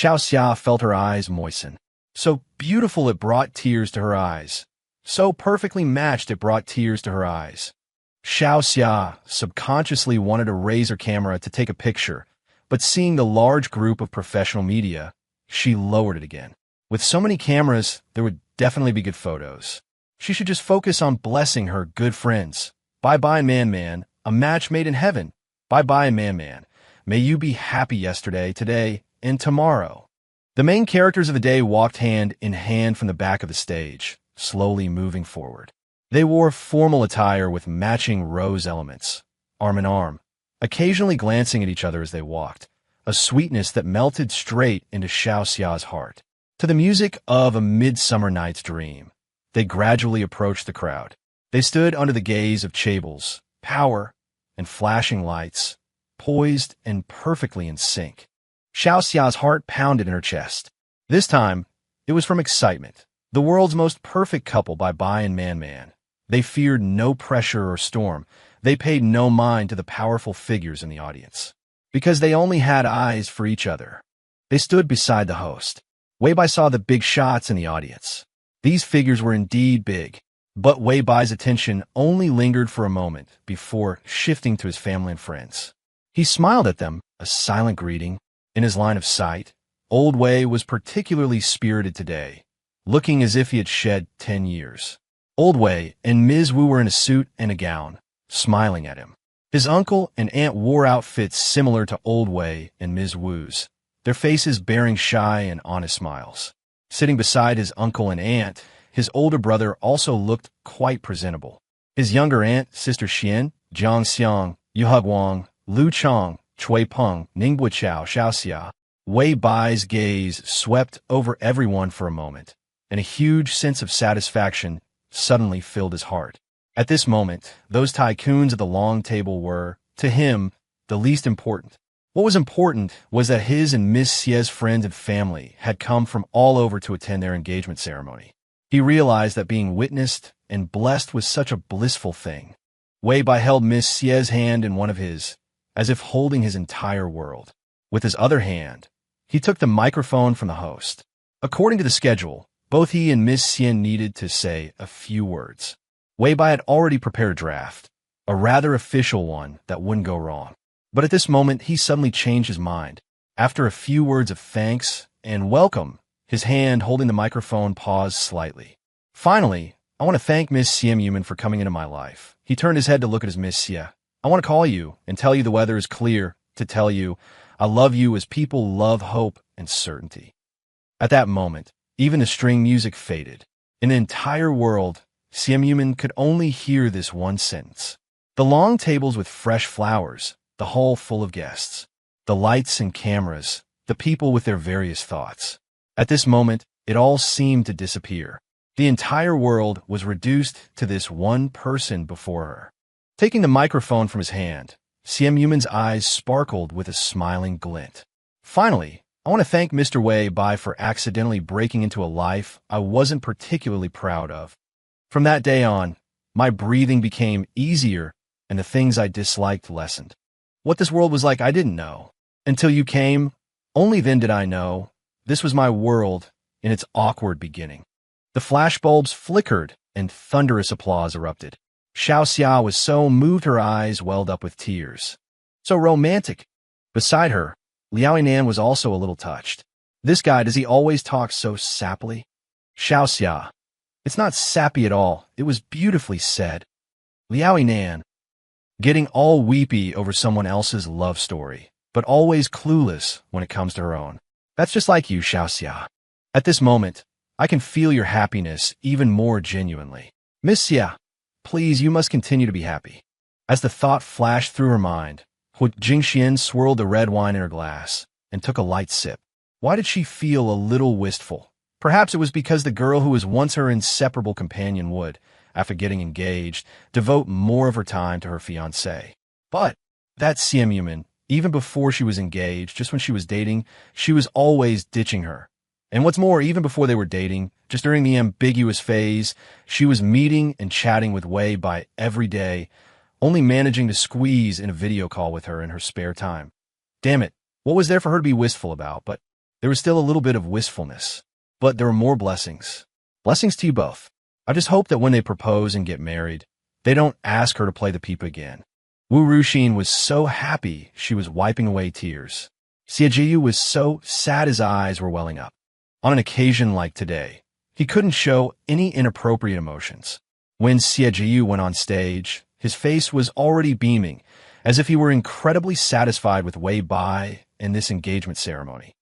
Xiaoxia felt her eyes moisten. So beautiful it brought tears to her eyes. So perfectly matched it brought tears to her eyes. Xiaoxia subconsciously wanted to raise her camera to take a picture, but seeing the large group of professional media, she lowered it again. With so many cameras, there would definitely be good photos. She should just focus on blessing her good friends. Bye-bye, Man-Man, a match made in heaven. Bye-bye, Man-Man. May you be happy yesterday, today, and tomorrow. The main characters of the day walked hand in hand from the back of the stage, slowly moving forward. They wore formal attire with matching rose elements, arm in arm, occasionally glancing at each other as they walked, a sweetness that melted straight into Xiaoxia's heart. To the music of A Midsummer Night's Dream, they gradually approached the crowd. They stood under the gaze of chables, power, and flashing lights, poised and perfectly in sync. Xiaoxia's heart pounded in her chest. This time, it was from excitement. The world's most perfect couple by Bai and Man-Man. They feared no pressure or storm. They paid no mind to the powerful figures in the audience. Because they only had eyes for each other. They stood beside the host. Wei Bai saw the big shots in the audience. These figures were indeed big, but Wei Bai's attention only lingered for a moment before shifting to his family and friends. He smiled at them, a silent greeting. In his line of sight, Old Wei was particularly spirited today, looking as if he had shed 10 years. Old Wei and Ms. Wu were in a suit and a gown, smiling at him. His uncle and aunt wore outfits similar to Old Wei and Ms. Wu's, their faces bearing shy and honest smiles. Sitting beside his uncle and aunt, his older brother also looked quite presentable. His younger aunt, Sister Xian, Zhang Xiang, Yu Huguang, Lu Chong, Chui Peng, Ningbo Chao, Xiaoxia. Wei Bai's gaze swept over everyone for a moment, and a huge sense of satisfaction suddenly filled his heart. At this moment, those tycoons at the long table were, to him, the least important. What was important was that his and Miss Xie's friends and family had come from all over to attend their engagement ceremony. He realized that being witnessed and blessed was such a blissful thing. Wei Bai held Miss Xie's hand in one of his, as if holding his entire world. With his other hand, he took the microphone from the host. According to the schedule, both he and Miss Xie needed to say a few words. Wei Bai had already prepared a draft, a rather official one that wouldn't go wrong. But at this moment, he suddenly changed his mind. After a few words of thanks and welcome, his hand holding the microphone paused slightly. Finally, I want to thank Miss Xie Yuman for coming into my life. He turned his head to look at his Miss Xie. I want to call you and tell you the weather is clear, to tell you I love you as people love hope and certainty. At that moment, even the string music faded. In the entire world, Xie Yuman could only hear this one sentence. The long tables with fresh flowers, the hall full of guests, the lights and cameras, the people with their various thoughts. At this moment, it all seemed to disappear. The entire world was reduced to this one person before her. Taking the microphone from his hand, Xie Yuman's eyes sparkled with a smiling glint. Finally, I want to thank Mr. Wei Bai for accidentally breaking into a life I wasn't particularly proud of. From that day on, my breathing became easier and the things I disliked lessened. What this world was like I didn't know. Until you came, only then did I know. This was my world in its awkward beginning. The flashbulbs flickered and thunderous applause erupted. Xiaoxia was so moved her eyes welled up with tears. So romantic. Beside her, Liao Yinan was also a little touched. This guy, does he always talk so sappily? Xiaoxia. It's not sappy at all. It was beautifully said. Liao Yinan. Getting all weepy over someone else's love story, but always clueless when it comes to her own. That's just like you, Xiaoxia. At this moment, I can feel your happiness even more genuinely. Miss Xie, please, you must continue to be happy. As the thought flashed through her mind, Hu Jingxian swirled the red wine in her glass and took a light sip. Why did she feel a little wistful? Perhaps it was because the girl who was once her inseparable companion would, after getting engaged, devote more of her time to her fiancé. But that Xie Yuman, even before she was engaged, just when she was dating, she was always ditching her. And what's more, even before they were dating, just during the ambiguous phase, she was meeting and chatting with Wei Bai every day, only managing to squeeze in a video call with her in her spare time. Damn it, what was there for her to be wistful about? But There was still a little bit of wistfulness, but there were more blessings. Blessings to you both. I just hope that when they propose and get married, they don't ask her to play the pipe again. Wu Ruxin was so happy she was wiping away tears. Xie Jiyu was so sad his eyes were welling up. On an occasion like today, he couldn't show any inappropriate emotions. When Xie Jiyu went on stage, his face was already beaming, as if he were incredibly satisfied with Wei Bai and this engagement ceremony.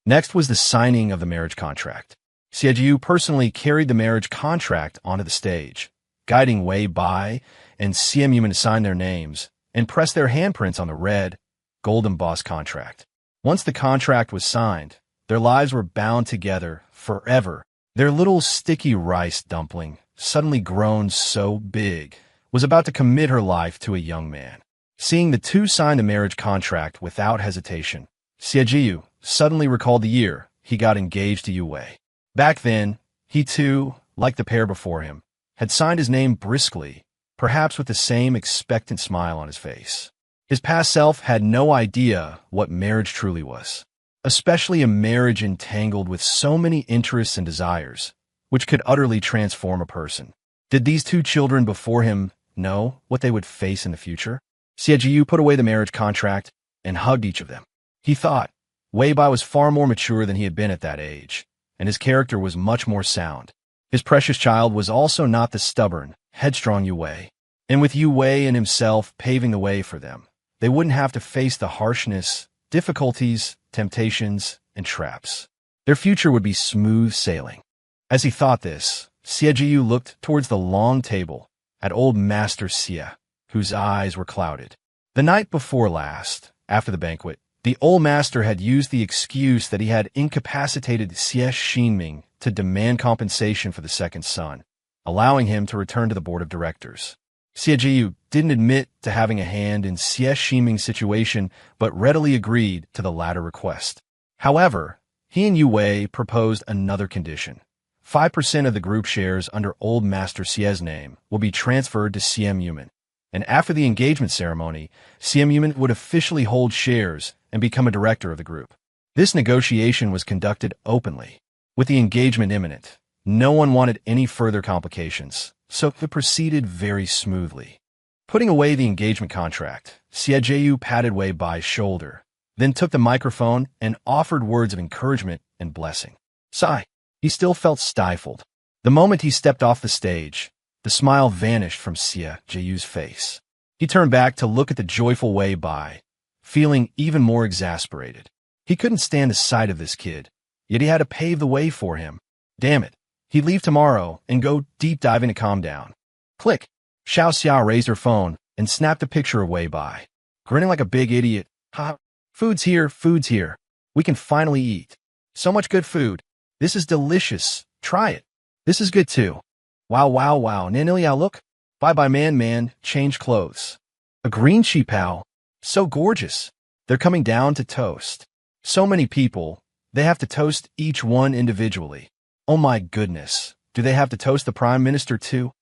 Next was the signing of the marriage contract. Xie Jiyu personally carried the marriage contract onto the stage, guiding Wei Bai and Xie Yuman to sign their names and press their handprints on the red, gold-embossed contract. Once the contract was signed, their lives were bound together forever. Their little sticky rice dumpling, suddenly grown so big, was about to commit her life to a young man. Seeing the two sign the marriage contract without hesitation, Xie Jiyu suddenly recalled the year he got engaged to Yu Wei. Back then, he too, like the pair before him, had signed his name briskly, perhaps with the same expectant smile on his face. His past self had no idea what marriage truly was, especially a marriage entangled with so many interests and desires, which could utterly transform a person. Did these two children before him know what they would face in the future? Xie Jiyu put away the marriage contract and hugged each of them. He thought Wei Bai was far more mature than he had been at that age, and his character was much more sound. His precious child was also not the stubborn, headstrong Yu Wei. And with Yu Wei and himself paving the way for them, they wouldn't have to face the harshness, difficulties, temptations, and traps. Their future would be smooth sailing. As he thought this, Xie Jiyu looked towards the long table at old Master Xie, whose eyes were clouded. The night before last, after the banquet, the old master had used the excuse that he had incapacitated Xie Xinming to demand compensation for the second son, allowing him to return to the board of directors. Xie Jiyu didn't admit to having a hand in Xie Xinming's situation, but readily agreed to the latter request. However, he and Yu Wei proposed another condition. 5% of the group shares under Old Master Xie's name will be transferred to Xie Yuman, and after the engagement ceremony, Xie Yuman would officially hold shares and become a director of the group. This negotiation was conducted openly. With the engagement imminent, no one wanted any further complications, so it proceeded very smoothly. Putting away the engagement contract, Xie Jiyu patted Wei Bai's shoulder, then took the microphone and offered words of encouragement and blessing. Sigh. He still felt stifled. The moment he stepped off the stage, the smile vanished from Xie Jiyu's face. He turned back to look at the joyful Wei Bai, feeling even more exasperated. He couldn't stand the sight of this kid, yet he had to pave the way for him. Damn it. He'd leave tomorrow and go deep diving to calm down. Click. Xiao Xia raised her phone and snapped a picture of Wei Bai, grinning like a big idiot. Ha! Food's here, food's here. We can finally eat. So much good food. This is delicious. Try it. This is good too. Wow, wow, wow. Naniliao, look. Bye-bye, man, change clothes. A green sheepao. So gorgeous. They're coming down to toast. So many people. They have to toast each one individually. Oh my goodness. Do they have to toast the Prime Minister too?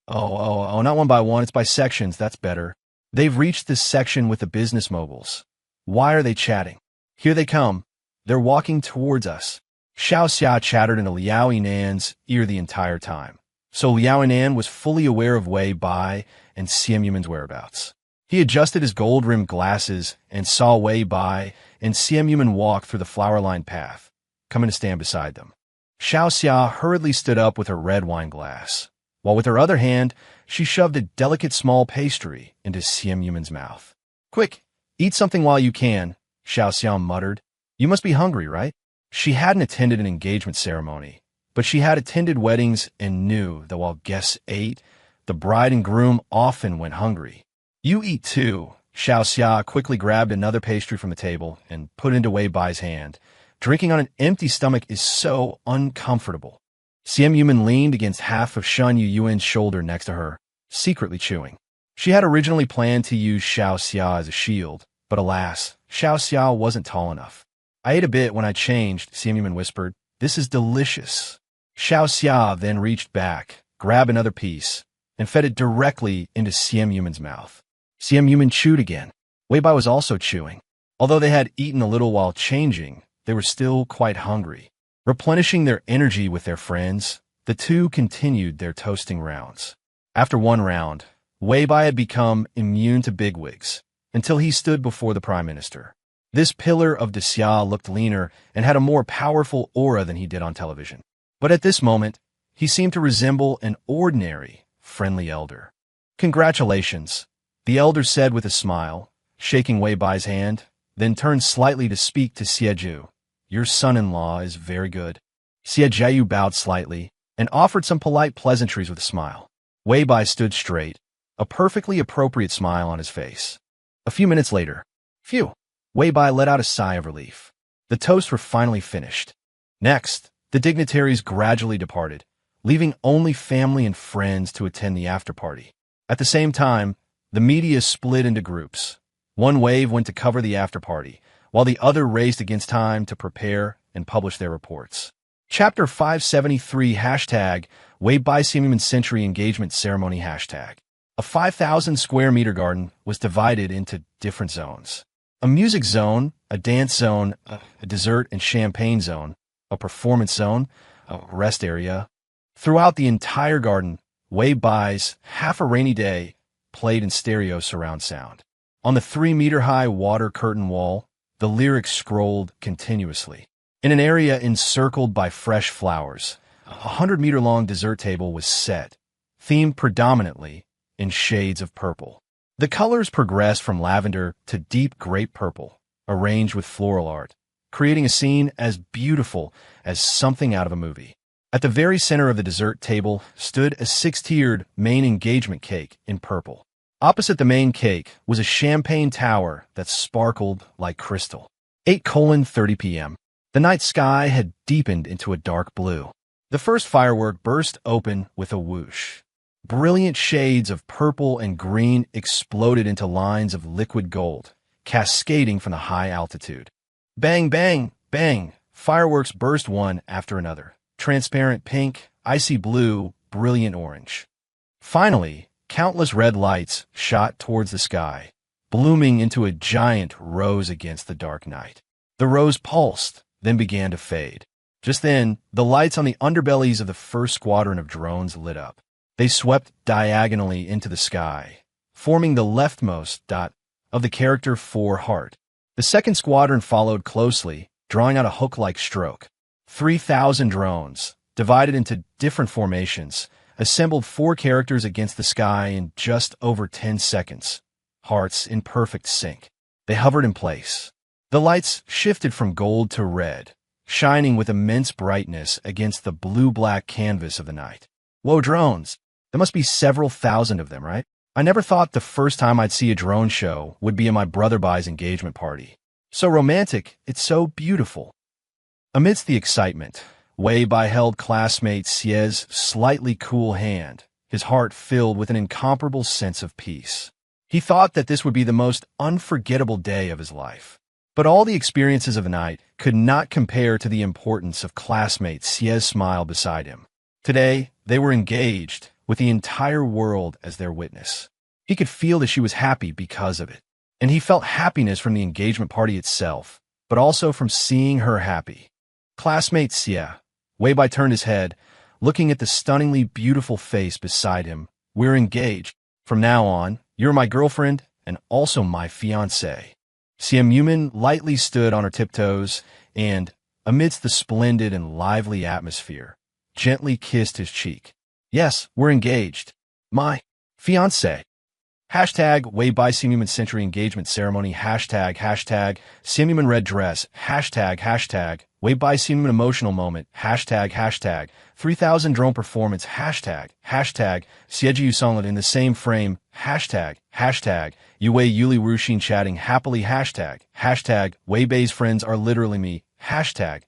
Oh, not one by one. It's by sections. That's better. They've reached this section with the business moguls. Why are they chatting? Here they come. They're walking towards us. Xiao Xia chattered into Liao Yinan's ear the entire time, so Liao Yinan was fully aware of Wei Bai and Xie Yuman's whereabouts. He adjusted his gold-rimmed glasses and saw Wei Bai and Xie Yuman walk through the flower-lined path, coming to stand beside them. Xiao Xia hurriedly stood up with her red wine glass, while with her other hand, she shoved a delicate small pastry into Xie Yuman's mouth. Quick, eat something while you can, Xiao Xia muttered. You must be hungry, right? She hadn't attended an engagement ceremony, but she had attended weddings and knew that while guests ate, the bride and groom often went hungry. You eat too. Xiao Xia quickly grabbed another pastry from the table and put it into Wei Bai's hand. Drinking on an empty stomach is so uncomfortable. Xie Yuman leaned against half of Shen Yuan's shoulder next to her, secretly chewing. She had originally planned to use Xiao Xia as a shield, but alas, Xiao Xia wasn't tall enough. I ate a bit when I changed, Xie Yuman whispered. This is delicious. Xiao Xia then reached back, grabbed another piece, and fed it directly into Xie Yuman's mouth. Xie Yuman chewed again. Wei Bai was also chewing. Although they had eaten a little while changing, they were still quite hungry. Replenishing their energy with their friends, the two continued their toasting rounds. After one round, Wei Bai had become immune to bigwigs, until he stood before the Prime Minister. This pillar of Xia looked leaner and had a more powerful aura than he did on television. But at this moment, he seemed to resemble an ordinary, friendly elder. "Congratulations," the elder said with a smile, shaking Wei Bai's hand, then turned slightly to speak to Xie. "Your son-in-law is very good." Xie bowed slightly and offered some polite pleasantries with a smile. Wei Bai stood straight, a perfectly appropriate smile on his face. A few minutes later, phew, Wei Bai let out a sigh of relief. The toasts were finally finished. Next, the dignitaries gradually departed, leaving only family and friends to attend the after-party. At the same time, the media split into groups. One wave went to cover the after-party, while the other raced against time to prepare and publish their reports. Chapter 573 Hashtag Wei Bai Simuman Century Engagement Ceremony Hashtag. A 5,000 square meter garden was divided into different zones. A music zone, a dance zone, a dessert and champagne zone, a performance zone, a rest area. Throughout the entire garden, Wei Bai's Half a Rainy Day played in stereo surround sound. On the 3-meter-high water curtain wall, the lyrics scrolled continuously. In an area encircled by fresh flowers, a 100-meter-long dessert table was set, themed predominantly in shades of purple. The colors progressed from lavender to deep grape purple, arranged with floral art, creating a scene as beautiful as something out of a movie. At the very center of the dessert table stood a 6-tiered main engagement cake in purple. Opposite the main cake was a champagne tower that sparkled like crystal. 8:30 p.m. The night sky had deepened into a dark blue. The first firework burst open with a whoosh. Brilliant shades of purple and green exploded into lines of liquid gold, cascading from the high altitude. Bang, bang, bang! Fireworks burst one after another. Transparent pink, icy blue, brilliant orange. Finally, countless red lights shot towards the sky, blooming into a giant rose against the dark night. The rose pulsed, then began to fade. Just then, the lights on the underbellies of the first squadron of drones lit up. They swept diagonally into the sky, forming the leftmost dot of the character 4 heart. The second squadron followed closely, drawing out a hook-like stroke. 3,000 drones, divided into different formations, assembled 4 characters against the sky in just over 10 seconds, hearts in perfect sync. They hovered in place. The lights shifted from gold to red, shining with immense brightness against the blue-black canvas of the night. Whoa, drones! There must be several thousand of them, right? I never thought the first time I'd see a drone show would be in my brother Bai's engagement party. So romantic, it's so beautiful. Amidst the excitement, Wei Bai held classmate Xie's slightly cool hand, his heart filled with an incomparable sense of peace. He thought that this would be the most unforgettable day of his life. But all the experiences of the night could not compare to the importance of classmate Xie's smile beside him. Today, they were engaged, with the entire world as their witness. He could feel that she was happy because of it. And he felt happiness from the engagement party itself, but also from seeing her happy. Classmate Xie. Wei Bai turned his head, looking at the stunningly beautiful face beside him. "We're engaged. From now on, you're my girlfriend and also my fiancé." Xie Mumin lightly stood on her tiptoes and, amidst the splendid and lively atmosphere, gently kissed his cheek. "Yes, we're engaged. My fiancé." Hashtag Wei Bai Simuman Century Engagement Ceremony. Hashtag Simuman Red Dress. Hashtag Wei Bai Simuman Emotional Moment. Hashtag 3,000 Drone Performance. Hashtag Xieji Songlet in the same frame. Hashtag Yue Yuli Wuxin chatting happily. Hashtag Wei Bai's friends are literally me. Hashtag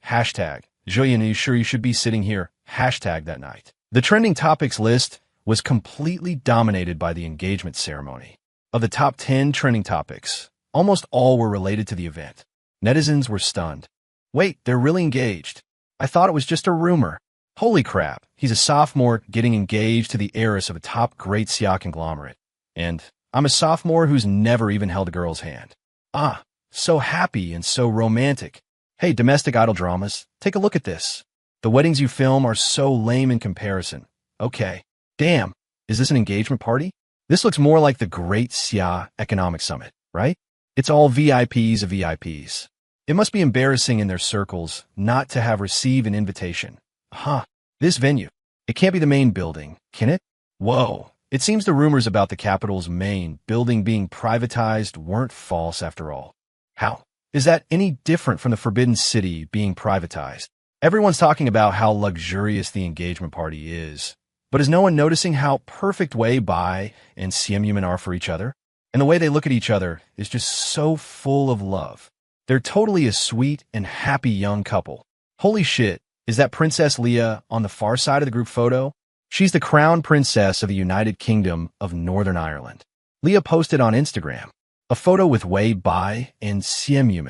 Zhuoyan, are you sure you should be sitting here? Hashtag that night. The trending topics list was completely dominated by the engagement ceremony. Of the top 10 trending topics, almost all were related to the event. Netizens were stunned. Wait, they're really engaged. I thought it was just a rumor. Holy crap, he's a sophomore getting engaged to the heiress of a top great Xia conglomerate. And I'm a sophomore who's never even held a girl's hand. Ah, so happy and so romantic. Hey, domestic idol dramas, take a look at this. The weddings you film are so lame in comparison. Okay. Damn, is this an engagement party? This looks more like the Great Xia Economic Summit, right? It's all VIPs of VIPs. It must be embarrassing in their circles not to have received an invitation. Huh, this venue. It can't be the main building, can it? Whoa, it seems the rumors about the capital's main building being privatized weren't false after all. How? Is that any different from the Forbidden City being privatized? Everyone's talking about how luxurious the engagement party is, but is no one noticing how perfect Wei Bai and Simp are for each other? And the way they look at each other is just so full of love. They're totally a sweet and happy young couple. Holy shit, is that Princess Leia on the far side of the group photo? She's the crown princess of the United Kingdom of Northern Ireland. Leia posted on Instagram a photo with Wei Bai and Simp.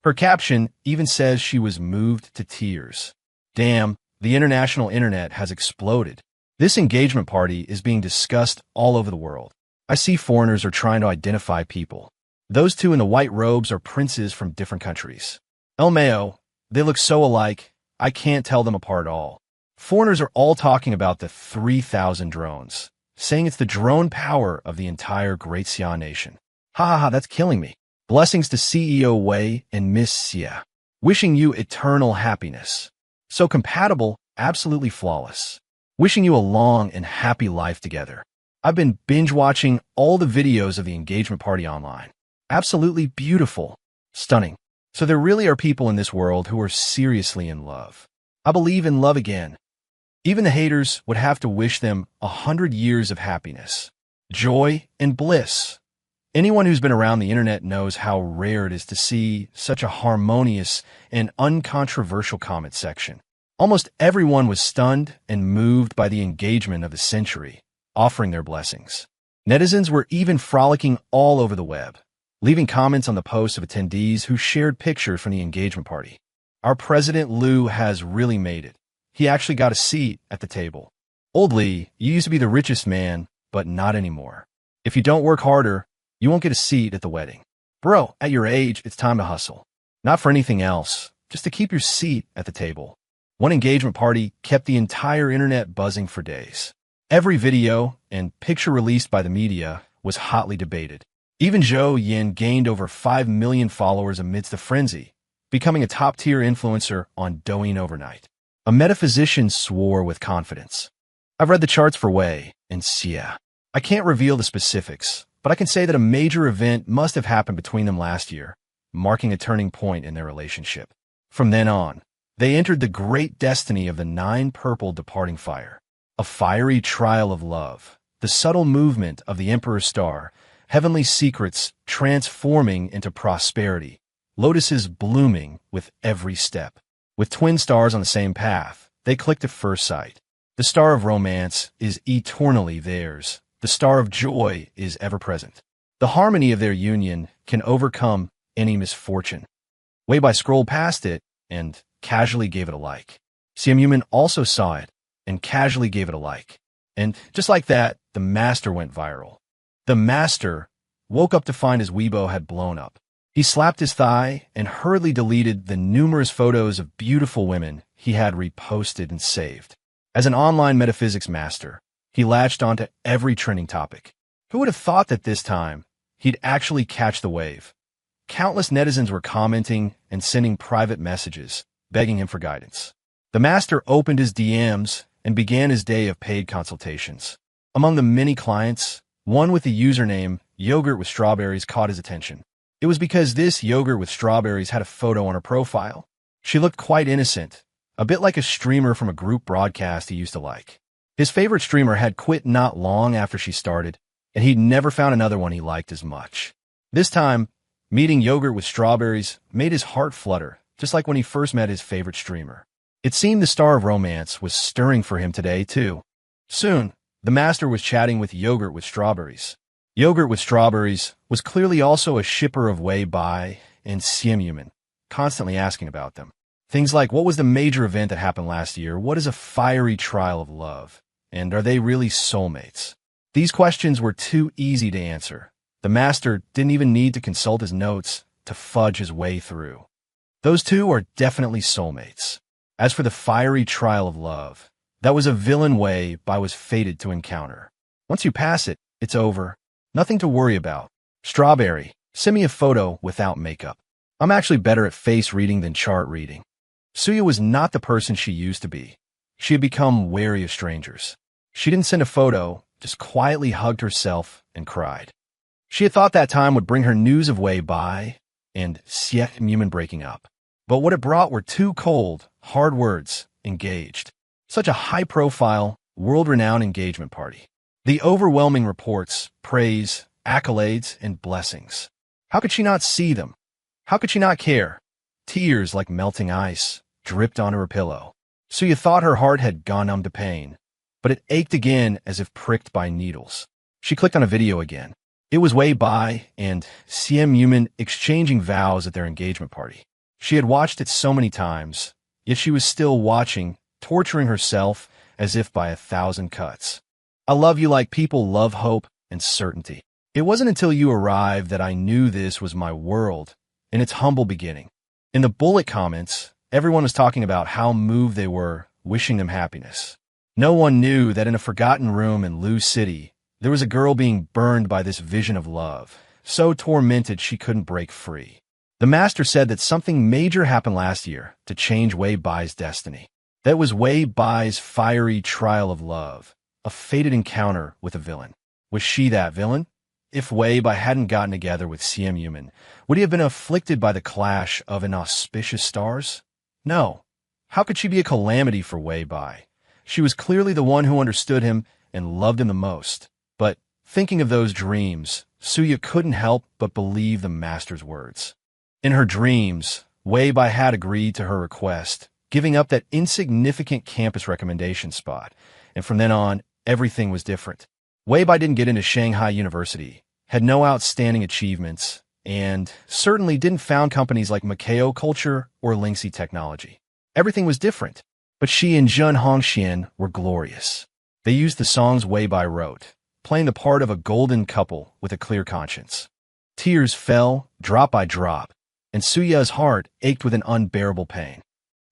Her caption even says she was moved to tears. Damn, the international internet has exploded. This engagement party is being discussed all over the world. I see foreigners are trying to identify people. Those two in the white robes are princes from different countries. El Mayo, they look so alike, I can't tell them apart at all. Foreigners are all talking about the 3,000 drones, saying it's the drone power of the entire Great Xia nation. Ha ha ha, that's killing me. Blessings to CEO Wei and Miss Xia. Wishing you eternal happiness. So compatible, absolutely flawless. Wishing you a long and happy life together. I've been binge-watching all the videos of the engagement party online. Absolutely beautiful. Stunning. So there really are people in this world who are seriously in love. I believe in love again. Even the haters would have to wish them 100 years of happiness, joy, and bliss. Anyone who's been around the internet knows how rare it is to see such a harmonious and uncontroversial comment section. Almost everyone was stunned and moved by the engagement of the century, offering their blessings. Netizens were even frolicking all over the web, leaving comments on the posts of attendees who shared pictures from the engagement party. Our President Liu has really made it. He actually got a seat at the table. Old Li, you used to be the richest man, but not anymore. If you don't work harder, you won't get a seat at the wedding. Bro, at your age, it's time to hustle. Not for anything else, just to keep your seat at the table. One engagement party kept the entire internet buzzing for days. Every video and picture released by the media was hotly debated. Even Zhou Yin gained over 5 million followers amidst the frenzy, becoming a top-tier influencer on Douyin overnight. A metaphysician swore with confidence. I've read the charts for Wei and Xia. I can't reveal the specifics, but I can say that a major event must have happened between them last year, marking a turning point in their relationship. From then on, they entered the great destiny of the 9 purple departing fire, a fiery trial of love, the subtle movement of the Emperor's star, heavenly secrets transforming into prosperity, lotuses blooming with every step. With twin stars on the same path, they clicked at first sight. The star of romance is eternally theirs. The star of joy is ever present. The harmony of their union can overcome any misfortune. Wei Bai scrolled past it and casually gave it a like. Simp also saw it and casually gave it a like. And just like that, the master went viral. The master woke up to find his Weibo had blown up. He slapped his thigh and hurriedly deleted the numerous photos of beautiful women he had reposted and saved. As an online metaphysics master, he latched onto every trending topic. Who would have thought that this time he'd actually catch the wave? Countless netizens were commenting and sending private messages, begging him for guidance. The master opened his DMs and began his day of paid consultations. Among the many clients, one with the username Yogurt with Strawberries caught his attention. It was because this Yogurt with Strawberries had a photo on her profile. She looked quite innocent, a bit like a streamer from a group broadcast he used to like. His favorite streamer had quit not long after she started, and he'd never found another one he liked as much. This time, meeting Yogurt with Strawberries made his heart flutter, just like when he first met his favorite streamer. It seemed the star of romance was stirring for him today, too. Soon, the master was chatting with Yogurt with Strawberries. Yogurt with Strawberries was clearly also a shipper of Wei Bai and Simp, constantly asking about them. Things like, what was the major event that happened last year? What is a fiery trial of love? And are they really soulmates? These questions were too easy to answer. The master didn't even need to consult his notes to fudge his way through. Those two are definitely soulmates. As for the fiery trial of love, that was a villain Wei Bai was fated to encounter. Once you pass it, it's over. Nothing to worry about. Strawberry, send me a photo without makeup. I'm actually better at face reading than chart reading. Suya was not the person she used to be. She had become wary of strangers. She didn't send a photo, just quietly hugged herself and cried. She had thought that time would bring her news of Wei Bai and Simp breaking up. But what it brought were two cold, hard words, engaged. Such a high-profile, world-renowned engagement party. The overwhelming reports, praise, accolades, and blessings. How could she not see them? How could she not care? Tears like melting ice dripped onto her pillow. Suya thought her heart had gone numb to pain, but it ached again as if pricked by needles. She clicked on a video again. It was Wei Bai and Simp exchanging vows at their engagement party. She had watched it so many times, yet she was still watching, torturing herself as if by 1,000 cuts. I love you like people love hope and certainty. It wasn't until you arrived that I knew this was my world in its humble beginning. In the bullet comments, everyone was talking about how moved they were, wishing them happiness. No one knew that in a forgotten room in Lu City, there was a girl being burned by this vision of love, so tormented she couldn't break free. The master said that something major happened last year to change Wei Bai's destiny. That was Wei Bai's fiery trial of love, a fated encounter with a villain. Was she that villain? If Wei Bai hadn't gotten together with Simp, would he have been afflicted by the clash of inauspicious stars? No. How could she be a calamity for Wei Bai? She was clearly the one who understood him and loved him the most. But, thinking of those dreams, Suya couldn't help but believe the master's words. In her dreams, Wei Bai had agreed to her request, giving up that insignificant campus recommendation spot, and from then on, everything was different. Wei Bai didn't get into Shanghai University, had no outstanding achievements, and certainly didn't found companies like Makeo Culture or Lingxi Technology. Everything was different, but she and Zhen Hongxian were glorious. They used the songs Wei Bai wrote, playing the part of a golden couple with a clear conscience. Tears fell, drop by drop, and Suya's heart ached with an unbearable pain.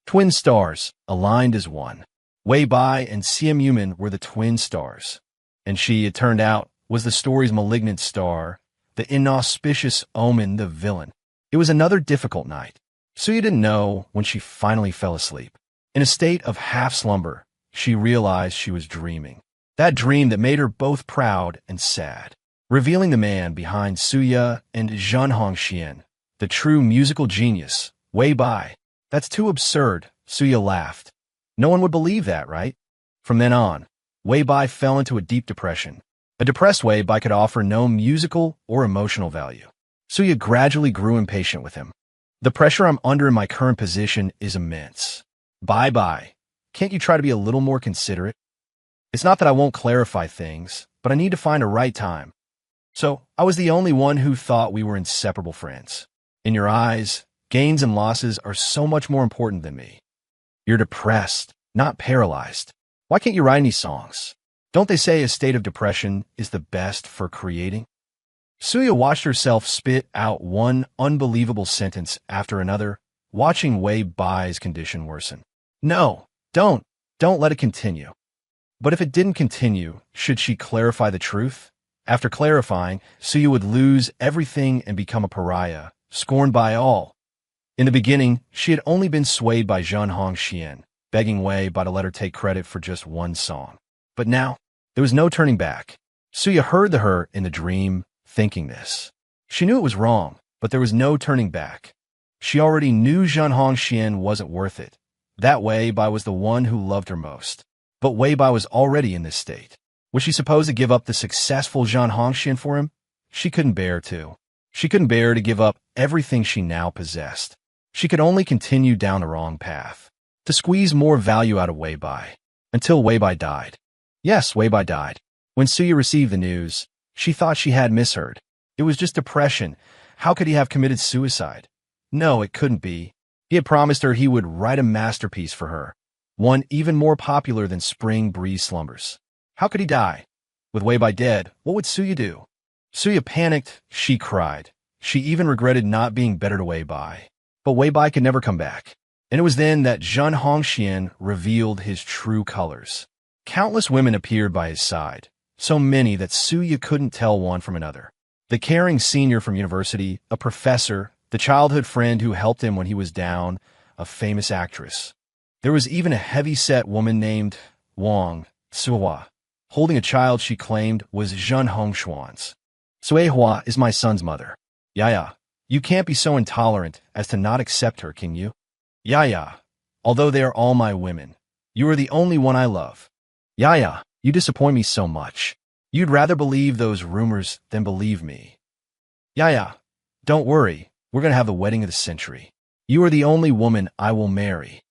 Twin stars, aligned as one. Wei Bai and Simp were the twin stars. And she, it turned out, was the story's malignant star, the inauspicious omen, the villain. It was another difficult night. Suya didn't know when she finally fell asleep. In a state of half-slumber, she realized she was dreaming. That dream that made her both proud and sad, revealing the man behind Suya and Zhen Hongxian, the true musical genius, Wei Bai. That's too absurd, Suya laughed. No one would believe that, right? From then on, Wei Bai fell into a deep depression. A depressed Wei Bai could offer no musical or emotional value. Suya gradually grew impatient with him. The pressure I'm under in my current position is immense. Bye-bye. Can't you try to be a little more considerate? It's not that I won't clarify things, but I need to find a right time. So, I was the only one who thought we were inseparable friends. In your eyes, gains and losses are so much more important than me. You're depressed, not paralyzed. Why can't you write any songs? Don't they say a state of depression is the best for creating? Suya watched herself spit out one unbelievable sentence after another, watching Wei Bai's condition worsen. No, don't let it continue. But if it didn't continue, should she clarify the truth? After clarifying, Suya would lose everything and become a pariah, scorned by all. In the beginning, she had only been swayed by Zhen Hongxian, begging Wei Bai to let her take credit for just one song. But now, there was no turning back. Suya heard her in the dream, thinking this. She knew it was wrong, but there was no turning back. She already knew Zhen Hongxian wasn't worth it. That Wei Bai was the one who loved her most. But Wei Bai was already in this state. Was she supposed to give up the successful Zhen Hongxian for him? She couldn't bear to. She couldn't bear to give up everything she now possessed. She could only continue down the wrong path, to squeeze more value out of Wei Bai, until Wei Bai died. Yes, Wei Bai died. When Suya received the news, she thought she had misheard. It was just depression. How could he have committed suicide? No, it couldn't be. He had promised her he would write a masterpiece for her, one even more popular than Spring Breeze Slumbers. How could he die? With Wei Bai dead, what would Suya do? Suya panicked, she cried. She even regretted not being better to Wei Bai. But Wei Bai could never come back. And it was then that Zhen Hongxian revealed his true colors. Countless women appeared by his side, so many that Suya couldn't tell one from another. The caring senior from university, a professor, the childhood friend who helped him when he was down, a famous actress. There was even a heavy-set woman named Wang Suihua, holding a child she claimed was Zhen Hongshuan's. Suihua is my son's mother. Yaya, you can't be so intolerant as to not accept her, can you? Yaya, although they are all my women, you are the only one I love. Yaya, you disappoint me so much. You'd rather believe those rumors than believe me. Yaya, don't worry, we're going to have the wedding of the century. You are the only woman I will marry.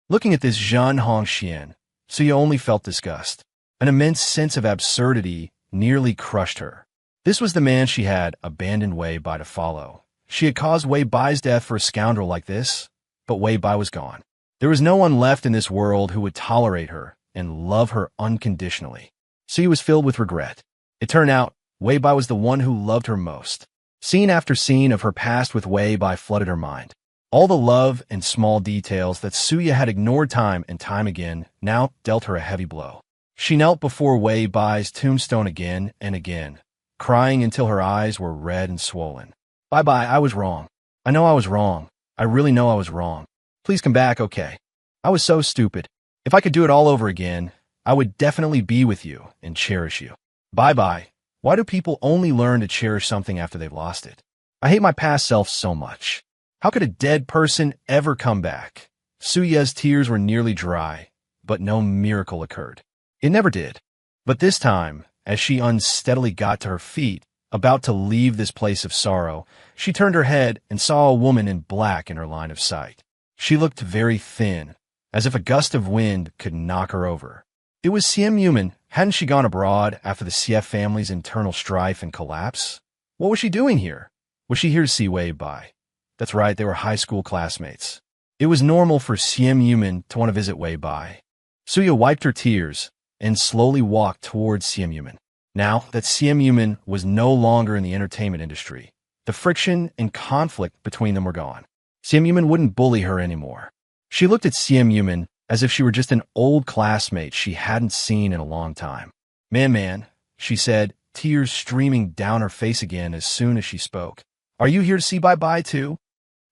Looking at this Zhen Hongxian, Suya only felt disgust. An immense sense of absurdity nearly crushed her. This was the man she had abandoned Wei Bai to follow. She had caused Wei Bai's death for a scoundrel like this, but Wei Bai was gone. There was no one left in this world who would tolerate her and love her unconditionally. Suya was filled with regret. It turned out Wei Bai was the one who loved her most. Scene after scene of her past with Wei Bai flooded her mind. All the love and small details that Suya had ignored time and time again now dealt her a heavy blow. She knelt before Wei Bai's tombstone again and again, crying until her eyes were red and swollen. Bai Bai, I was wrong. I know I was wrong. I really know I was wrong. Please come back, okay? I was so stupid. If I could do it all over again, I would definitely be with you and cherish you. Bai Bai, why do people only learn to cherish something after they've lost it? I hate my past self so much. How could a dead person ever come back? Suya's tears were nearly dry, but no miracle occurred. It never did. But this time, as she unsteadily got to her feet, about to leave this place of sorrow, she turned her head and saw a woman in black in her line of sight. She looked very thin, as if a gust of wind could knock her over. It was Simp Yuman. Hadn't she gone abroad after the CF family's internal strife and collapse? What was she doing here? Was she here to see Wei Bai? That's right, they were high school classmates. It was normal for Simp Yuman to want to visit Wei Bai. Suya wiped her tears and slowly walked towards Simp Yuman. Now that Simp Yuman was no longer in the entertainment industry, the friction and conflict between them were gone. Simp Yuman wouldn't bully her anymore. She looked at Simp Yuman as if she were just an old classmate she hadn't seen in a long time. Man, she said, tears streaming down her face again as soon as she spoke. Are you here to see Bai Bai too?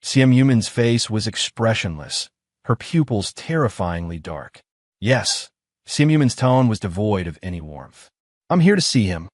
Simp Yuman's face was expressionless, her pupils terrifyingly dark. Yes, Simp Yuman's tone was devoid of any warmth. I'm here to see him.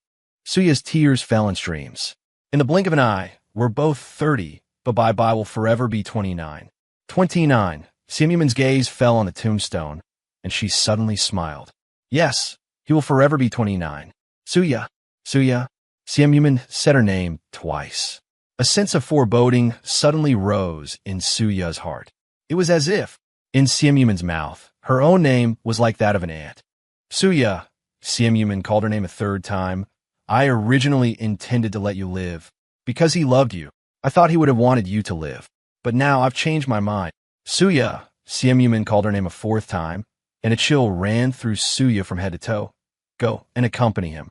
Suya's tears fell in streams. In the blink of an eye, we're both 30, but Bai Bai will forever be 29. 29. Simp Yuman's gaze fell on the tombstone, and she suddenly smiled. Yes, he will forever be 29. Suya. Simp Yuman said her name twice. A sense of foreboding suddenly rose in Suya's heart. It was as if, in Simp Yuman's mouth, her own name was like that of an ant. Suya, Simp Yuman called her name a third time. I originally intended to let you live. Because he loved you, I thought he would have wanted you to live. But now I've changed my mind. Suya, Simp Yuman called her name a fourth time, and a chill ran through Suya from head to toe. Go and accompany him.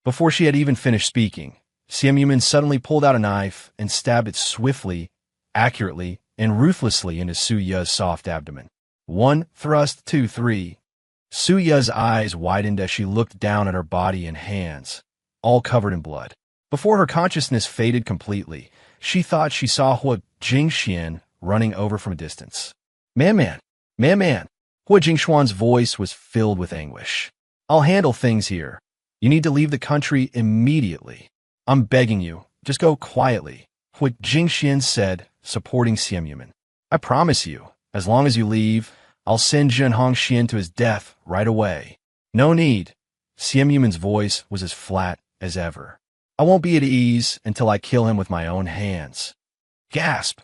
Before she had even finished speaking, Simp Yuman suddenly pulled out a knife and stabbed it swiftly, accurately, and ruthlessly into Suya's soft abdomen. 1 thrust, 2, 3. Suya's eyes widened as she looked down at her body and hands, all covered in blood. Before her consciousness faded completely, she thought she saw Hua Jingxian running over from a distance. Man. Hua Jingshuan's voice was filled with anguish. I'll handle things here. You need to leave the country immediately. I'm begging you, just go quietly, Hua Jingxian said, supporting Simp Yuman. I promise you, as long as you leave, I'll send Zhen Hongxian to his death right away. No need. Simp Yuman's voice was as flat as ever. I won't be at ease until I kill him with my own hands. Gasp.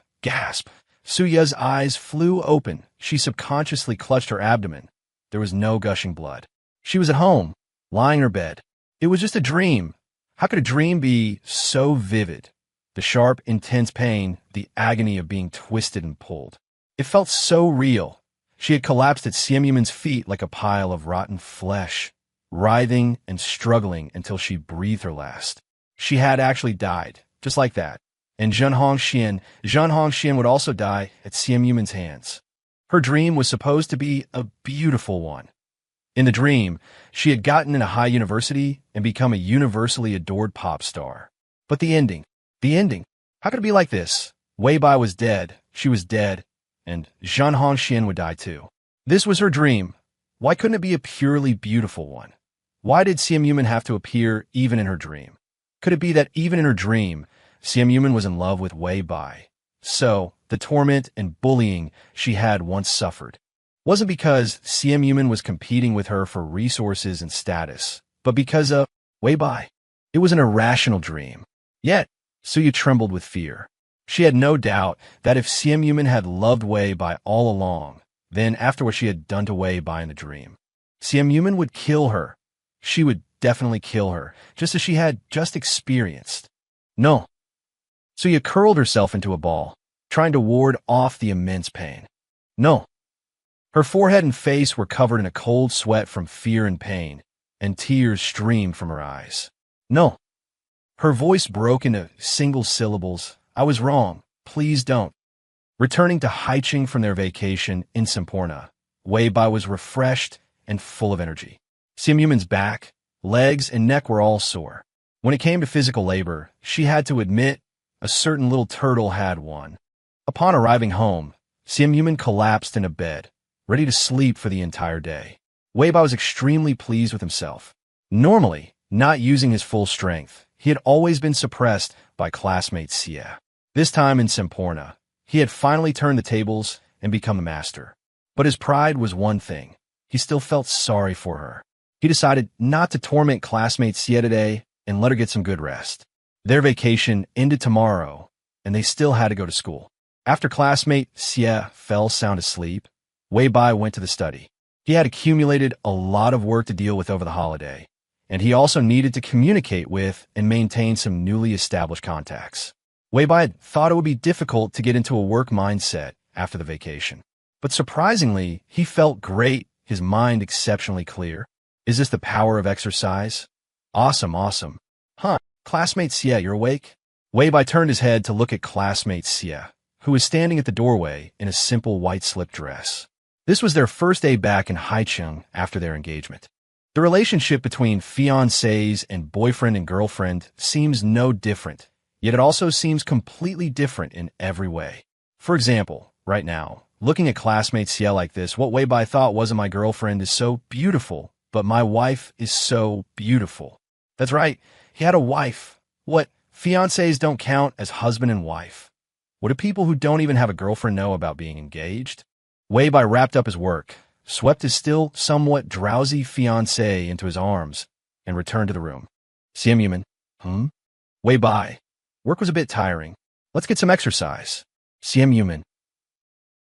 Suya's eyes flew open. She subconsciously clutched her abdomen. There was no gushing blood. She was at home, lying in her bed. It was just a dream. How could a dream be so vivid? The sharp, intense pain, the agony of being twisted and pulled. It felt so real. She had collapsed at Simp Yuman's feet like a pile of rotten flesh, writhing and struggling until she breathed her last. She had actually died, just like that. and Zhen Hongxian would also die at Simp Yuman's hands. Her dream was supposed to be a beautiful one. In the dream, she had gotten into high university and become a universally adored pop star. But the ending, how could it be like this? Wei Bai was dead, she was dead, and Zhen Hongxian would die too. This was her dream. Why couldn't it be a purely beautiful one? Why did Simp Yuman have to appear even in her dream? Could it be that even in her dream, Simp Yuman was in love with Wei Bai? So, the torment and bullying she had once suffered wasn't because Simp Yuman was competing with her for resources and status, but because of Wei Bai. It was an irrational dream. Yet, Suya trembled with fear. She had no doubt that if Simp Yuman had loved Wei Bai all along, then after what she had done to Wei Bai in the dream, Simp Yuman would kill her. She would definitely kill her, just as she had just experienced. No. Suya curled herself into a ball, trying to ward off the immense pain. No. Her forehead and face were covered in a cold sweat from fear and pain, and tears streamed from her eyes. No. Her voice broke into single syllables. I was wrong. Please don't. Returning to Haicheng from their vacation in Semporna, Wei Bai was refreshed and full of energy. Simp Yuman's back, legs, and neck were all sore. When it came to physical labor, she had to admit a certain little turtle had won. Upon arriving home, Simp Yuman collapsed in a bed, ready to sleep for the entire day. Wei Bai was extremely pleased with himself. Normally, not using his full strength, he had always been suppressed by classmate Xie. This time in Semporna, he had finally turned the tables and become a master. But his pride was one thing. He still felt sorry for her. He decided not to torment classmate Xie today and let her get some good rest. Their vacation ended tomorrow, and they still had to go to school. After classmate Xie fell sound asleep, Wei Bai went to the study. He had accumulated a lot of work to deal with over the holiday, and he also needed to communicate with and maintain some newly established contacts. Wei Bai thought it would be difficult to get into a work mindset after the vacation. But surprisingly, he felt great, his mind exceptionally clear. Is this the power of exercise? Awesome. Huh, classmate Xie, you're awake? Wei Bai turned his head to look at classmate Xie, who was standing at the doorway in a simple white slip dress. This was their first day back in Haicheng after their engagement. The relationship between fiancés and boyfriend and girlfriend seems no different, yet it also seems completely different in every way. For example, right now, looking at classmate Xie like this, what Wei Bai thought wasn't my girlfriend is so beautiful, but my wife is so beautiful. That's right, he had a wife. What, fiancés don't count as husband and wife? What do people who don't even have a girlfriend know about being engaged? Wei Bai wrapped up his work, swept his still somewhat drowsy fiancée into his arms, and returned to the room. Simp Yuman. Wei Bai. Work was a bit tiring. Let's get some exercise. Simp Yuman.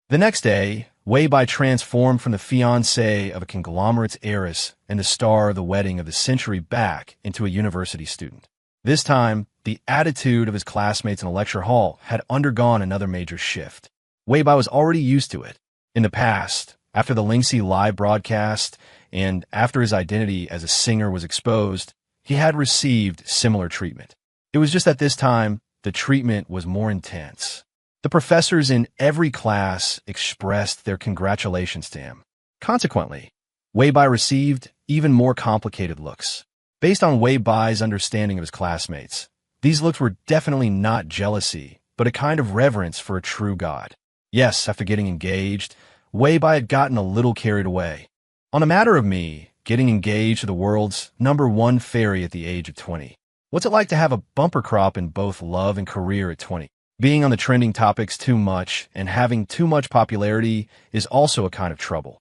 The next day, Wei Bai transformed from the fiancée of a conglomerate's heiress and the star of the wedding of the century back into a university student. This time, the attitude of his classmates in the lecture hall had undergone another major shift. Wei Bai was already used to it. In the past, after the Lingxi live broadcast and after his identity as a singer was exposed, he had received similar treatment. It was just that this time, the treatment was more intense. The professors in every class expressed their congratulations to him. Consequently, Wei Bai received even more complicated looks. Based on Wei Bai's understanding of his classmates, these looks were definitely not jealousy, but a kind of reverence for a true god. Yes, after getting engaged, Wei Bai had gotten a little carried away. On a matter of me, getting engaged to the world's #1 fairy at the age of 20. What's it like to have a bumper crop in both love and career at 20? Being on the trending topics too much and having too much popularity is also a kind of trouble.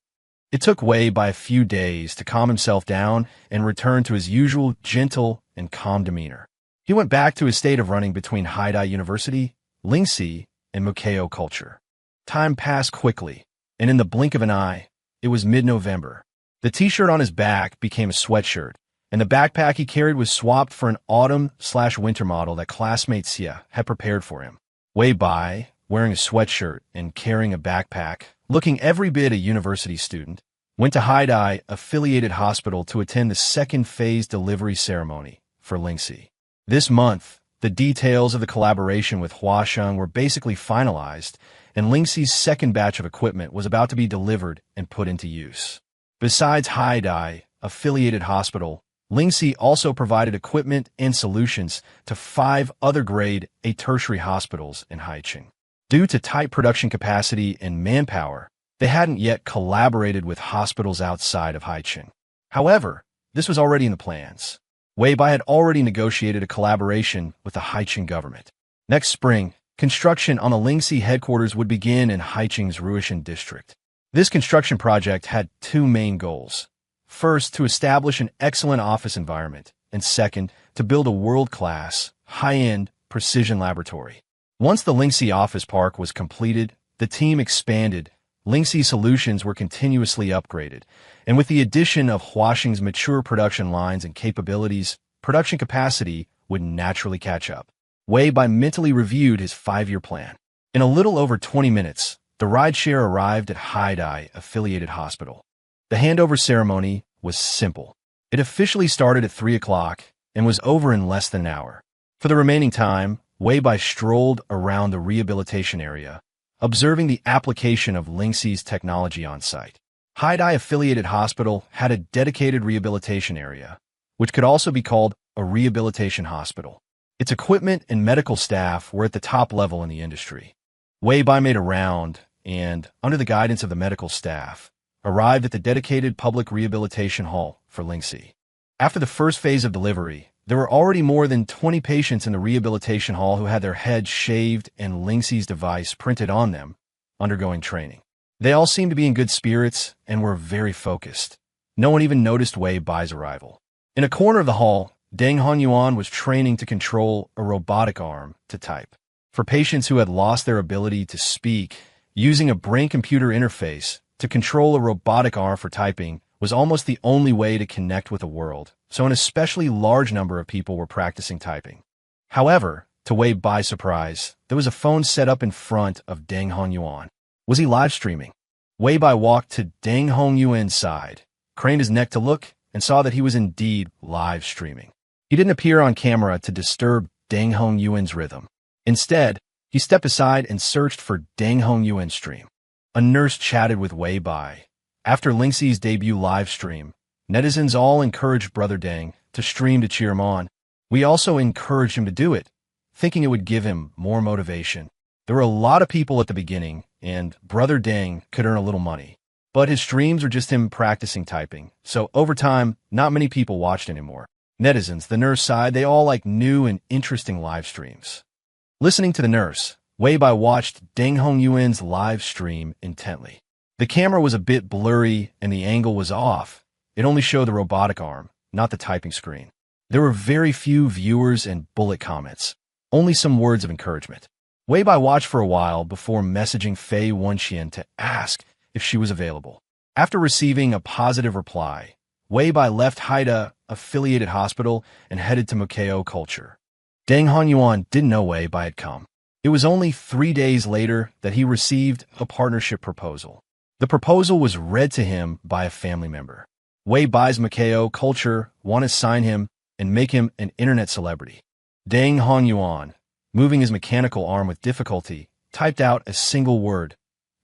It took Wei Bai a few days to calm himself down and return to his usual gentle and calm demeanor. He went back to his state of running between Haidai University, Lingxi, and Mukeo culture. Time passed quickly, and in the blink of an eye, it was mid-November. The t-shirt on his back became a sweatshirt, and the backpack he carried was swapped for an autumn/winter model that classmate Xie had prepared for him. Wei Bai, wearing a sweatshirt and carrying a backpack, looking every bit a university student, went to Haidai Affiliated Hospital to attend the second phase delivery ceremony for Lingxi. This month, The details of the collaboration with Huasheng were basically finalized, and Lingxi's second batch of equipment was about to be delivered and put into use. Besides Haidai affiliated hospital, Lingxi also provided equipment and solutions to 5 other grade A tertiary hospitals in Haicheng. Due to tight production capacity and manpower, they hadn't yet collaborated with hospitals outside of Haicheng. However, this was already in the plans. Weibai had already negotiated a collaboration with the Haicheng government. Next spring, construction on the Lingxi headquarters would begin in Haicheng's Ruishan district. This construction project had 2 main goals. First, to establish an excellent office environment, and second, to build a world-class, high-end, precision laboratory. Once the Lingxi office park was completed, the team expanded. Lingxi solutions were continuously upgraded, and with the addition of Huasheng's mature production lines and capabilities, production capacity would naturally catch up. Weibai mentally reviewed his 5-year plan. In a little over 20 minutes, the rideshare arrived at Haidai affiliated hospital. The handover ceremony was simple. It officially started at 3 o'clock and was over in less than an hour. For the remaining time, Weibai strolled around the rehabilitation area, observing the application of Lingxi's technology on site. Haidai affiliated hospital had a dedicated rehabilitation area, which could also be called a rehabilitation hospital. Its equipment and medical staff were at the top level in the industry. Weibai made a round and, under the guidance of the medical staff, arrived at the dedicated public rehabilitation hall for Lingxi. After the first phase of delivery, there were already more than 20 patients in the rehabilitation hall who had their heads shaved and Lingxi's device printed on them, undergoing training. They all seemed to be in good spirits and were very focused. No one even noticed Weibai's arrival. In a corner of the hall, Deng Honyuan was training to control a robotic arm to type. For patients who had lost their ability to speak, using a brain-computer interface to control a robotic arm for typing was almost the only way to connect with the world, so an especially large number of people were practicing typing. However, to Weibai's surprise, there was a phone set up in front of Deng Honyuan. Was he live streaming? Weibai walked to Deng Hongyuan's side, craned his neck to look, and saw that he was indeed live streaming. He didn't appear on camera to disturb Deng Hongyuan's rhythm. Instead, he stepped aside and searched for Deng Hongyuan's stream. A nurse chatted with Weibai. After Lingxi's debut live stream, netizens all encouraged Brother Deng to stream to cheer him on. We also encouraged him to do it, thinking it would give him more motivation. There were a lot of people at the beginning, and Brother Deng could earn a little money. But his streams were just him practicing typing, so over time, not many people watched anymore. Netizens, the nurse side, they all like new and interesting live streams. Listening to the nurse, Weibai watched Deng Hongyuan's live stream intently. The camera was a bit blurry and the angle was off. It only showed the robotic arm, not the typing screen. There were very few viewers and bullet comments, only some words of encouragement. Weibai watched for a while before messaging Fei Wenxian to ask if she was available. After receiving a positive reply, Weibai left Haida affiliated hospital and headed to Mukeo Culture. Deng Honyuan didn't know Weibai had come. It was only 3 days later that he received a partnership proposal. The proposal was read to him by a family member. Weibai's Mukeo Culture wanted to sign him and make him an internet celebrity. Deng Honyuan, moving his mechanical arm with difficulty, typed out a single word,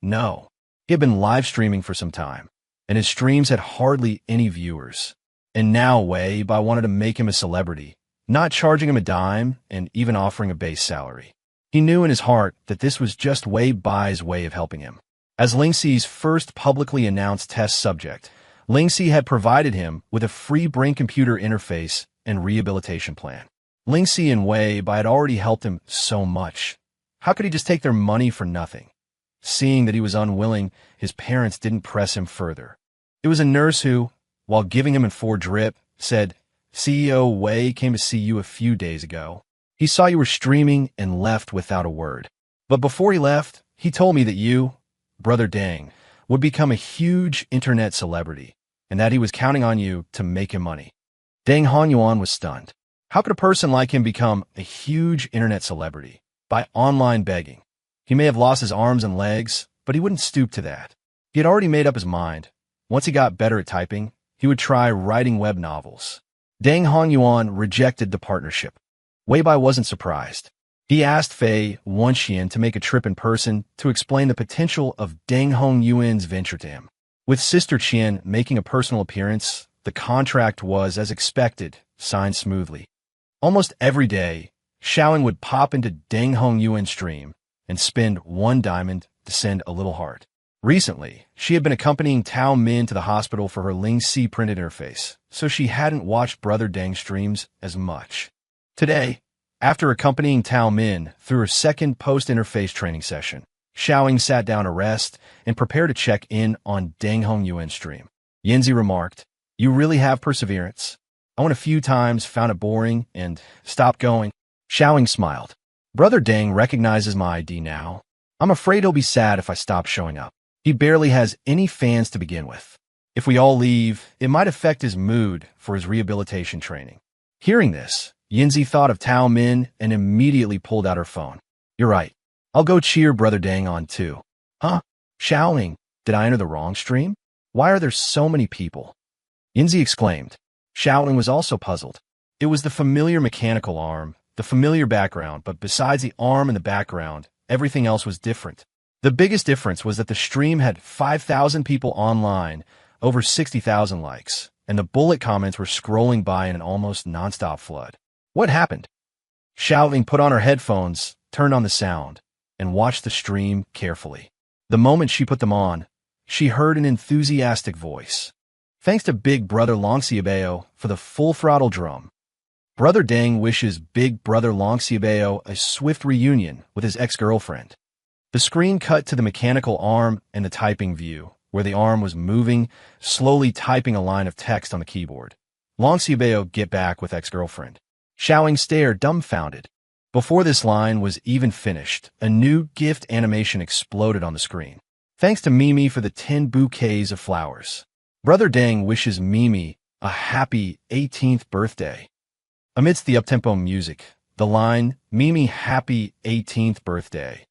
no. He had been live streaming for some time, and his streams had hardly any viewers. And now Weibai wanted to make him a celebrity, not charging him a dime and even offering a base salary. He knew in his heart that this was just Weibai's way of helping him. As Lingxi's first publicly announced test subject, Lingxi had provided him with a free brain-computer interface and rehabilitation plan. Lingxi and Weibai had already helped him so much. How could he just take their money for nothing? Seeing that he was unwilling, his parents didn't press him further. It was a nurse who, while giving him a 4 drip, said, CEO Wei came to see you a few days ago. He saw you were streaming and left without a word. But before he left, he told me that you, Brother Deng, would become a huge internet celebrity, and that he was counting on you to make him money. Deng Honyuan was stunned. How could a person like him become a huge internet celebrity? By online begging. He may have lost his arms and legs, but he wouldn't stoop to that. He had already made up his mind. Once he got better at typing, he would try writing web novels. Deng Honyuan rejected the partnership. Weibai wasn't surprised. He asked Fei Wenxian to make a trip in person to explain the potential of Deng Hongyuan's venture to him. With Sister Qian making a personal appearance, the contract was, as expected, signed smoothly. Almost every day, Xiaoying would pop into Deng Hongyuan's stream and spend 1 diamond to send a little heart. Recently, she had been accompanying Tao Min to the hospital for her Ling C printed interface, so she hadn't watched Brother Deng's streams as much. Today, after accompanying Tao Min through her second post-interface training session, Xiaoying sat down to rest and prepared to check in on Deng Hongyuan's stream. Yanzi remarked, "You really have perseverance. I went a few times, found it boring, and stopped going." Xiaoying smiled. "Brother Deng recognizes my ID now. I'm afraid he'll be sad if I stop showing up. He barely has any fans to begin with. If we all leave, it might affect his mood for his rehabilitation training." Hearing this, Yanzi thought of Tao Min and immediately pulled out her phone. "You're right. I'll go cheer Brother Deng on too." "Huh? Xiaoying, did I enter the wrong stream? Why are there so many people?" Yanzi exclaimed. Xiaoying was also puzzled. It was the familiar mechanical arm, the familiar background, but besides the arm and the background, everything else was different. The biggest difference was that the stream had 5,000 people online, over 60,000 likes, and the bullet comments were scrolling by in an almost nonstop flood. What happened? Xiaoying put on her headphones, turned on the sound, and watched the stream carefully. The moment she put them on, she heard an enthusiastic voice. "Thanks to Big Brother Longxiabeo for the full throttle drum. Brother Deng wishes Big Brother Longxiabeo a swift reunion with his ex-girlfriend." The screen cut to the mechanical arm and the typing view, where the arm was moving, slowly typing a line of text on the keyboard. "Longxiabeo get back with ex-girlfriend." Xiaoying stared dumbfounded. Before this line was even finished, a new gift animation exploded on the screen. "Thanks to Mimi for the 10 bouquets of flowers. Brother Deng wishes Mimi a happy 18th birthday." Amidst the uptempo music, the line, "Mimi happy 18th birthday,"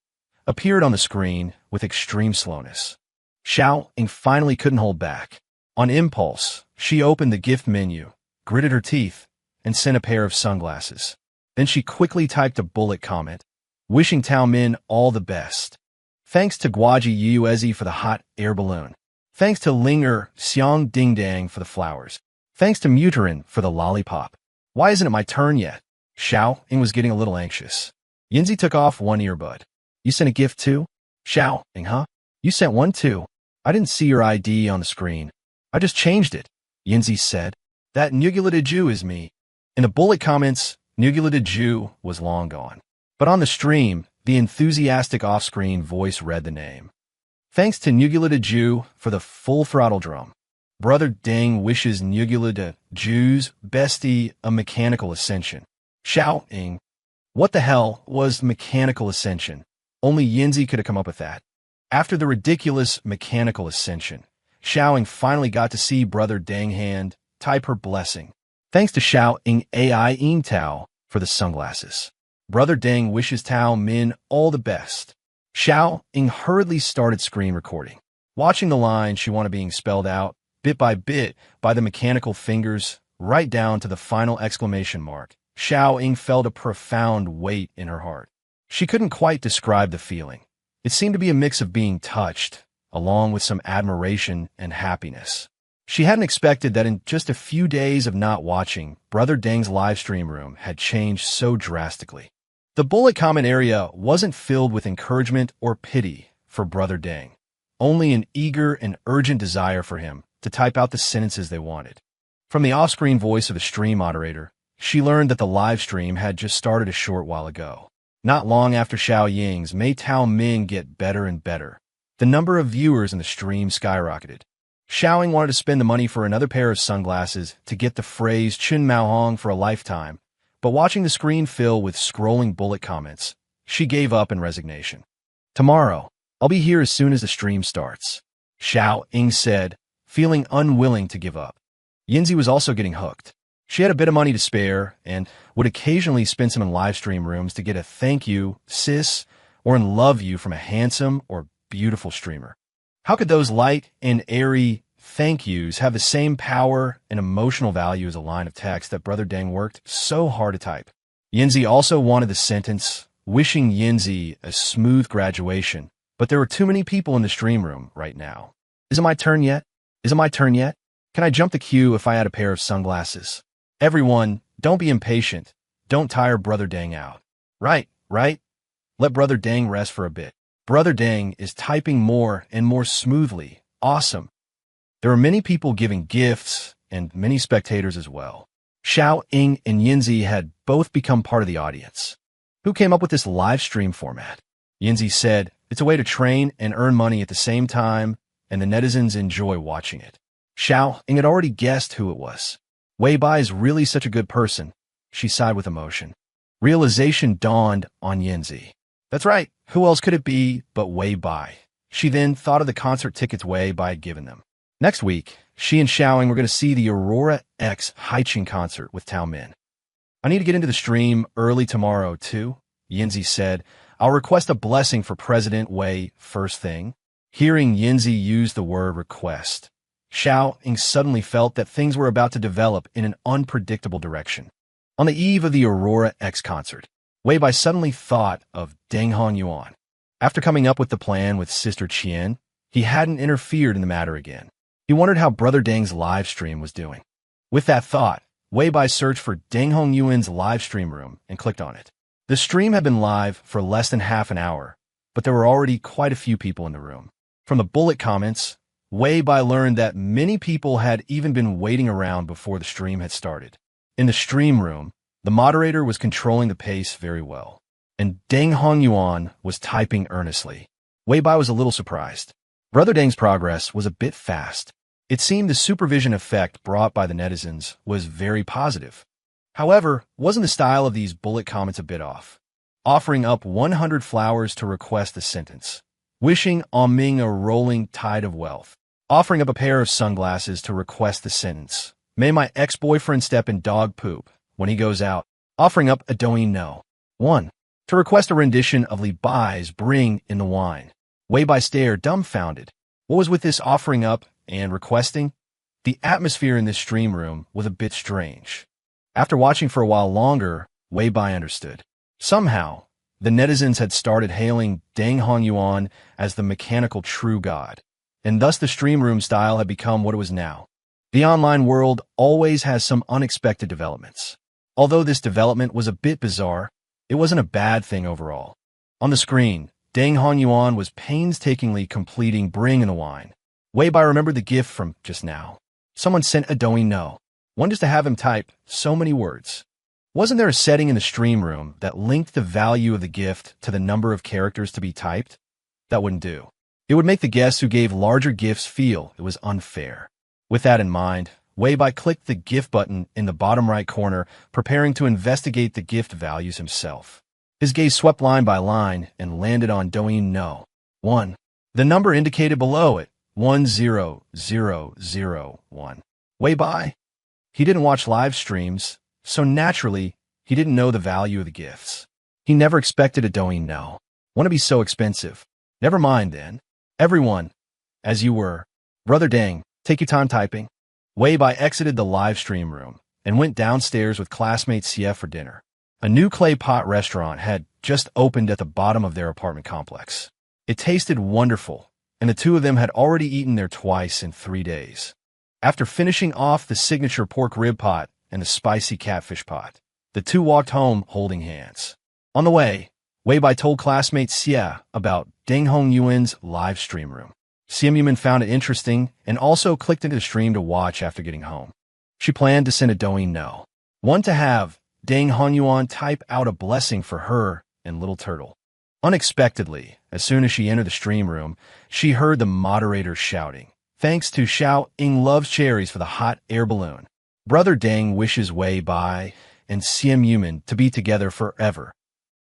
appeared on the screen with extreme slowness. Xiaoying finally couldn't hold back. On impulse, she opened the gift menu, gritted her teeth, and sent a pair of sunglasses. Then she quickly typed a bullet comment, wishing Tao Min all the best. "Thanks to Guaji Yuezi for the hot air balloon. Thanks to Linger Xiang Dingdang for the flowers. Thanks to Muterin for the lollipop." "Why isn't it my turn yet?" Xiaoying was getting a little anxious. Yanzi took off one earbud. "You sent a gift too?" "Xiaoying, huh? You sent one too. I didn't see your ID on the screen. I just changed it," Yanzi said. "That Nugulated Jew is me." In the bullet comments, Nugulated Jew was long gone. But on the stream, the enthusiastic off-screen voice read the name. "Thanks to Nugulated Jew for the full throttle drum. Brother Deng wishes Nugulated Jew's bestie a mechanical ascension." Xiaoying. What the hell was mechanical ascension? Only Yanzi could have come up with that. After the ridiculous mechanical ascension, Xiaoying finally got to see Brother Deng hand type her blessing. "Thanks to Xiaoying AI Ing Tao for the sunglasses. Brother Deng wishes Tao Min all the best." Xiaoying hurriedly started screen recording. Watching the line she wanted being spelled out, bit by the mechanical fingers, right down to the final exclamation mark, Xiaoying felt a profound weight in her heart. She couldn't quite describe the feeling. It seemed to be a mix of being touched, along with some admiration and happiness. She hadn't expected that in just a few days of not watching, Brother Deng's live stream room had changed so drastically. The bullet comment area wasn't filled with encouragement or pity for Brother Deng, only an eager and urgent desire for him to type out the sentences they wanted. From the off-screen voice of the stream moderator, she learned that the live stream had just started a short while ago. Not long after Xiaoying's Mei Tao Ming get better and better, the number of viewers in the stream skyrocketed. Xiaoying wanted to spend the money for another pair of sunglasses to get the phrase Chun Mao Hong for a lifetime, but watching the screen fill with scrolling bullet comments, she gave up in resignation. "Tomorrow, I'll be here as soon as the stream starts," Xiaoying said, feeling unwilling to give up. Yanzi was also getting hooked. She had a bit of money to spare and would occasionally spend some in live stream rooms to get a thank you, sis, or in love you from a handsome or beautiful streamer. How could those light and airy thank yous have the same power and emotional value as a line of text that Brother Deng worked so hard to type? Yinzi also wanted the sentence, wishing Yinzi a smooth graduation, but there were too many people in the stream room right now. Is it my turn yet? Is it my turn yet? Can I jump the queue if I had a pair of sunglasses? Everyone, don't be impatient. Don't tire Brother Dang out. Right. Let Brother Dang rest for a bit. Brother Dang is typing more and more smoothly. Awesome. There are many people giving gifts and many spectators as well. Xiao Ying and Yinzi had both become part of the audience. Who came up with this live stream format? Yinzi said, it's a way to train and earn money at the same time, and the netizens enjoy watching it. Xiao Ying had already guessed who it was. Wei Bai is really such a good person. She sighed with emotion. Realization dawned on Yinzi. That's right. Who else could it be but Wei Bai? She then thought of the concert tickets Wei Bai had given them. Next week, she and Xiaoying were going to see the Aurora X Haiqing concert with Tao Min. I need to get into the stream early tomorrow, too, Yinzi said. I'll request a blessing for President Wei first thing. Hearing Yinzi use the word request, Xiaoying suddenly felt that things were about to develop in an unpredictable direction. On the eve of the Aurora X concert, Wei Bai suddenly thought of Deng Hongyuan. After coming up with the plan with Sister Qian, he hadn't interfered in the matter again. He wondered how Brother Deng's live stream was doing. With that thought, Wei Bai searched for Deng Hongyuan's live stream room and clicked on it. The stream had been live for less than half an hour, but there were already quite a few people in the room. From the bullet comments, Wei Bai learned that many people had even been waiting around before the stream had started. In the stream room, the moderator was controlling the pace very well, and Deng Hongyuan was typing earnestly. Wei Bai was a little surprised. Brother Deng's progress was a bit fast. It seemed the supervision effect brought by the netizens was very positive. However, wasn't the style of these bullet comments a bit off? Offering up 100 flowers to request the sentence. Wishing on Ming a rolling tide of wealth. Offering up a pair of sunglasses to request the sentence. May my ex-boyfriend step in dog poop when he goes out. Offering up a Douyin no. 1. To request a rendition of Li Bai's Bring in the Wine. Wei Bai stared dumbfounded. What was with this offering up and requesting? The atmosphere in this stream room was a bit strange. After watching for a while longer, Wei Bai understood. Somehow, the netizens had started hailing Deng Hongyuan as the mechanical true god, and thus the stream room style had become what it was now. The online world always has some unexpected developments. Although this development was a bit bizarre, it wasn't a bad thing overall. On the screen, Deng Hongyuan was painstakingly completing Bring in the Wine. Wei Bai remembered the gift from just now. Someone sent a Douyin no. One just to have him type so many words. Wasn't there a setting in the stream room that linked the value of the gift to the number of characters to be typed? That wouldn't do. It would make the guests who gave larger gifts feel it was unfair. With that in mind, Wei Bai clicked the gift button in the bottom right corner, preparing to investigate the gift values himself. His gaze swept line by line and landed on Douyin no. 1. The number indicated below it, 10001. Wei Bai. He didn't watch live streams, so naturally, he didn't know the value of the gifts. He never expected a Douyin no. Want to be so expensive. Never mind then. Everyone, as you were. Brother Deng, take your time typing. Wei Bai exited the live stream room and went downstairs with classmate Xie for dinner. A new clay pot restaurant had just opened at the bottom of their apartment complex. It tasted wonderful, and the two of them had already eaten there twice in 3 days. After finishing off the signature pork rib pot and the spicy catfish pot, the two walked home holding hands. On the way, Wei Bai told classmate Xie about Deng Hongyuan's live stream room. Xie Yumin found it interesting and also clicked into the stream to watch after getting home. She planned to send a Douyin no. One to have Deng Hongyuan type out a blessing for her and Little Turtle. Unexpectedly, as soon as she entered the stream room, she heard the moderator shouting, "Thanks to Xiao Ying loves cherries for the hot air balloon. Brother Deng wishes Wei Bai and Xie Yumin to be together forever."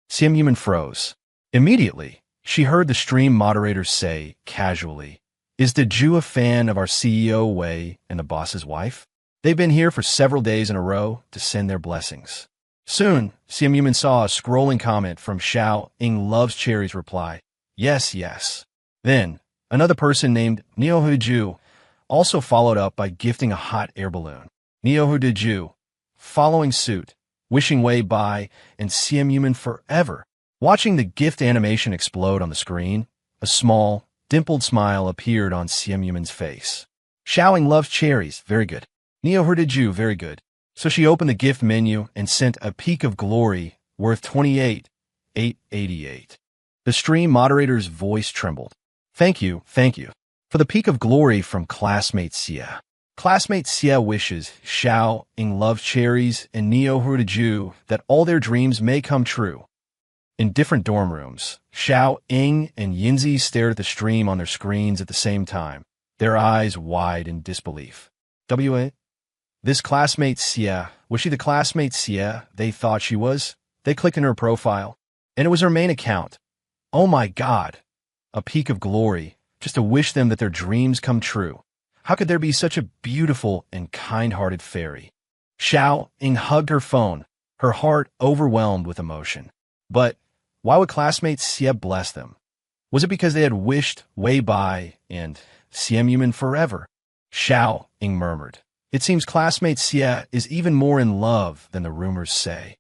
Xie Yumin froze. Immediately, she heard the stream moderator say, casually, "Is the Jew a fan of our CEO Wei and the boss's wife? They've been here for several days in a row to send their blessings." Soon, Xie Yumin saw a scrolling comment from Xiao Ying loves cherries reply, "Yes, yes." Then, another person named Neohu Ju also followed up by gifting a hot air balloon. Neohu Ju, following suit, wishing Wei Bai and Simp forever. Watching the gift animation explode on the screen, a small, dimpled smile appeared on Simp face. Xiaoying loves cherries, very good. Neo Herdiju, very good. So she opened the gift menu and sent a peak of glory worth 28,888. The stream moderator's voice trembled. Thank you. For the peak of glory from classmate Xia. Classmate Xia wishes Xiaoying loves cherries and Neo Herdiju that all their dreams may come true. In different dorm rooms, Xiaoying and Yinzi stared at the stream on their screens at the same time, their eyes wide in disbelief. WA? This classmate Xia, was she the classmate Xia they thought she was? They clicked in her profile, and it was her main account. Oh my god. A peak of glory, just to wish them that their dreams come true. How could there be such a beautiful and kind-hearted fairy? Xiaoying hugged her phone, her heart overwhelmed with emotion. But why would classmate Xia bless them? Was it because they had wished Wei Bai and Simp forever? Xiaoying murmured. It seems classmate Xia is even more in love than the rumors say.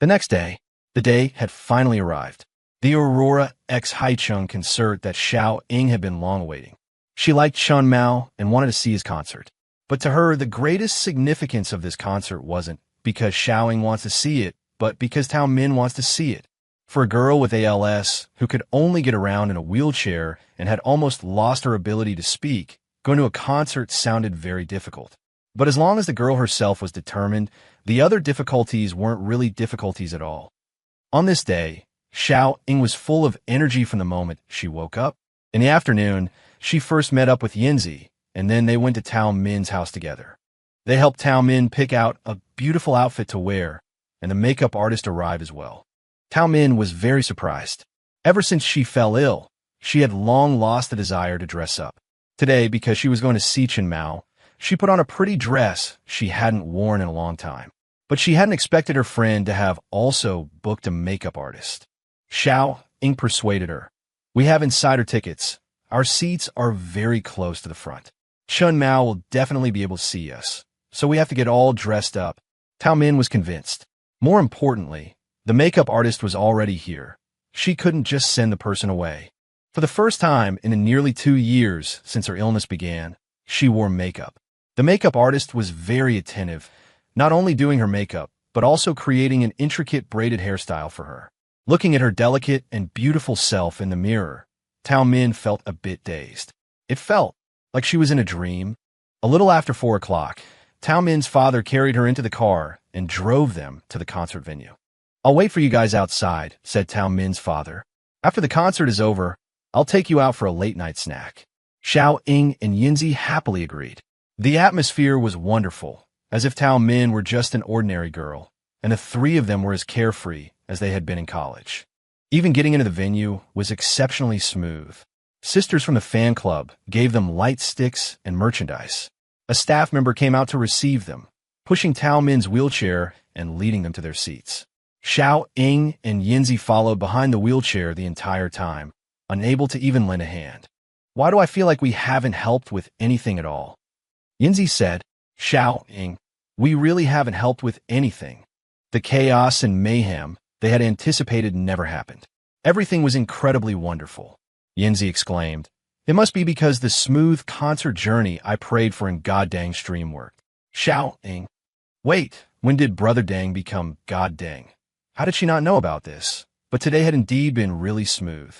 The next day, the day had finally arrived. The Aurora X Haichung concert that Xiaoying had been long awaiting. She liked Chun Mao and wanted to see his concert. But to her, the greatest significance of this concert wasn't because Xiaoying wants to see it, but because Tao Min wants to see it. For a girl with ALS who could only get around in a wheelchair and had almost lost her ability to speak, going to a concert sounded very difficult. But as long as the girl herself was determined, the other difficulties weren't really difficulties at all. On this day, Xiaoying was full of energy from the moment she woke up. In the afternoon, she first met up with Yinzi, and then they went to Tao Min's house together. They helped Tao Min pick out a beautiful outfit to wear, and the makeup artist arrived as well. Tao Min was very surprised. Ever since she fell ill, she had long lost the desire to dress up. Today, because she was going to see Chen Mao, she put on a pretty dress she hadn't worn in a long time. But she hadn't expected her friend to have also booked a makeup artist. Xiaoying persuaded her. We have insider tickets. Our seats are very close to the front. Chun Mao will definitely be able to see us, so we have to get all dressed up. Tao Min was convinced. More importantly, the makeup artist was already here. She couldn't just send the person away. For the first time in the nearly 2 years since her illness began, she wore makeup. The makeup artist was very attentive, not only doing her makeup, but also creating an intricate braided hairstyle for her. Looking at her delicate and beautiful self in the mirror, Tao Min felt a bit dazed. It felt like she was in a dream. A little after 4 o'clock, Tao Min's father carried her into the car and drove them to the concert venue. I'll wait for you guys outside, said Tao Min's father. After the concert is over, I'll take you out for a late-night snack. Xiaoying and Yinzi happily agreed. The atmosphere was wonderful, as if Tao Min were just an ordinary girl, and the three of them were as carefree as they had been in college. Even getting into the venue was exceptionally smooth. Sisters from the fan club gave them light sticks and merchandise. A staff member came out to receive them, pushing Tao Min's wheelchair and leading them to their seats. Xiaoying and Yinzi followed behind the wheelchair the entire time, unable to even lend a hand. Why do I feel like we haven't helped with anything at all? Yinzi said. Xiaoying, we really haven't helped with anything. The chaos and mayhem they had anticipated never happened. Everything was incredibly wonderful. Yinzi exclaimed. It must be because the smooth concert journey I prayed for in God Dang stream worked. Xiaoying, wait, when did Brother Dang become God Dang? How did she not know about this? But today had indeed been really smooth.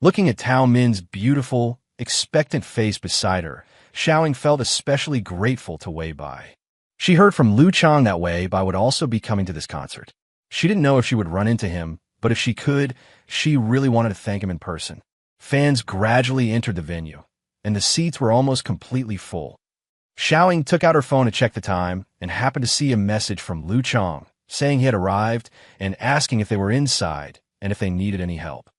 Looking at Tao Min's beautiful, expectant face beside her, Xiaoying felt especially grateful to Wei Bai. She heard from Lu Chang that Wei Bai would also be coming to this concert. She didn't know if she would run into him, but if she could, she really wanted to thank him in person. Fans gradually entered the venue, and the seats were almost completely full. Xiaoying took out her phone to check the time and happened to see a message from Lu Chang saying he had arrived and asking if they were inside and if they needed any help.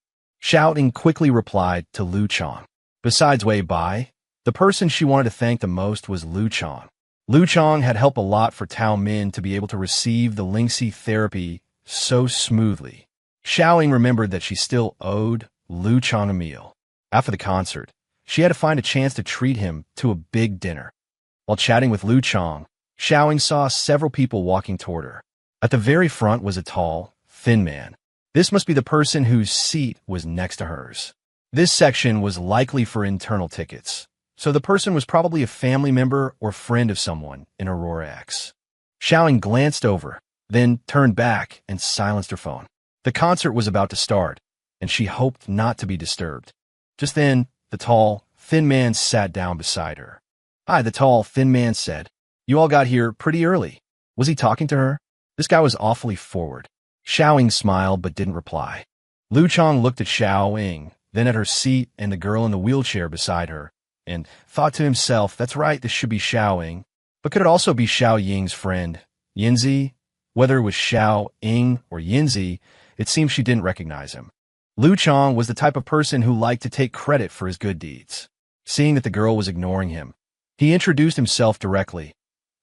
Xiaoying quickly replied to Lu Chang. Besides Wei Bai, the person she wanted to thank the most was Lu Chang. Lu Chang had helped a lot for Tao Min to be able to receive the Lingxi therapy so smoothly. Xiaoying remembered that she still owed Lu Chang a meal. After the concert, she had to find a chance to treat him to a big dinner. While chatting with Lu Chang, Xiaoying saw several people walking toward her. At the very front was a tall, thin man. This must be the person whose seat was next to hers. This section was likely for internal tickets, so the person was probably a family member or friend of someone in Aurora X. Xiaoying glanced over, then turned back and silenced her phone. The concert was about to start, and she hoped not to be disturbed. Just then, the tall, thin man sat down beside her. "Hi," the tall, thin man said. "You all got here pretty early." Was he talking to her? This guy was awfully forward. Xiaoying smiled but didn't reply. Lu Chong looked at Xiaoying, then at her seat and the girl in the wheelchair beside her, and thought to himself, that's right, this should be Xiaoying. But could it also be Xiaoying's friend, Yinzi? Whether it was Xiaoying or Yinzi, it seemed she didn't recognize him. Lu Chong was the type of person who liked to take credit for his good deeds. Seeing that the girl was ignoring him, he introduced himself directly.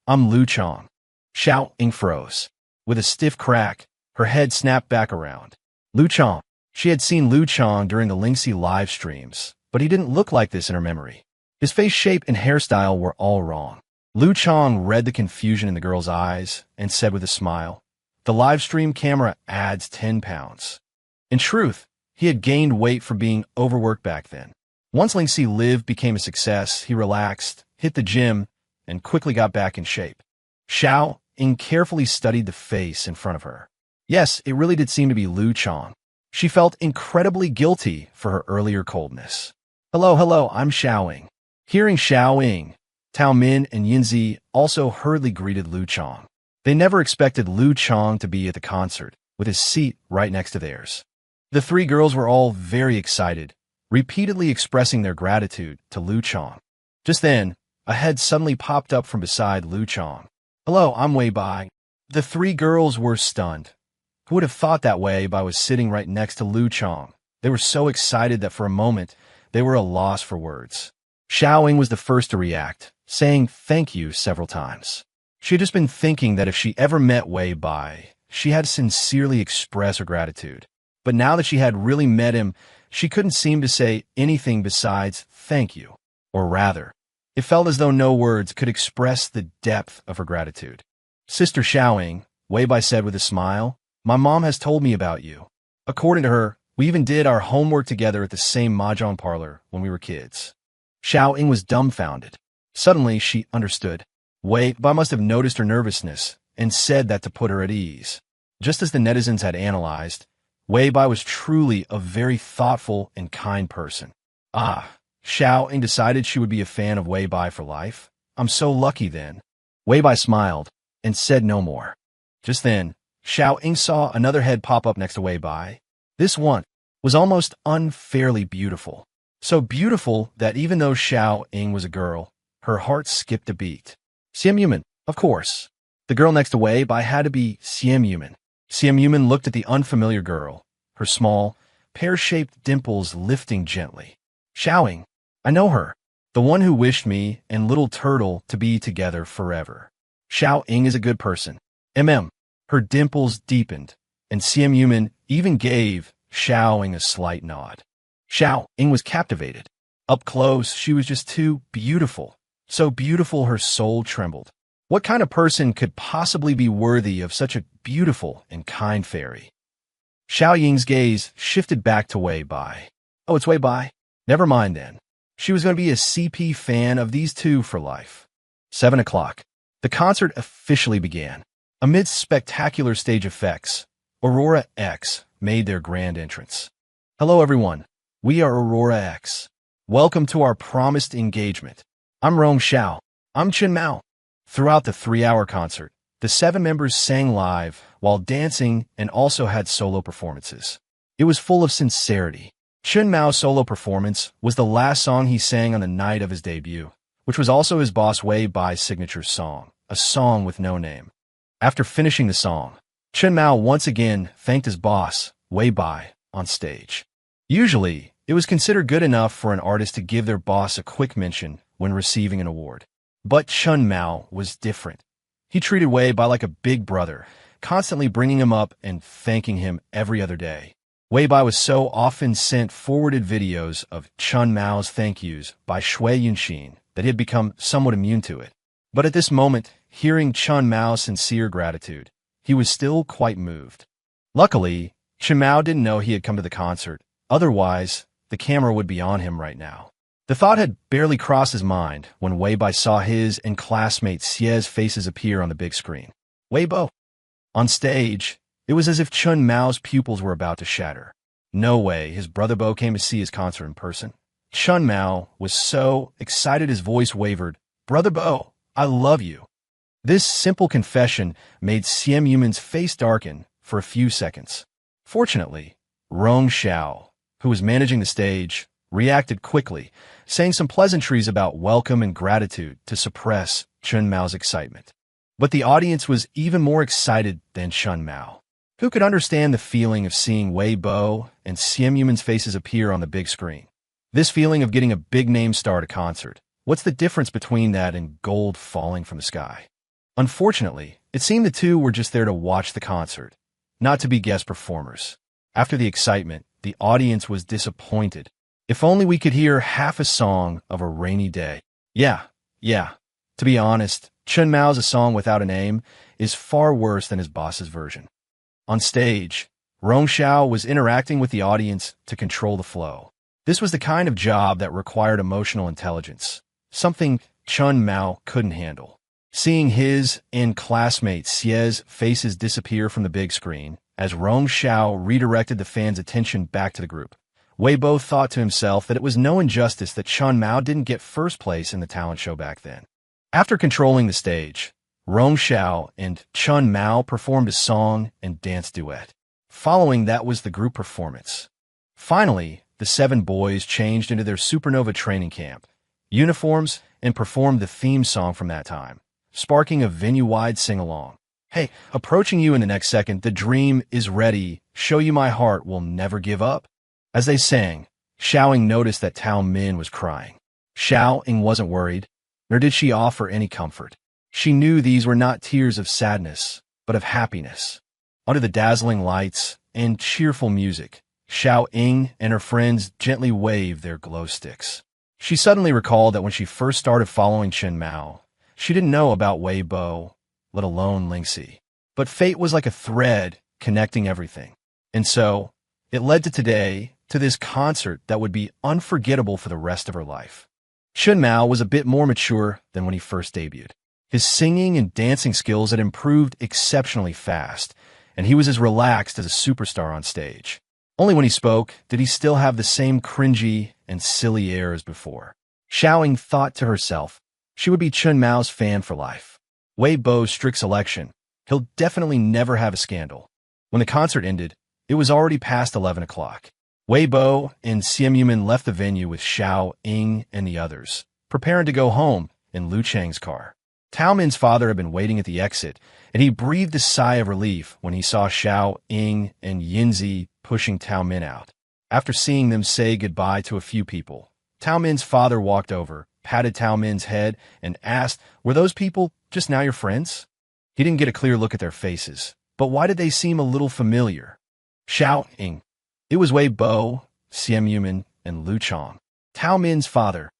"I'm Lu Chong." Xiaoying froze. With a stiff crack, her head snapped back around. Lu Chong. She had seen Lu Chong during the Lingxi live streams, but he didn't look like this in her memory. His face shape and hairstyle were all wrong. Lu Chong read the confusion in the girl's eyes and said with a smile, "The live stream camera adds 10 pounds. In truth, he had gained weight from being overworked back then. Once Lingxi Live became a success, he relaxed, hit the gym, and quickly got back in shape. Xiaoying carefully studied the face in front of her. Yes, it really did seem to be Lu Chong. She felt incredibly guilty for her earlier coldness. Hello, I'm Xiaoying." Hearing Xiaoying, Tao Min and Yinzi also hurriedly greeted Lu Chong. They never expected Lu Chong to be at the concert, with his seat right next to theirs. The three girls were all very excited, repeatedly expressing their gratitude to Lu Chong. Just then, a head suddenly popped up from beside Lu Chong. "Hello, I'm Wei Bai." The three girls were stunned. Who would have thought that Wei Bai was sitting right next to Lu Chong? They were so excited that for a moment, they were at a loss for words. Xiaoying was the first to react, saying thank you several times. She had just been thinking that if she ever met Wei Bai, she had to sincerely express her gratitude. But now that she had really met him, she couldn't seem to say anything besides thank you. Or rather, it felt as though no words could express the depth of her gratitude. "Sister Xiaoying," Wei Bai said with a smile, "my mom has told me about you. According to her, we even did our homework together at the same mahjong parlor when we were kids." Xiaoying was dumbfounded. Suddenly, she understood. Wei Bai must have noticed her nervousness and said that to put her at ease. Just as the netizens had analyzed, Wei Bai was truly a very thoughtful and kind person. Xiaoying decided she would be a fan of Wei Bai for life. "I'm so lucky then." Wei Bai smiled and said no more. Just then, Xiaoying saw another head pop up next to Wei Bai. This one was almost unfairly beautiful. So beautiful that even though Xiaoying was a girl, her heart skipped a beat. Xiam Yuman, of course. The girl next to Wei Bai had to be Xiam Yuman. Xiam Yuman looked at the unfamiliar girl, her small, pear-shaped dimples lifting gently. "Xiaoying, I know her. The one who wished me and Little Turtle to be together forever. Xiaoying is a good person." Her dimples deepened, and Xiam Yuman even gave Xiaoying a slight nod. Xiaoying was captivated. Up close, she was just too beautiful. So beautiful her soul trembled. What kind of person could possibly be worthy of such a beautiful and kind fairy? Xiaoying's gaze shifted back to Wei Bai. "Oh, it's Wei Bai? Never mind then." She was going to be a CP fan of these two for life. 7 o'clock. The concert officially began. Amidst spectacular stage effects, Aurora X made their grand entrance. "Hello everyone, we are Aurora X. Welcome to our promised engagement. I'm Rong Xiao. I'm Chen Mao." Throughout the 3-hour concert, the 7 members sang live while dancing and also had solo performances. It was full of sincerity. Chen Mao's solo performance was the last song he sang on the night of his debut, which was also his boss Wei Bai's signature song, a song with no name. After finishing the song, Chen Mao once again thanked his boss, Wei Bai, on stage. Usually, it was considered good enough for an artist to give their boss a quick mention when receiving an award. But Chen Mao was different. He treated Wei Bai like a big brother, constantly bringing him up and thanking him every other day. Wei Bai was so often sent forwarded videos of Chen Mao's thank yous by Shui Yunxin that he had become somewhat immune to it. But at this moment, hearing Chen Mao's sincere gratitude, he was still quite moved. Luckily, Chen Mao didn't know he had come to the concert. Otherwise, the camera would be on him right now. The thought had barely crossed his mind when Wei Bai saw his and classmate Xie's faces appear on the big screen. Wei Bo. On stage, it was as if Chen Mao's pupils were about to shatter. No way his brother Bo came to see his concert in person. Chen Mao was so excited his voice wavered. Brother Bo, I love you. This simple confession made Xian Yuman's face darken for a few seconds. Fortunately, Rong Xiao, who was managing the stage, reacted quickly, saying some pleasantries about welcome and gratitude to suppress Chen Mao's excitement. But the audience was even more excited than Chen Mao. Who could understand the feeling of seeing Wei Bo and Xian Yuman's faces appear on the big screen? This feeling of getting a big-name star at a concert. What's the difference between that and gold falling from the sky? Unfortunately, it seemed the two were just there to watch the concert, not to be guest performers. After the excitement, the audience was disappointed. If only we could hear half a song of a rainy day. Yeah. To be honest, Chen Mao's A Song Without a Name is far worse than his boss's version. On stage, Rong Xiao was interacting with the audience to control the flow. This was the kind of job that required emotional intelligence, something Chen Mao couldn't handle. Seeing his and classmate Xie's faces disappear from the big screen, as Rong Xiao redirected the fans' attention back to the group, Wei Bo thought to himself that it was no injustice that Chen Mao didn't get first place in the talent show back then. After controlling the stage, Rong Xiao and Chen Mao performed a song and dance duet. Following that was the group performance. Finally, the 7 boys changed into their supernova training camp uniforms and performed the theme song from that time, sparking a venue-wide sing-along. Hey, approaching you in the next second, the dream is ready. Show you my heart will never give up. As they sang, Xiaoying noticed that Tao Min was crying. Xiaoying wasn't worried, nor did she offer any comfort. She knew these were not tears of sadness, but of happiness. Under the dazzling lights and cheerful music, Xiaoying and her friends gently waved their glow sticks. She suddenly recalled that when she first started following Chen Mao, she didn't know about Wei Bo, let alone Lingxi. But fate was like a thread connecting everything. And so, it led to today, to this concert that would be unforgettable for the rest of her life. Chen Mao was a bit more mature than when he first debuted. His singing and dancing skills had improved exceptionally fast, and he was as relaxed as a superstar on stage. Only when he spoke did he still have the same cringy and silly air as before. Xiaoying thought to herself, she would be Chen Mao's fan for life. Wei Bo's strict selection, he'll definitely never have a scandal. When the concert ended, it was already past 11 o'clock. Wei Bo and Xian Yuman left the venue with Xiaoying and the others, preparing to go home in Lu Chang's car. Tao Min's father had been waiting at the exit, and he breathed a sigh of relief when he saw Xiaoying and Yinzi pushing Tao Min out. After seeing them say goodbye to a few people, Tao Min's father walked over, patted Tao Min's head, and asked, "Were those people just now your friends?" He didn't get a clear look at their faces, but why did they seem a little familiar? Xiaoying. It was Wei Bo, Xian Yuman, and Lu Chang, Tao Min's father.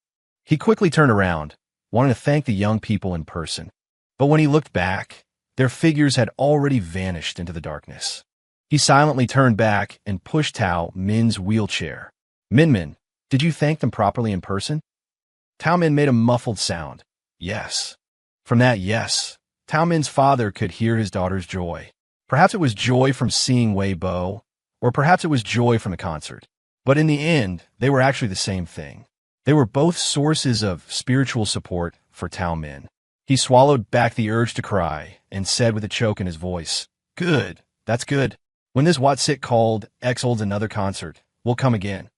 He quickly turned around, wanting to thank the young people in person. But when he looked back, their figures had already vanished into the darkness. He silently turned back and pushed Tao Min's wheelchair. Min, did you thank them properly in person? Tao Min made a muffled sound. Yes. From that yes, Tao Min's father could hear his daughter's joy. Perhaps it was joy from seeing Wei Bo, or perhaps it was joy from the concert. But in the end, they were actually the same thing. They were both sources of spiritual support for Tao Min. He swallowed back the urge to cry and said with a choke in his voice, "Good, that's good. When this Watsit called X holds another concert, we'll come again."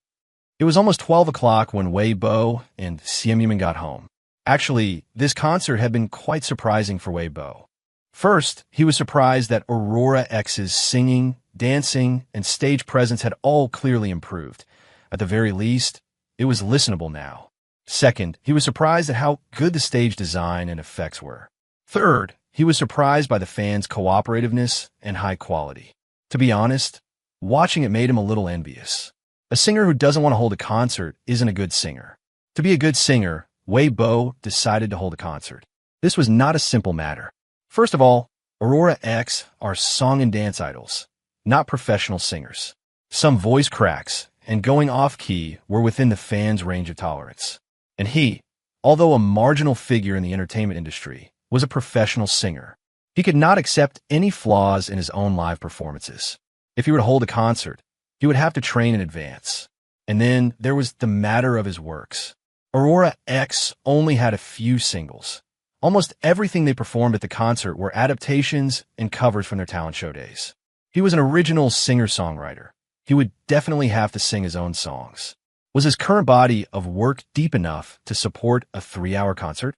It was almost 12 o'clock when Wei Bo and Xian Yuman got home. Actually, this concert had been quite surprising for Wei Bo. First, he was surprised that Aurora X's singing, dancing, and stage presence had all clearly improved. At the very least, it was listenable now. Second, he was surprised at how good the stage design and effects were. Third, he was surprised by the fans' cooperativeness and high quality. To be honest, watching it made him a little envious. A singer who doesn't want to hold a concert isn't a good singer. To be a good singer, Wei Bo decided to hold a concert. This was not a simple matter. First of all, Aurora X are song and dance idols, not professional singers. Some voice cracks and going off-key were within the fans' range of tolerance. And he, although a marginal figure in the entertainment industry, was a professional singer. He could not accept any flaws in his own live performances. If he were to hold a concert, he would have to train in advance. And then there was the matter of his works. Aurora X only had a few singles. Almost everything they performed at the concert were adaptations and covers from their talent show days. He was an original singer-songwriter. He would definitely have to sing his own songs. Was his current body of work deep enough to support a 3-hour concert?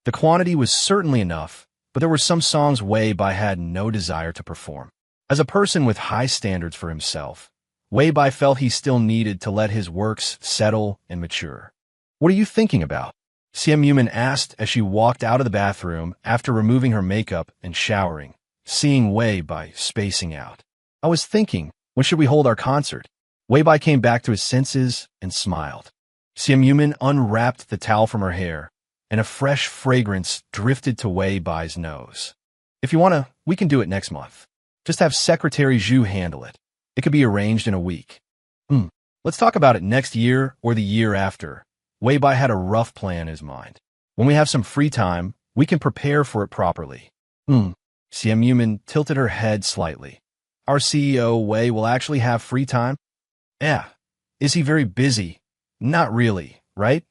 The quantity was certainly enough, but there were some songs Weibai had no desire to perform. As a person with high standards for himself, Weibai felt he still needed to let his works settle and mature. "What are you thinking about?" Simp asked as she walked out of the bathroom after removing her makeup and showering, seeing Weibai spacing out. "I was thinking, when should we hold our concert?" Weibai came back to his senses and smiled. Simp unwrapped the towel from her hair, and a fresh fragrance drifted to Weibai's nose. "If you wanna, we can do it next month. Just have Secretary Zhu handle it. It could be arranged in a week." Let's talk about it next year or the year after." Weibai had a rough plan in his mind. "When we have some free time, we can prepare for it properly." Simp tilted her head slightly. "Our CEO, Wei, will actually have free time?" "Yeah. Is he very busy?" "Not really, right?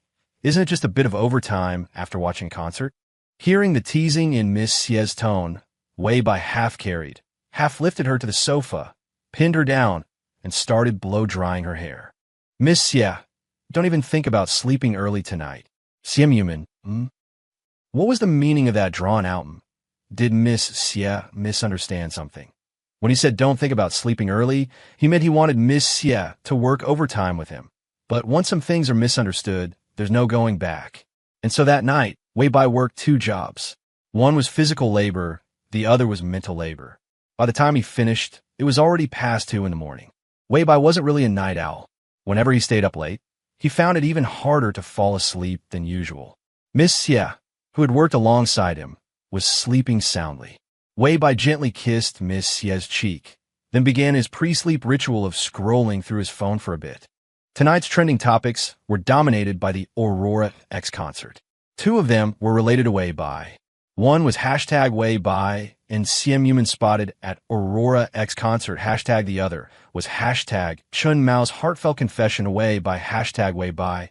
Isn't it just a bit of overtime after watching a concert?" Hearing the teasing in Miss Xie's tone, Weibai half-carried, half-lifted her to the sofa, pinned her down, and started blow-drying her hair. "Miss Xie, don't even think about sleeping early tonight." Simp, What was the meaning of that drawn-out Did Miss Xie misunderstand something? When he said don't think about sleeping early, he meant he wanted Miss Xie to work overtime with him. But once some things are misunderstood, there's no going back. And so that night, Weibai worked 2 jobs. One was physical labor, the other was mental labor. By the time he finished, it was already past 2 in the morning. Weibai wasn't really a night owl. Whenever he stayed up late, he found it even harder to fall asleep than usual. Miss Xie, who had worked alongside him, was sleeping soundly. Weibai gently kissed Miss Xie's cheek, then began his pre-sleep ritual of scrolling through his phone for a bit. Tonight's trending topics were dominated by the Aurora X concert. 2 of them were related to Weibai. One was hashtag Weibai, and Simp spotted at Aurora X concert. Hashtag the other was hashtag Chun Mao's heartfelt confession away by hashtag Weibai.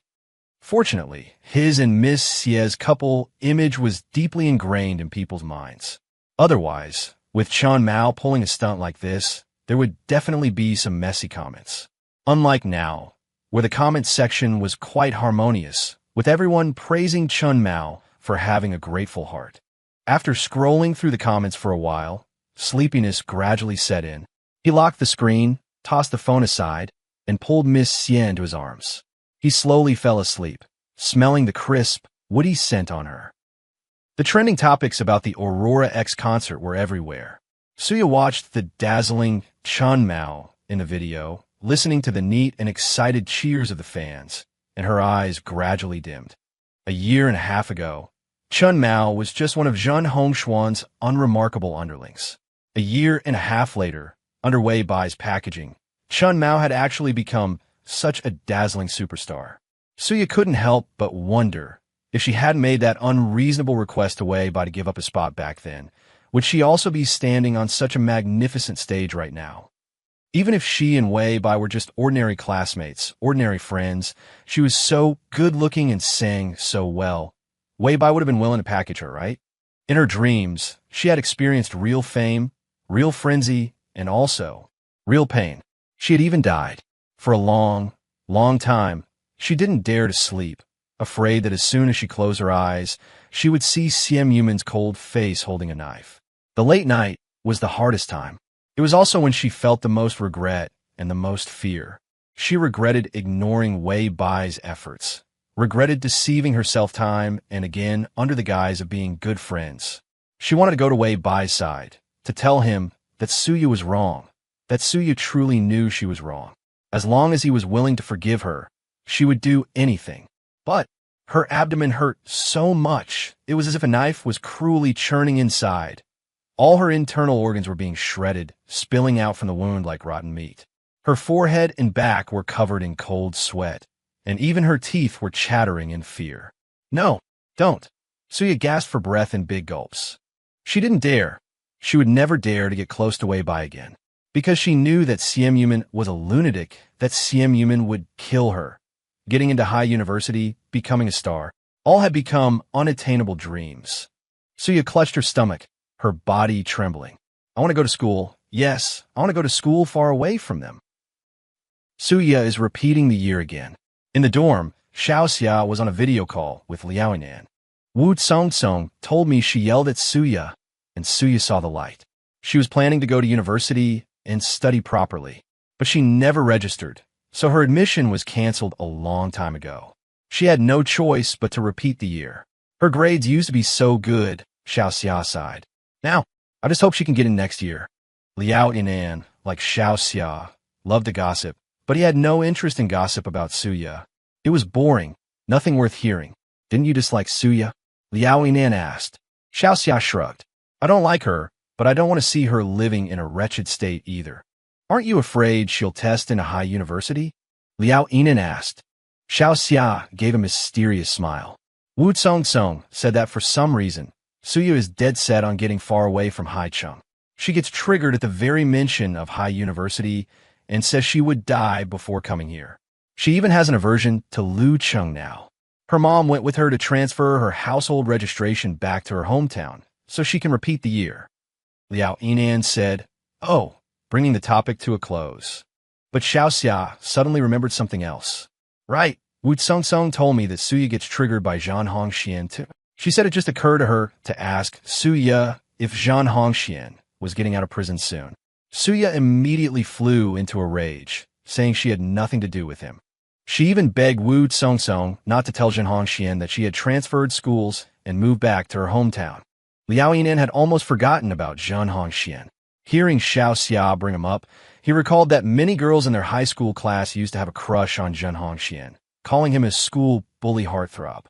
Fortunately, his and Miss Xie's couple image was deeply ingrained in people's minds. Otherwise, with Chun Mao pulling a stunt like this, there would definitely be some messy comments. Unlike now, where the comment section was quite harmonious, with everyone praising Chun Mao for having a grateful heart. After scrolling through the comments for a while, sleepiness gradually set in. He locked the screen, tossed the phone aside, and pulled Miss Xie into his arms. He slowly fell asleep, smelling the crisp, woody scent on her. The trending topics about the Aurora X concert were everywhere. Suya watched the dazzling Chun Mao in the video, listening to the neat and excited cheers of the fans, and her eyes gradually dimmed. A year and a half ago, Chun Mao was just one of Zheng Hongshuan's unremarkable underlings. A year and a half later, under Weibai's packaging, Chun Mao had actually become such a dazzling superstar. Suya couldn't help but wonder if she hadn't made that unreasonable request to Weibai to give up a spot back then, would she also be standing on such a magnificent stage right now? Even if she and Weibai were just ordinary classmates, ordinary friends, she was so good-looking and sang so well. Weibai would have been willing to package her, right? In her dreams, she had experienced real fame, real frenzy, and also real pain. She had even died. For a long, long time, she didn't dare to sleep, afraid that as soon as she closed her eyes, she would see Simp's cold face holding a knife. The late night was the hardest time. It was also when she felt the most regret and the most fear. She regretted ignoring Weibai's efforts, regretted deceiving herself time and again under the guise of being good friends. She wanted to go to Weibai's side, to tell him that Suya was wrong, that Suya truly knew she was wrong. As long as he was willing to forgive her, she would do anything. But her abdomen hurt so much, it was as if a knife was cruelly churning inside. All her internal organs were being shredded, spilling out from the wound like rotten meat. Her forehead and back were covered in cold sweat, and even her teeth were chattering in fear. No, don't. Suya gasped for breath in big gulps. She didn't dare. She would never dare to get close to Wei Bai again, because she knew that CM Yuman was a lunatic, that CM Yuman would kill her. Getting into high university, becoming a star, all had become unattainable dreams. Suya clutched her stomach, her body trembling. I want to go to school. Yes, I want to go to school far away from them. Suya is repeating the year again. In the dorm, Xiaoxia was on a video call with Liao Yinan. Wu Tsong told me she yelled at Suya, and Suya saw the light. She was planning to go to university and study properly, but she never registered, so her admission was canceled a long time ago. She had no choice but to repeat the year. Her grades used to be so good, Xiaoxia sighed. Now, I just hope she can get in next year. Liao Yinan, like Xiaoxia, loved to gossip, but he had no interest in gossip about Suya. It was boring, nothing worth hearing. Didn't you dislike Suya? Liao Yinan asked. Xiaoxia shrugged. I don't like her, but I don't want to see her living in a wretched state either. Aren't you afraid she'll test in a high university? Liao Yinan asked. Xiaoxia gave a mysterious smile. Wu Tsong said that for some reason, Suya is dead set on getting far away from Haicheng. She gets triggered at the very mention of high university and says she would die before coming here. She even has an aversion to Lucheng now. Her mom went with her to transfer her household registration back to her hometown so she can repeat the year. Liao Yinan said, "Oh," bringing the topic to a close. But Xiaoxia suddenly remembered something else. Right, Wu Tsong told me that Suya gets triggered by Zhan Hongxian too. She said it just occurred to her to ask Suya if Zhan Hongxian was getting out of prison soon. Suya immediately flew into a rage, saying she had nothing to do with him. She even begged Wu Tsong not to tell Zhan Hongxian that she had transferred schools and moved back to her hometown. Liao Yinan had almost forgotten about Zhan Hongxian. Hearing Xiaoxia bring him up, he recalled that many girls in their high school class used to have a crush on Zhan Hongxian, calling him his school bully heartthrob.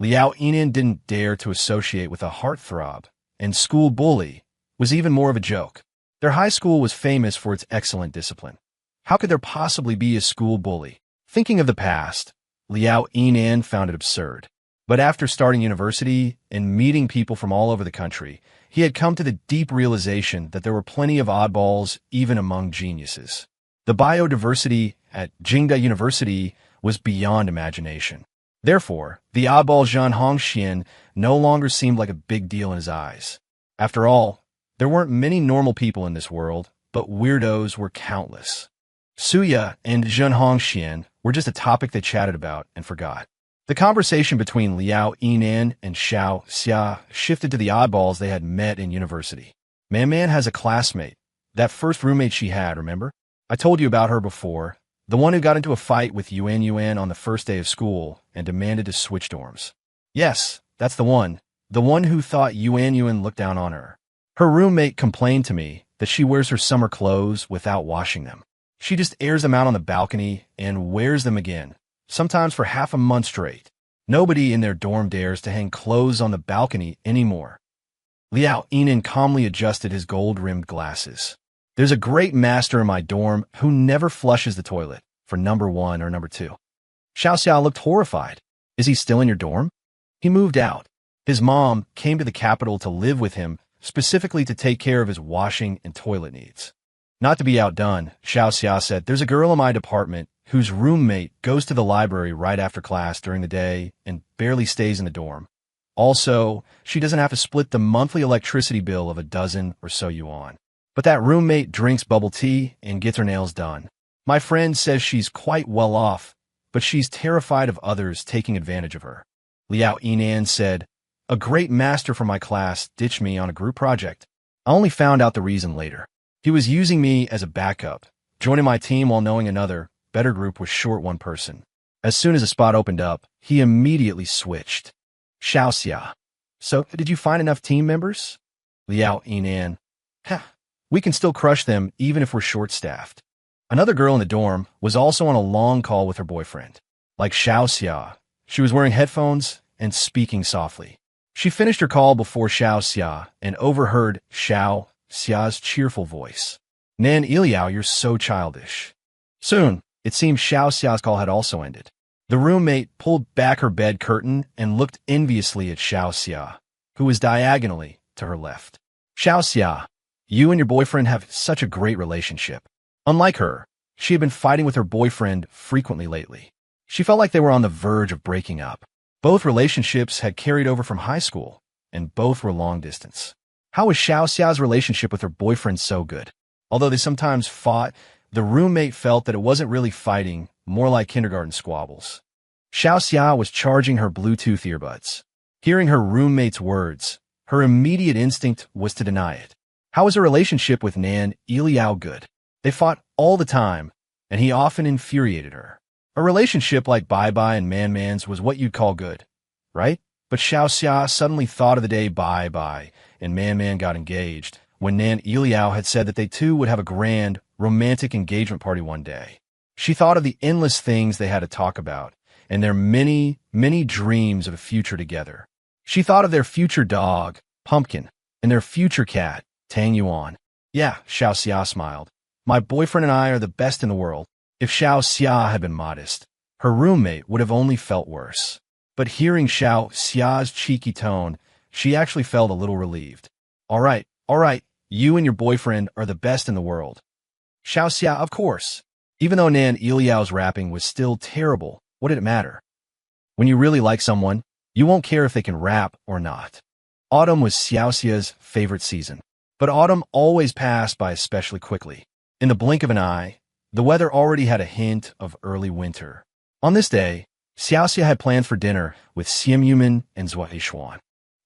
Liao Yinan didn't dare to associate with a heartthrob, and school bully was even more of a joke. Their high school was famous for its excellent discipline. How could there possibly be a school bully? Thinking of the past, Liao Yinan found it absurd. But after starting university and meeting people from all over the country, he had come to the deep realization that there were plenty of oddballs even among geniuses. The biodiversity at Jingda University was beyond imagination. Therefore, the oddball Zhan Hongxian no longer seemed like a big deal in his eyes. After all, there weren't many normal people in this world, but weirdos were countless. Suya and Zhan Hongxian were just a topic they chatted about and forgot. The conversation between Liao Yinan and Xiaoxia shifted to the oddballs they had met in university. Man has a classmate. That first roommate she had, remember? I told you about her before. The one who got into a fight with Yuan on the first day of school and demanded to switch dorms. Yes, that's the one. The one who thought Yuan looked down on her. Her roommate complained to me that she wears her summer clothes without washing them. She just airs them out on the balcony and wears them again, sometimes for half a month straight. Nobody in their dorm dares to hang clothes on the balcony anymore. Liao Yinan calmly adjusted his gold-rimmed glasses. There's a great master in my dorm who never flushes the toilet for number 1 or number 2. Xiaoxia looked horrified. Is he still in your dorm? He moved out. His mom came to the capital to live with him, specifically to take care of his washing and toilet needs. Not to be outdone, Xiaoxia said, there's a girl in my department whose roommate goes to the library right after class during the day and barely stays in the dorm. Also, she doesn't have to split the monthly electricity bill of a dozen or so yuan. But that roommate drinks bubble tea and gets her nails done. My friend says she's quite well off, but she's terrified of others taking advantage of her. Liao Yinan said, a great master from my class ditched me on a group project. I only found out the reason later. He was using me as a backup, joining my team while knowing another, better group was short one person. As soon as a spot opened up, he immediately switched. Xiaoxia. So, did you find enough team members? Liao Yinan. We can still crush them even if we're short-staffed. Another girl in the dorm was also on a long call with her boyfriend. Like Xiaoxia, she was wearing headphones and speaking softly. She finished her call before Xiao Xia and overheard Xiao Xia's cheerful voice. Nan Iliao, you're so childish. Soon, it seemed Xiao Xia's call had also ended. The roommate pulled back her bed curtain and looked enviously at Xiao Xia, who was diagonally to her left. Xiao Xia, you and your boyfriend have such a great relationship. Unlike her, she had been fighting with her boyfriend frequently lately. She felt like they were on the verge of breaking up. Both relationships had carried over from high school, and both were long distance. How was Xiao Xia's relationship with her boyfriend so good? Although they sometimes fought, the roommate felt that it wasn't really fighting, more like kindergarten squabbles. Xiao Xia was charging her Bluetooth earbuds. Hearing her roommate's words, her immediate instinct was to deny it. How was her relationship with Nan Iliao good? They fought all the time, and he often infuriated her. A relationship like Bai Bai and Man Man's was what you'd call good, right? But Xiao Xia suddenly thought of the day Bai Bai and Man Man got engaged, when Nan Iliao had said that they two would have a grand, romantic engagement party one day. She thought of the endless things they had to talk about, and their many, many dreams of a future together. She thought of their future dog, Pumpkin, and their future cat, Tang Yuan. Yeah, Xiao Xia smiled. My boyfriend and I are the best in the world. If Xiao Xia had been modest, her roommate would have only felt worse. But hearing Xiao Xia's cheeky tone, she actually felt a little relieved. All right, you and your boyfriend are the best in the world. Xiao Xia, of course. Even though Nan Iliao's rapping was still terrible, what did it matter? When you really like someone, you won't care if they can rap or not. Autumn was Xiao Xia's favorite season, but autumn always passed by especially quickly. In the blink of an eye, the weather already had a hint of early winter. On this day, Xiao Xia had planned for dinner with Simp and Zhua Yishuan.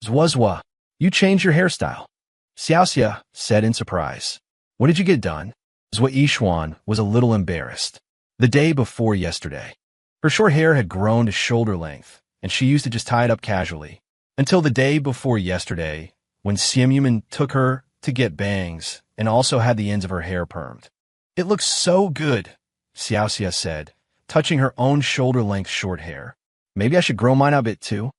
Zhua, you changed your hairstyle, Xiao Xia said in surprise. What did you get done? Zhua Yishuan was a little embarrassed. The day before yesterday. Her short hair had grown to shoulder length, and she used to just tie it up casually. Until the day before yesterday, when Simp took her to get bangs and also had the ends of her hair permed. It looks so good, Xiao Xia said, touching her own shoulder-length short hair. Maybe I should grow mine out a bit too?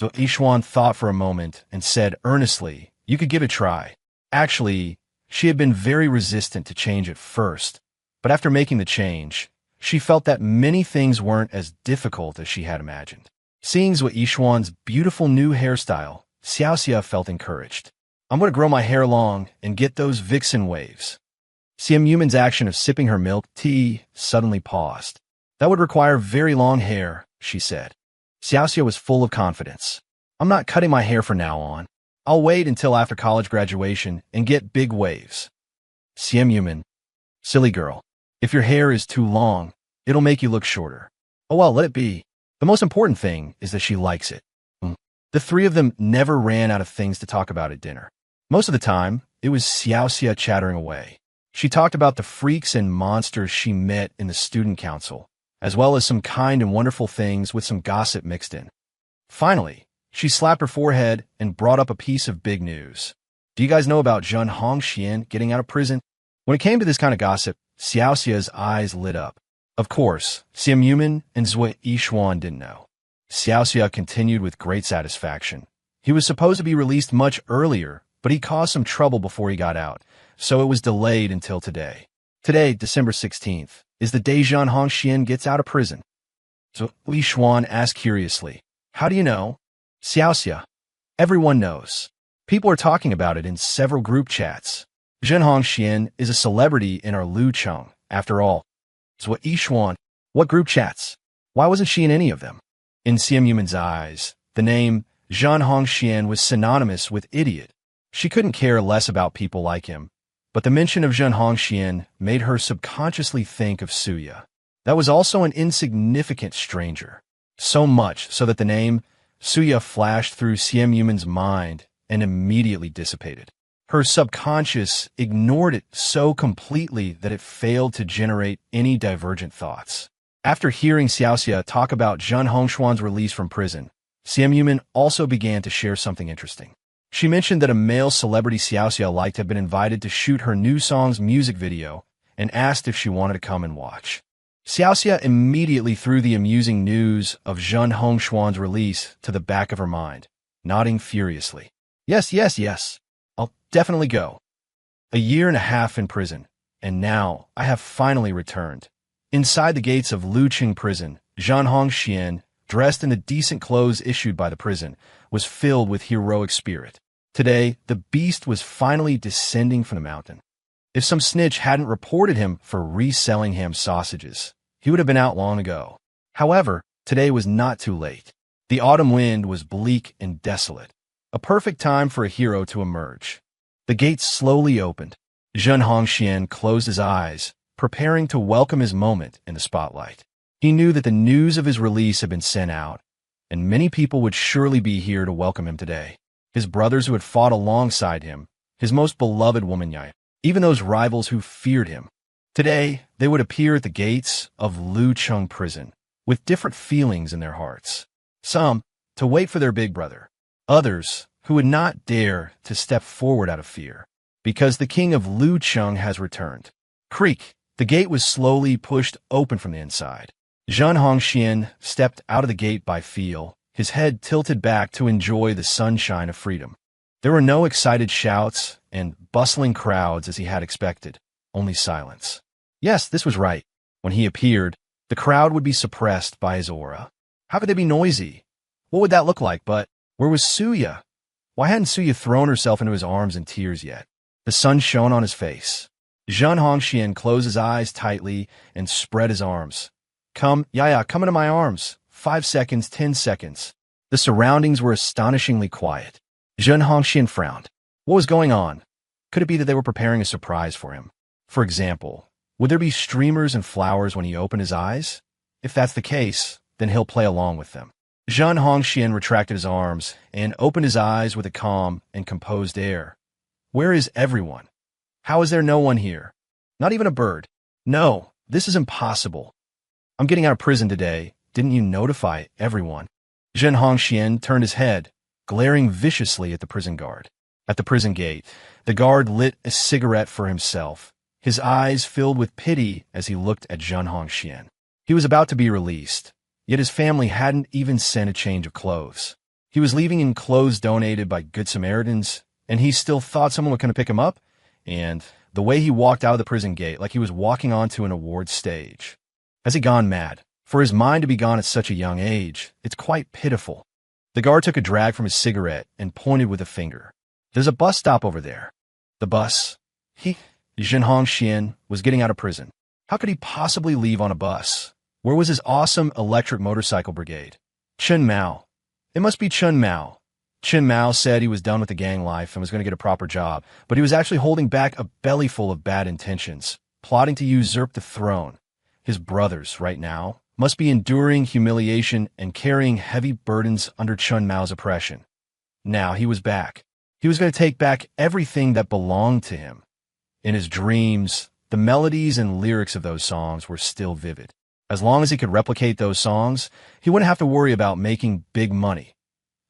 So Yishuan thought for a moment and said earnestly, you could give it a try. Actually, she had been very resistant to change at first, but after making the change, she felt that many things weren't as difficult as she had imagined. Seeing Zhua Yishuan's beautiful new hairstyle, Xiao Xia felt encouraged. I'm going to grow my hair long and get those vixen waves. Simm's action of sipping her milk tea suddenly paused. That would require very long hair, she said. Xiao Xia was full of confidence. I'm not cutting my hair from now on. I'll wait until after college graduation and get big waves. Simp, silly girl. If your hair is too long, it'll make you look shorter. Oh well, let it be. The most important thing is that she likes it. The three of them never ran out of things to talk about at dinner. Most of the time, it was Xiao Xia chattering away. She talked about the freaks and monsters she met in the student council, as well as some kind and wonderful things with some gossip mixed in. Finally, she slapped her forehead and brought up a piece of big news. Do you guys know about Zhen Hongxian getting out of prison? When it came to this kind of gossip, Xiao Xia's eyes lit up. Of course, Simp and Zhua Yishuan didn't know. Xiao Xia continued with great satisfaction. He was supposed to be released much earlier, but he caused some trouble before he got out, so it was delayed until today. Today, December 16th, is the day Zhen Hongxian gets out of prison. So Yishuan asked curiously, how do you know? Xiao Xia. Everyone knows. People are talking about it in several group chats. Zhen Hongxian is a celebrity in our Lucheng, after all. So Yishuan, what group chats? Why wasn't she in any of them? In Simm's eyes, the name Zhen Hongxian was synonymous with idiot. She couldn't care less about people like him, but the mention of Zhen Hongxian made her subconsciously think of Suya. That was also an insignificant stranger. So much so that the name Suya flashed through Simm's mind and immediately dissipated. Her subconscious ignored it so completely that it failed to generate any divergent thoughts. After hearing Xiao Xia talk about Zhen Hongxuan's release from prison, Simp also began to share something interesting. She mentioned that a male celebrity Xiao Xia liked had been invited to shoot her new song's music video and asked if she wanted to come and watch. Xiao Xia immediately threw the amusing news of Zhen Hongxuan's release to the back of her mind. nodding furiously. Yes, yes, yes. I'll definitely go. A year and a half in prison, and now I have finally returned. Inside the gates of Luqing prison, Zhan Hongxian, dressed in the decent clothes issued by the prison, was filled with heroic spirit. Today, the beast was finally descending from the mountain. If some snitch hadn't reported him for reselling ham sausages, he would have been out long ago. However, today was not too late. The autumn wind was bleak and desolate, a perfect time for a hero to emerge. The gates slowly opened. Zhan Hongxian closed his eyes, preparing to welcome his moment in the spotlight. He knew that the news of his release had been sent out, and many people would surely be here to welcome him today. His brothers who had fought alongside him, his most beloved woman Yai, even those rivals who feared him. Today, they would appear at the gates of Luqing prison, with different feelings in their hearts. Some, to wait for their big brother. Others, who would not dare to step forward out of fear, because the king of Luqing has returned. Creak! The gate was slowly pushed open from the inside. Zhan Hongxian stepped out of the gate by feel, his head tilted back to enjoy the sunshine of freedom. There were no excited shouts and bustling crowds as he had expected, only silence. Yes, this was right. When he appeared, the crowd would be suppressed by his aura. How could they be noisy? What would that look like? But where was Suya? Why hadn't Suya thrown herself into his arms in tears yet? The sun shone on his face. Zhan Hongxian closed his eyes tightly and spread his arms. Come, Yaya, come into my arms. 5 seconds, 10 seconds. The surroundings were astonishingly quiet. Zhan Hongxian frowned. What was going on? Could it be that they were preparing a surprise for him? For example, would there be streamers and flowers when he opened his eyes? If that's the case, then he'll play along with them. Zhan Hongxian retracted his arms and opened his eyes with a calm and composed air. Where is everyone? How is there no one here? Not even a bird. No, this is impossible. I'm getting out of prison today. Didn't you notify everyone? Zhan Hongxian turned his head, glaring viciously at the prison guard. At the prison gate, the guard lit a cigarette for himself, his eyes filled with pity as he looked at Zhan Hongxian. He was about to be released, yet his family hadn't even sent a change of clothes. He was leaving in clothes donated by Good Samaritans, and he still thought someone would come to pick him up, and the way he walked out of the prison gate like he was walking onto an award stage. Has he gone mad? For his mind to be gone at such a young age, it's quite pitiful. The guard took a drag from his cigarette and pointed with a finger. There's a bus stop over there. The bus? Zhan Hongxian was getting out of prison. How could he possibly leave on a bus? Where was his awesome electric motorcycle brigade? Chen Mao. It must be Chen Mao. Chen Mao said he was done with the gang life and was going to get a proper job, but he was actually holding back a belly full of bad intentions, plotting to usurp the throne. His brothers, right now, must be enduring humiliation and carrying heavy burdens under Chen Mao's oppression. Now he was back. He was going to take back everything that belonged to him. In his dreams, the melodies and lyrics of those songs were still vivid. As long as he could replicate those songs, he wouldn't have to worry about making big money.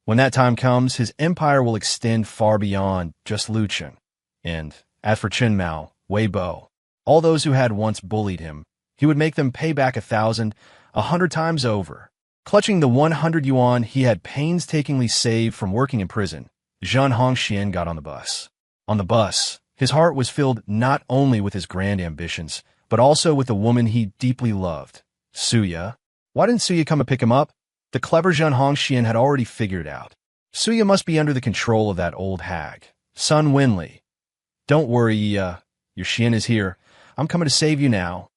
When that time comes, his empire will extend far beyond just Luqing. And as for Chen Mao, Wei Bo, all those who had once bullied him, he would make them pay back 1,000, 100 times over. Clutching the 100 yuan he had painstakingly saved from working in prison, Zhan Hongxian got on the bus. On the bus, his heart was filled not only with his grand ambitions, but also with the woman he deeply loved, Suya. Why didn't Suya come and pick him up? The clever Zhan Hongxian had already figured it out. Suya must be under the control of that old hag, Sun Winley. Don't worry, your Xian is here. I'm coming to save you now.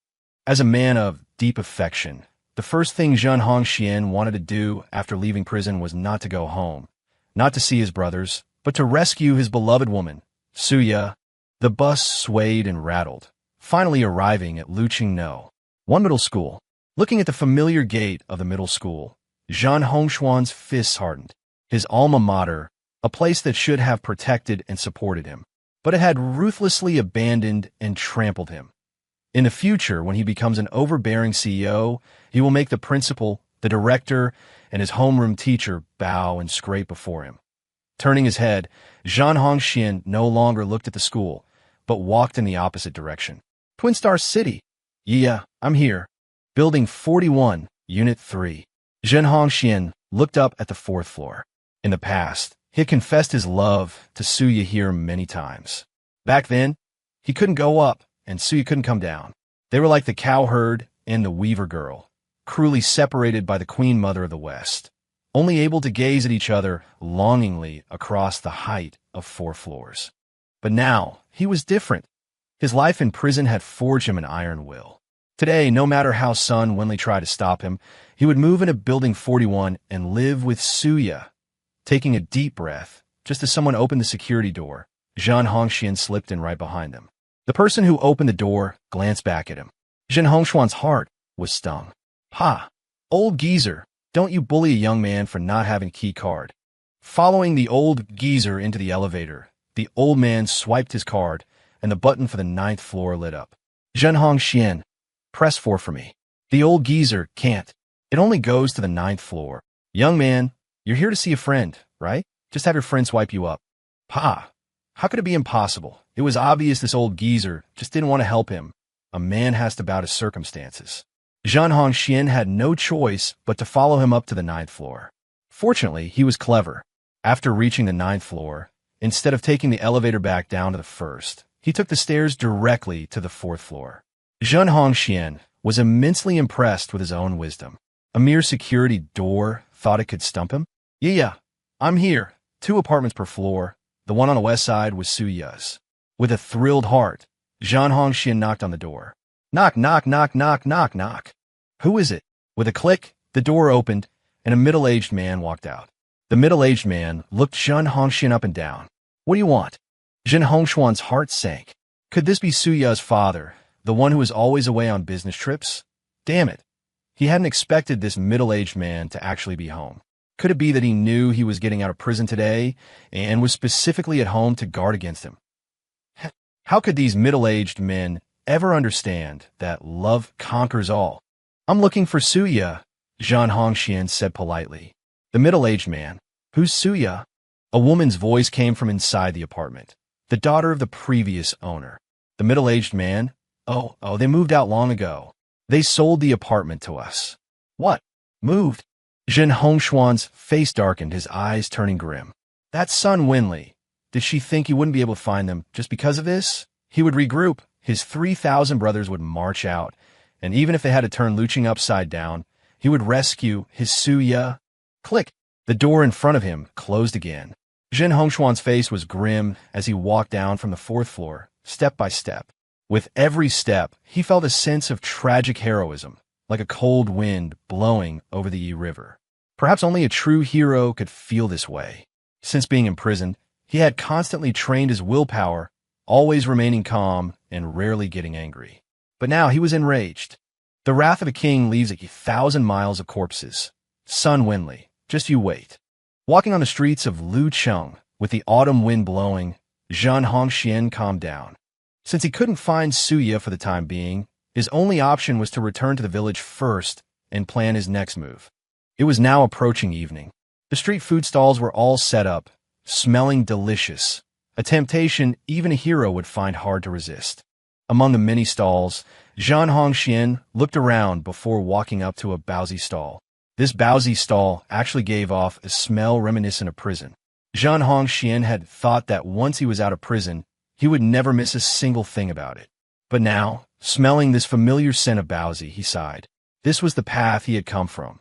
As a man of deep affection, the first thing Zhan Hongxian wanted to do after leaving prison was not to go home, not to see his brothers, but to rescue his beloved woman, Suya. The bus swayed and rattled, finally arriving at Luqing No, one middle school. Looking at the familiar gate of the middle school, Zhan Hongxian's fists hardened. His alma mater, a place that should have protected and supported him, but it had ruthlessly abandoned and trampled him. In the future, when he becomes an overbearing CEO, he will make the principal, the director, and his homeroom teacher bow and scrape before him. Turning his head, Zhan Hongxian no longer looked at the school, but walked in the opposite direction. Twin Star City. Yeah, I'm here. Building 41, Unit 3. Zhan Hongxian looked up at the 4th floor. In the past, he had confessed his love to Suya here many times. Back then, he couldn't go up, and Suya couldn't come down. They were like the cowherd and the weaver girl, cruelly separated by the Queen Mother of the West, only able to gaze at each other longingly across the height of 4 floors. But now, he was different. His life in prison had forged him an iron will. Today, no matter how Sun Wenli tried to stop him, he would move into Building 41 and live with Suya. Taking a deep breath, just as someone opened the security door, Zhen Hongxian slipped in right behind them. The person who opened the door glanced back at him. Zhen Hongshuan's heart was stung. Ha! Old geezer, don't you bully a young man for not having a key card. Following the old geezer into the elevator, the old man swiped his card, and the button for the 9th floor lit up. Zhen Hongxian, press 4 for me. The old geezer can't. It only goes to the 9th floor. Young man, you're here to see a friend, right? Just have your friend swipe you up. Pa! How could it be impossible? It was obvious this old geezer just didn't want to help him. A man has to bow to circumstances. Zhen Hongxian had no choice but to follow him up to the 9th floor. Fortunately, he was clever. After reaching the 9th floor, instead of taking the elevator back down to the 1st, he took the stairs directly to the 4th floor. Zhen Hongxian was immensely impressed with his own wisdom. A mere security door thought it could stump him? Yeah, I'm here. 2 apartments per floor. The one on the west side was Suya's. With a thrilled heart, Zhen Hongxian knocked on the door. Knock, knock, knock, knock, knock, knock. Who is it? With a click, the door opened, and a middle-aged man walked out. The middle-aged man looked Zhen Hongxian up and down. What do you want? Zhen Hongshuan's heart sank. Could this be Suya's father, the one who was always away on business trips? Damn it. He hadn't expected this middle-aged man to actually be home. Could it be that he knew he was getting out of prison today and was specifically at home to guard against him? How could these middle-aged men ever understand that love conquers all? I'm looking for Suya, Zhen Hongxian said politely. The middle-aged man, who's Suya? A woman's voice came from inside the apartment. The daughter of the previous owner. The middle-aged man? Oh, they moved out long ago. They sold the apartment to us. What? Moved? Zhen Hongshuan's face darkened, his eyes turning grim. That's Sun Wenli. Did she think he wouldn't be able to find them just because of this? He would regroup. His 3,000 brothers would march out, and even if they had to turn Luching upside down, he would rescue his Suya. Click! The door in front of him closed again. Zhen Hongshuan's face was grim as he walked down from the 4th floor, step by step. With every step, he felt a sense of tragic heroism, like a cold wind blowing over the Yi River. Perhaps only a true hero could feel this way. Since being imprisoned, he had constantly trained his willpower, always remaining calm and rarely getting angry. But now he was enraged. The wrath of a king leaves 1,000 miles of corpses. Sun Wenli, just you wait. Walking on the streets of Lucheng, with the autumn wind blowing, Zhen Hongxian calmed down. Since he couldn't find Suya for the time being, his only option was to return to the village first and plan his next move. It was now approaching evening. The street food stalls were all set up, smelling delicious, a temptation even a hero would find hard to resist. Among the many stalls, Zhen Hongxian looked around before walking up to a baozi stall. This baozi stall actually gave off a smell reminiscent of prison. Zhen Hongxian had thought that once he was out of prison, he would never miss a single thing about it. But now, smelling this familiar scent of baozi, he sighed. This was the path he had come from.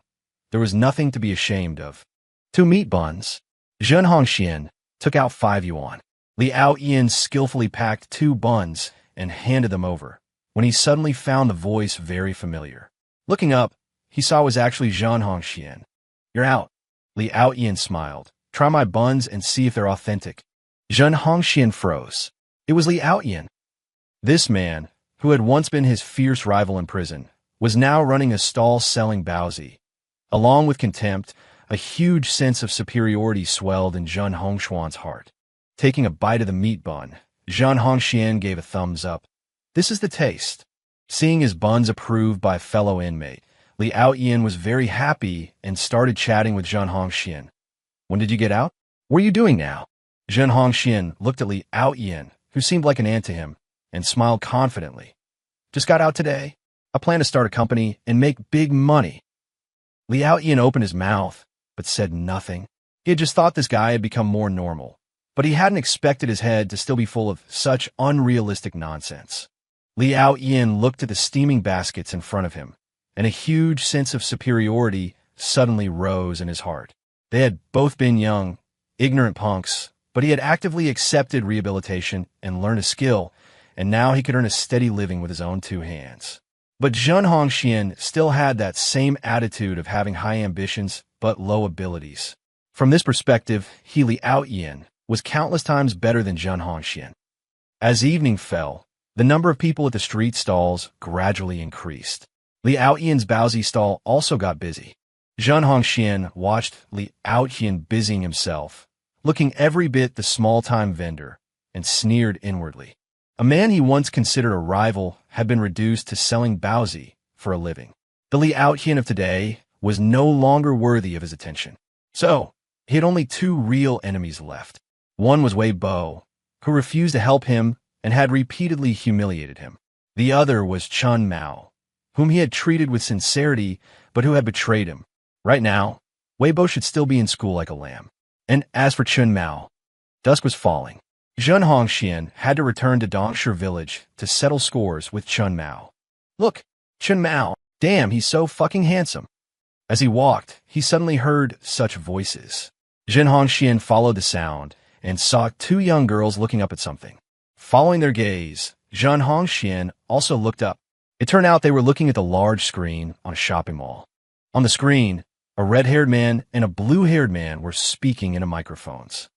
There was nothing to be ashamed of. 2 meat buns. Zhen Hongxian took out 5 yuan. Liao Yin skillfully packed 2 buns and handed them over, when he suddenly found the voice very familiar. Looking up, he saw it was actually Zhen Hongxian. You're out. Liao Yin smiled. Try my buns and see if they're authentic. Zhen Hongxian froze. It was Liao Yin. This man, who had once been his fierce rival in prison, was now running a stall selling baozi. Along with contempt, a huge sense of superiority swelled in Zhen Hongshuan's heart. Taking a bite of the meat bun, Zhen Hongxian gave a thumbs up. This is the taste. Seeing his buns approved by a fellow inmate, Liao Yin was very happy and started chatting with Zhen Hongxian. When did you get out? What are you doing now? Zhen Hongxian looked at Liao Yin, who seemed like an aunt to him, and smiled confidently. Just got out today. I plan to start a company and make big money. Liao Yin opened his mouth, but said nothing. He had just thought this guy had become more normal, but he hadn't expected his head to still be full of such unrealistic nonsense. Liao Yin looked at the steaming baskets in front of him, and a huge sense of superiority suddenly rose in his heart. They had both been young, ignorant punks, but he had actively accepted rehabilitation and learned a skill, and now he could earn a steady living with his own two hands. But Zhen Hongxian still had that same attitude of having high ambitions but low abilities. From this perspective, he Liao Yin was countless times better than Zhen Hongxian. As evening fell, the number of people at the street stalls gradually increased. Liao Yin's Baozi stall also got busy. Zhen Hongxian watched Liao Yin busying himself, looking every bit the small-time vendor, and sneered inwardly. A man he once considered a rival had been reduced to selling Baozi for a living. The Liao Yin of today was no longer worthy of his attention. So, he had only two real enemies left. One was Wei Bo, who refused to help him and had repeatedly humiliated him. The other was Chun Mao, whom he had treated with sincerity but who had betrayed him. Right now, Wei Bo should still be in school like a lamb. And as for Chun Mao, dusk was falling. Zhen Hongxian had to return to Dongshi village to settle scores with Chun Mao. Look, Chun Mao, damn, he's so fucking handsome. As he walked, he suddenly heard such voices. Zhen Hongxian followed the sound and saw two young girls looking up at something. Following their gaze, Zhen Hongxian also looked up. It turned out they were looking at the large screen on a shopping mall. On the screen, a red-haired man and a blue-haired man were speaking into microphones.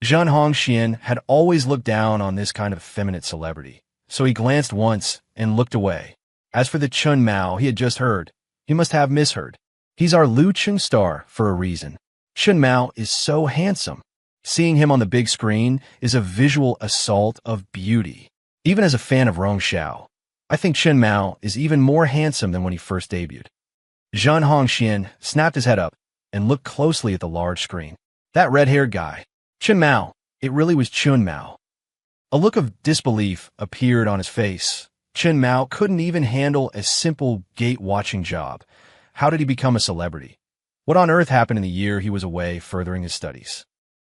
Zhen Hongxian had always looked down on this kind of effeminate celebrity, so he glanced once and looked away. As for the Chun Mao he had just heard, he must have misheard. He's our Lu Chung star for a reason. Chun Mao is so handsome. Seeing him on the big screen is a visual assault of beauty. Even as a fan of Rong Xiao, I think Chun Mao is even more handsome than when he first debuted. Zhen Hongxian snapped his head up and looked closely at the large screen. That red-haired guy, Chun Mao, it really was Chun Mao. A look of disbelief appeared on his face. Chun Mao couldn't even handle a simple gate-watching job. How did he become a celebrity? What on earth happened in the year he was away furthering his studies?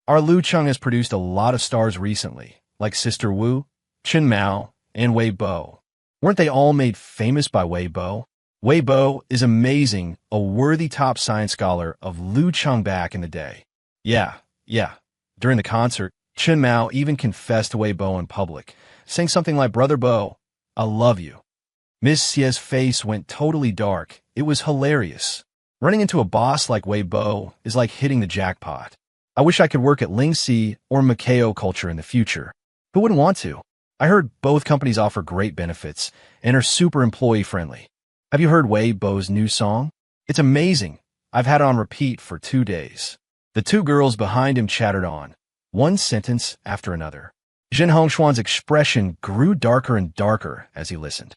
Our Lu Chung has produced a lot of stars recently, like Sister Wu, Chun Mao, and Wei Bo. Weren't they all made famous by Wei Bo? Wei Bo is amazing, a worthy top science scholar of Lu Chung back in the day. Yeah. During the concert, Chun Mao even confessed to Wei Bo in public, saying something like, "Brother Bo, I love you." Miss Xie's face went totally dark. It was hilarious. Running into a boss like Wei Bo is like hitting the jackpot. I wish I could work at Lingxi or Makeo Culture in the future. Who wouldn't want to? I heard both companies offer great benefits and are super employee-friendly. Have you heard Wei Bo's new song? It's amazing. I've had it on repeat for 2 days. The two girls behind him chattered on, one sentence after another. Zhen Hongxian's expression grew darker and darker as he listened.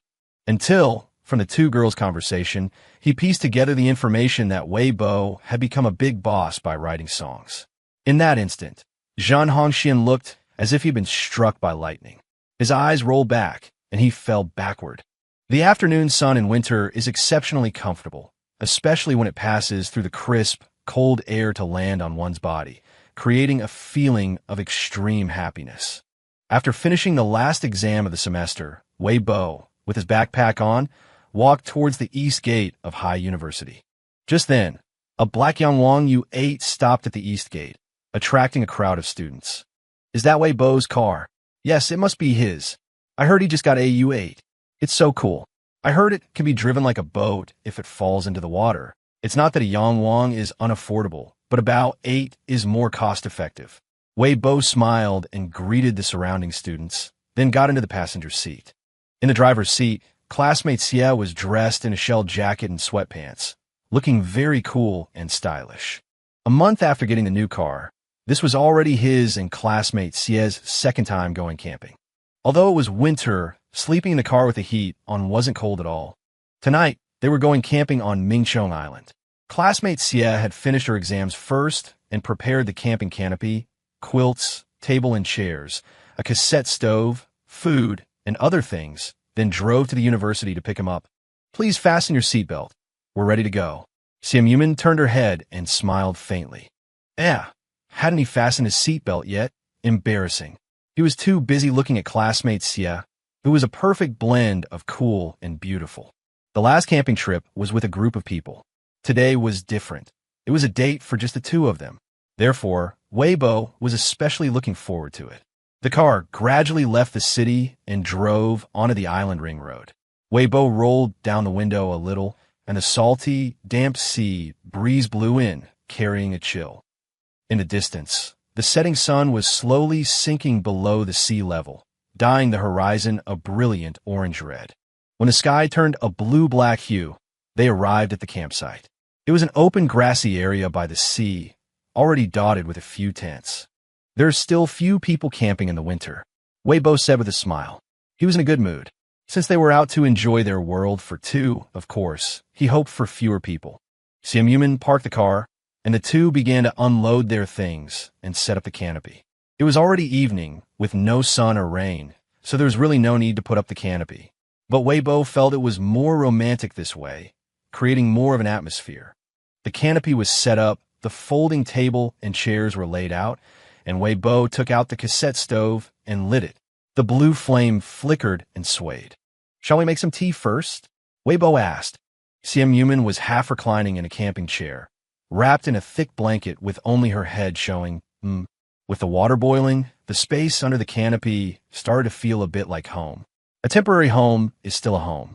Until, from the two girls' conversation, he pieced together the information that Wei Bo had become a big boss by writing songs. In that instant, Zhen Hongxian looked as if he'd been struck by lightning. His eyes rolled back, and he fell backward. The afternoon sun in winter is exceptionally comfortable, especially when it passes through the crisp, cold air to land on one's body, creating a feeling of extreme happiness. After finishing the last exam of the semester, Wei Bo, with his backpack on, walked towards the east gate of Hai University. Just then, a black Yangwang U8 stopped at the east gate, attracting a crowd of students. Is that Wei Bo's car? Yes, it must be his. I heard he just got a U8. It's so cool. I heard it can be driven like a boat if it falls into the water. It's not that a Yangwang is unaffordable, but about 8 is more cost-effective. Wei Bo smiled and greeted the surrounding students, then got into the passenger seat. In the driver's seat, classmate Xie was dressed in a shell jacket and sweatpants, looking very cool and stylish. A month after getting the new car, this was already his and classmate Xie's second time going camping. Although it was winter, sleeping in the car with the heat on wasn't cold at all. Tonight, they were going camping on Mingchong Island. Classmate Xie had finished her exams first and prepared the camping canopy, quilts, table and chairs, a cassette stove, food, and other things, then drove to the university to pick him up. Please fasten your seatbelt. We're ready to go. Xiam Yumin turned her head and smiled faintly. Yeah, Hadn't he fastened his seatbelt yet? Embarrassing. He was too busy looking at classmate Xie, who was a perfect blend of cool and beautiful. The last camping trip was with a group of people. Today was different. It was a date for just the two of them. Therefore, Weibo was especially looking forward to it. The car gradually left the city and drove onto the island ring road. Weibo rolled down the window a little, and the salty, damp sea breeze blew in, carrying a chill. In the distance, the setting sun was slowly sinking below the sea level, dyeing the horizon a brilliant orange-red. When the sky turned a blue-black hue, they arrived at the campsite. It was an open grassy area by the sea, already dotted with a few tents. There are still few people camping in the winter, Weibo said with a smile. He was in a good mood. Since they were out to enjoy their world for two, of course, he hoped for fewer people. Simp parked the car, and the two began to unload their things and set up the canopy. It was already evening, with no sun or rain, so there was really no need to put up the canopy. But Weibo felt it was more romantic this way, creating more of an atmosphere. The canopy was set up, the folding table and chairs were laid out, and Weibo took out the cassette stove and lit it. The blue flame flickered and swayed. "Shall we make some tea first?" Weibo asked. Simp was half reclining in a camping chair, wrapped in a thick blanket with only her head showing. With the water boiling, the space under the canopy started to feel a bit like home. A temporary home is still a home.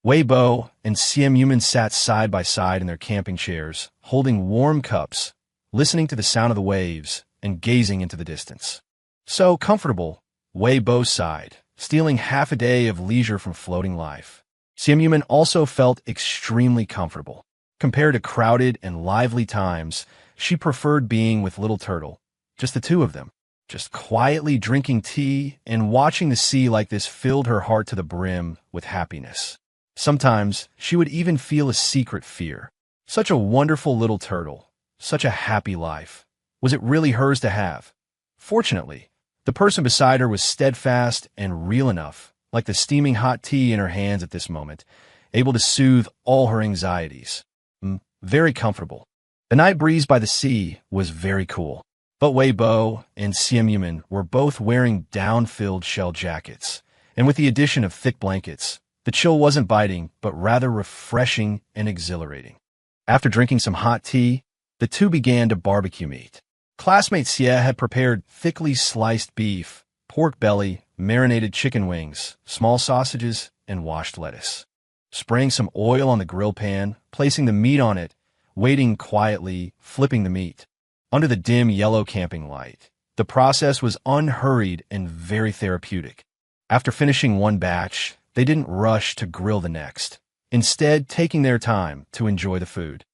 Weibo and Simp sat side by side in their camping chairs, holding warm cups, listening to the sound of the waves, and gazing into the distance. So comfortable, Weibo sighed, stealing half a day of leisure from floating life. Simp also felt extremely comfortable. Compared to crowded and lively times, she preferred being with Little Turtle, just the two of them. Just quietly drinking tea and watching the sea like this filled her heart to the brim with happiness. Sometimes she would even feel a secret fear. Such a wonderful little turtle, such a happy life. Was it really hers to have? Fortunately, the person beside her was steadfast and real enough, like the steaming hot tea in her hands at this moment, able to soothe all her anxieties. Very comfortable. The night breeze by the sea was very cool, but Weibo and Simp were both wearing down-filled shell jackets, and with the addition of thick blankets, the chill wasn't biting, but rather refreshing and exhilarating. After drinking some hot tea, the two began to barbecue meat. Classmate Xie had prepared thickly sliced beef, pork belly, marinated chicken wings, small sausages, and washed lettuce. Spraying some oil on the grill pan, placing the meat on it, waiting quietly, flipping the meat. Under the dim yellow camping light, the process was unhurried and very therapeutic. After finishing one batch, they didn't rush to grill the next, instead taking their time to enjoy the food.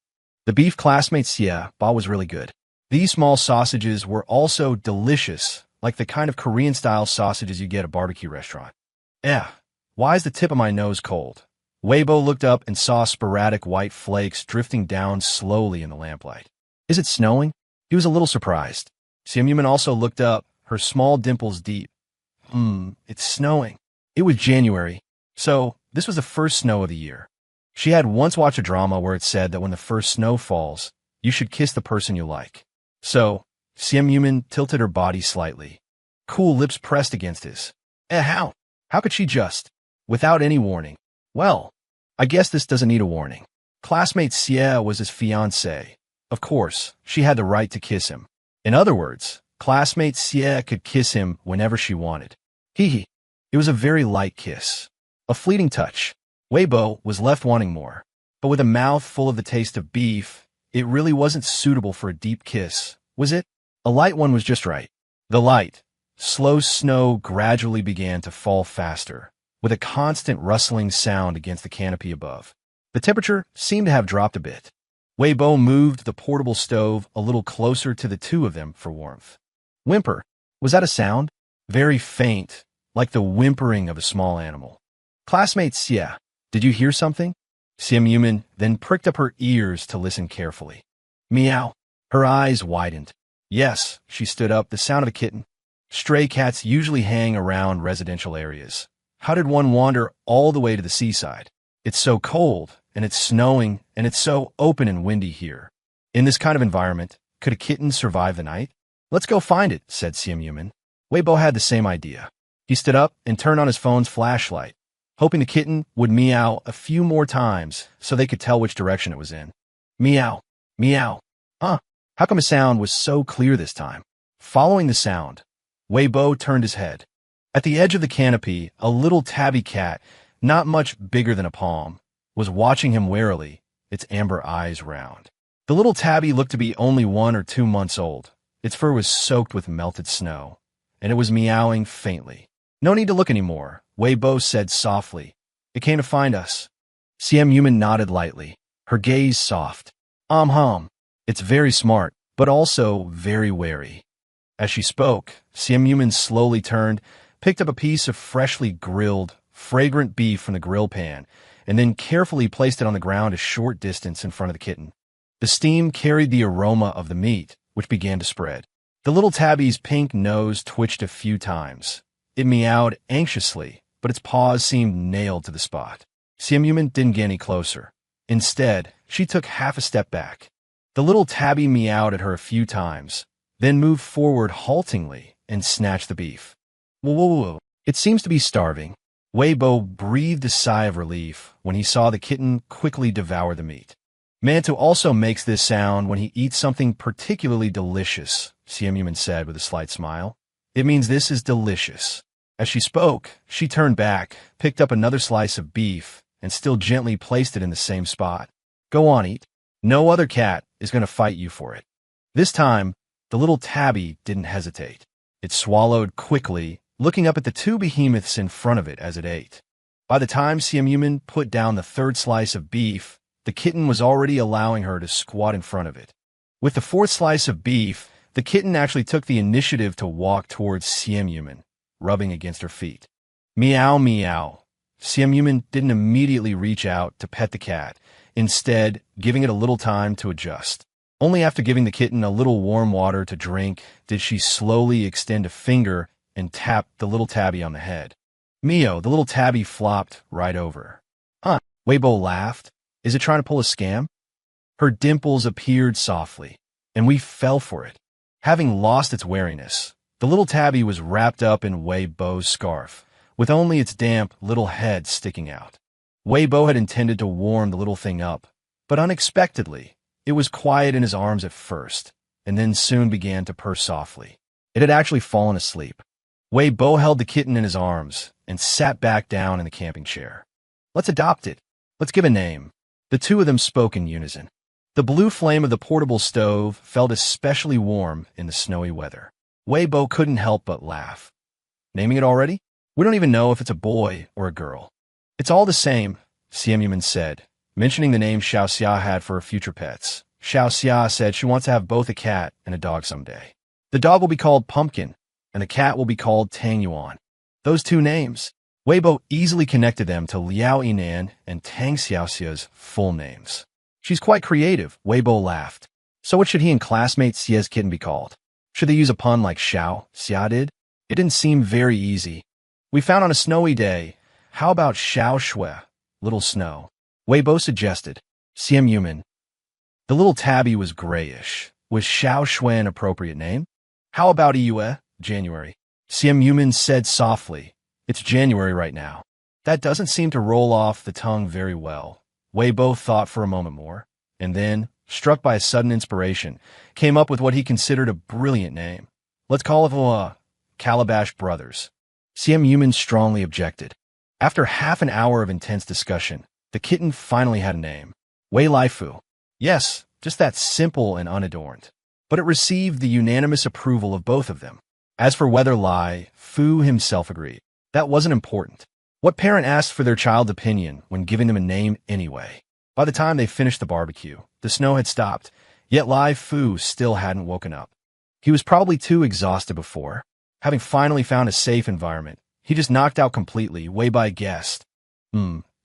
The beef classmate Xie bought was really good. These small sausages were also delicious, like the kind of Korean-style sausages you get at a barbecue restaurant. Why is the tip of my nose cold? Weibo looked up and saw sporadic white flakes drifting down slowly in the lamplight. Is it snowing? He was a little surprised. Simp also looked up, her small dimples deep. It's snowing. It was January, so this was the first snow of the year. She had once watched a drama where it said that when the first snow falls, you should kiss the person you like. So, Simp tilted her body slightly. Cool lips pressed against his. How? How could she just? Without any warning. Well, I guess this doesn't need a warning. Classmate Xie was his fiancée. Of course, she had the right to kiss him. In other words, classmate Xie could kiss him whenever she wanted. It was a very light kiss. A fleeting touch. Weibo was left wanting more. But with a mouth full of the taste of beef, it really wasn't suitable for a deep kiss, was it? A light one was just right. The light, slow snow gradually began to fall faster, with a constant rustling sound against the canopy above. The temperature seemed to have dropped a bit. Weibo moved the portable stove a little closer to the two of them for warmth. Whimper. Was that a sound? Very faint, like the whimpering of a small animal. Classmate Xie, did you hear something? Simp then pricked up her ears to listen carefully. Meow. Her eyes widened. Yes, she stood up, the sound of a kitten. Stray cats usually hang around residential areas. How did one wander all the way to the seaside? It's so cold, and it's snowing, and it's so open and windy here. In this kind of environment, could a kitten survive the night? Let's go find it, said Simp. Weibo had the same idea. He stood up and turned on his phone's flashlight, hoping the kitten would meow a few more times so they could tell which direction it was in. Meow, meow. How come the sound was so clear this time? Following the sound, Weibo turned his head. At the edge of the canopy, a little tabby cat, not much bigger than a palm, was watching him warily, its amber eyes round. The little tabby looked to be only 1 or 2 months old. Its fur was soaked with melted snow, and it was meowing faintly. No need to look anymore, Weibo said softly. It came to find us. Simp nodded lightly, her gaze soft. It's very smart, but also very wary. As she spoke, Simp slowly turned, picked up a piece of freshly grilled, fragrant beef from the grill pan, and then carefully placed it on the ground a short distance in front of the kitten. The steam carried the aroma of the meat, which began to spread. The little tabby's pink nose twitched a few times. It meowed anxiously, but its paws seemed nailed to the spot. Simp didn't get any closer. Instead, she took half a step back. The little tabby meowed at her a few times, then moved forward haltingly and snatched the beef. Whoa. It seems to be starving. Weibo breathed a sigh of relief when he saw the kitten quickly devour the meat. Mantu also makes this sound when he eats something particularly delicious, Simp said with a slight smile. It means this is delicious. As she spoke, she turned back, picked up another slice of beef, and still gently placed it in the same spot. Go on, eat. No other cat is going to fight you for it. This time, the little tabby didn't hesitate. It swallowed quickly, looking up at the 2 behemoths in front of it as it ate. By the time Simp put down the 3rd slice of beef, the kitten was already allowing her to squat in front of it. With the 4th slice of beef, the kitten actually took the initiative to walk towards Simp, rubbing against her feet. Meow, meow. Simp didn't immediately reach out to pet the cat, instead giving it a little time to adjust. Only after giving the kitten a little warm water to drink did she slowly extend a finger and tap the little tabby on the head. Mio, the little tabby flopped right over. Weibo laughed. Is it trying to pull a scam? Her dimples appeared softly, and we fell for it. Having lost its wariness, the little tabby was wrapped up in Weibo's scarf, with only its damp little head sticking out. Weibo had intended to warm the little thing up, but unexpectedly, it was quiet in his arms at first, and then soon began to purr softly. It had actually fallen asleep. Weibo held the kitten in his arms and sat back down in the camping chair. Let's adopt it. Let's give a name. The 2 of them spoke in unison. The blue flame of the portable stove felt especially warm in the snowy weather. Weibo couldn't help but laugh. Naming it already? We don't even know if it's a boy or a girl. It's all the same, Simp said, mentioning the name Xiaoxia had for her future pets. Xiaoxia said she wants to have both a cat and a dog someday. The dog will be called Pumpkin, and the cat will be called Tang Yuan. Those 2 names, Weibo easily connected them to Liao Yinan and Tang Xiaoxia's full names. She's quite creative, Weibo laughed. So what should he and classmate Xia's kitten be called? Should they use a pun like Xiao, Xia did? It didn't seem very easy. We found on a snowy day. How about Xiao Shui, little snow? Weibo suggested. Simp. The little tabby was grayish. Was Xiao Shui an appropriate name? How about Yue, January? Simp said softly. It's January right now. That doesn't seem to roll off the tongue very well. Weibo thought for a moment more, and then, struck by a sudden inspiration, came up with what he considered a brilliant name. Let's call it Calabash Brothers. Simp strongly objected. After half an hour of intense discussion, the kitten finally had a name. Wei Lai Fu. Yes, just that simple and unadorned. But it received the unanimous approval of both of them. As for whether Lai, Fu himself agreed. That wasn't important. What parent asked for their child's opinion when giving them a name anyway? By the time they finished the barbecue, the snow had stopped, yet Lai Fu still hadn't woken up. He was probably too exhausted before. Having finally found a safe environment, he just knocked out completely, Weibo guessed.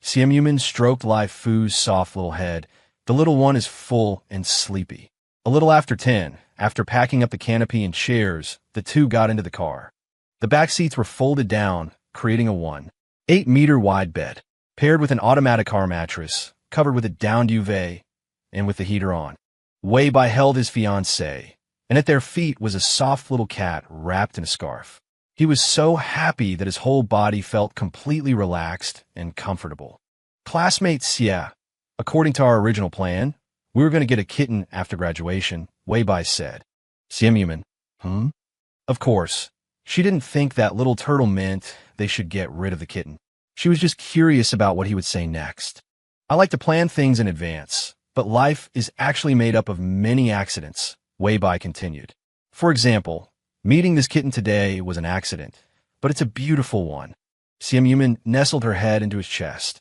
Simp stroked Lai Fu's soft little head. The little one is full and sleepy. A little after 10, after packing up the canopy and chairs, the 2 got into the car. The back seats were folded down, creating a 1.8-meter wide bed, paired with an automatic car mattress, covered with a down duvet, and with the heater on. Weibo held his fiancée, and at their feet was a soft little cat wrapped in a scarf. He was so happy that his whole body felt completely relaxed and comfortable. Classmates, yeah. According to our original plan, we were going to get a kitten after graduation, Weibai said. Simp, Of course, she didn't think that little turtle meant they should get rid of the kitten. She was just curious about what he would say next. I like to plan things in advance, but life is actually made up of many accidents, Weibai continued. For example, meeting this kitten today was an accident, but it's a beautiful one. Simp nestled her head into his chest.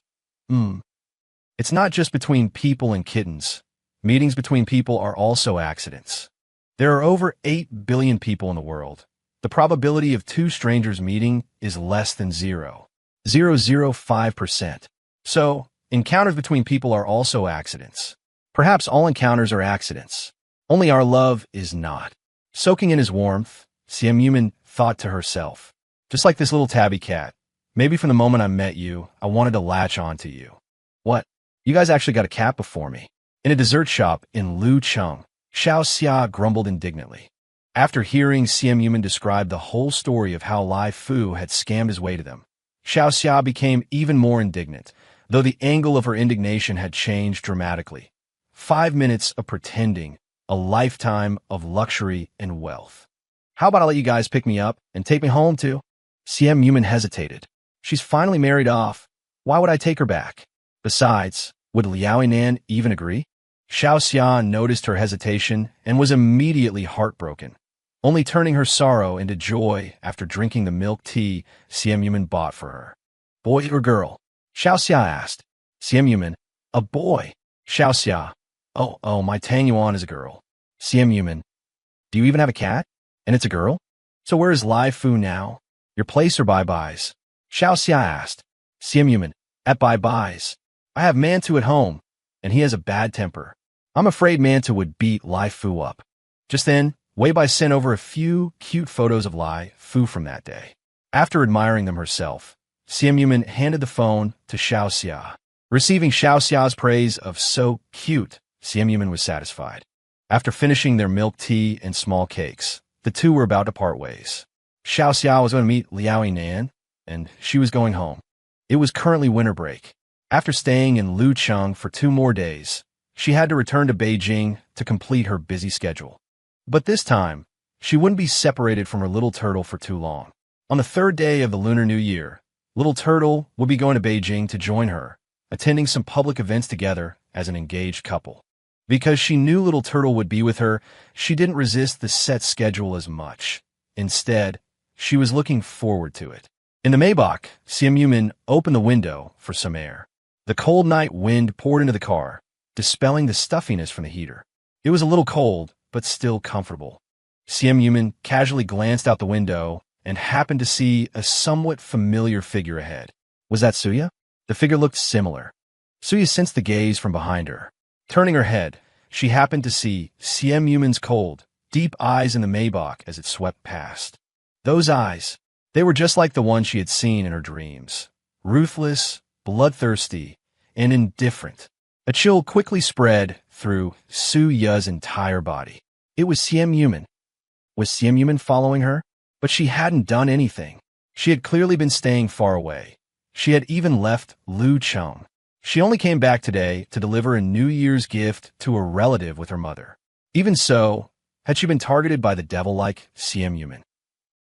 It's not just between people and kittens. Meetings between people are also accidents. There are over 8 billion people in the world. The probability of two strangers meeting is less than 0.005%. So, encounters between people are also accidents. Perhaps all encounters are accidents. Only our love is not. Soaking in his warmth, Simp thought to herself. Just like this little tabby cat. Maybe from the moment I met you, I wanted to latch on to you. What? You guys actually got a cat before me. In a dessert shop in Lucheng, Xiaoxia grumbled indignantly. After hearing Simp describe the whole story of how Lai Fu had scammed his way to them, Xiaoxia became even more indignant, though the angle of her indignation had changed dramatically. 5 minutes of pretending, a lifetime of luxury and wealth. How about I let you guys pick me up and take me home too? Simp hesitated. She's finally married off. Why would I take her back? Besides, would Liaoinan even agree? Xiaoxia noticed her hesitation and was immediately heartbroken, only turning her sorrow into joy after drinking the milk tea Simp bought for her. Boy or girl? Xiaoxia asked. Simp, a boy. Xiaoxia, oh, my Tangyuan is a girl. Simp, do you even have a cat? And it's a girl? So where is Lai Fu now? Your place or Bye-Bye's? Xiaoxia asked. Simp, at Bye-Bye's. I have Mantu at home, and he has a bad temper. I'm afraid Mantu would beat Lai Fu up. Just then, Weibai sent over a few cute photos of Lai Fu from that day. After admiring them herself, Simp handed the phone to Xiaoxia. Receiving Xiaoxia's praise of so cute, Simp was satisfied. After finishing their milk tea and small cakes, the two were about to part ways. Xiaoxia was going to meet Liaoinan, and she was going home. It was currently winter break. After staying in Lucheng for 2 more days, she had to return to Beijing to complete her busy schedule. But this time, she wouldn't be separated from her little turtle for too long. On the 3rd day of the Lunar New Year, little turtle would be going to Beijing to join her, attending some public events together as an engaged couple. Because she knew little turtle would be with her, she didn't resist the set schedule as much. Instead, she was looking forward to it. In the Maybach, Simp opened the window for some air. The cold night wind poured into the car, dispelling the stuffiness from the heater. It was a little cold, but still comfortable. Simp casually glanced out the window and happened to see a somewhat familiar figure ahead. Was that Suya? The figure looked similar. Suya sensed the gaze from behind her. Turning her head, she happened to see Simp's cold, deep eyes in the Maybach as it swept past. Those eyes, they were just like the ones she had seen in her dreams. Ruthless, bloodthirsty, and indifferent. A chill quickly spread through Suya's entire body. It was Simp. Was Simp following her? But she hadn't done anything. She had clearly been staying far away. She had even left Lucheng. She only came back today to deliver a New Year's gift to a relative with her mother. Even so, had she been targeted by the devil like Simp?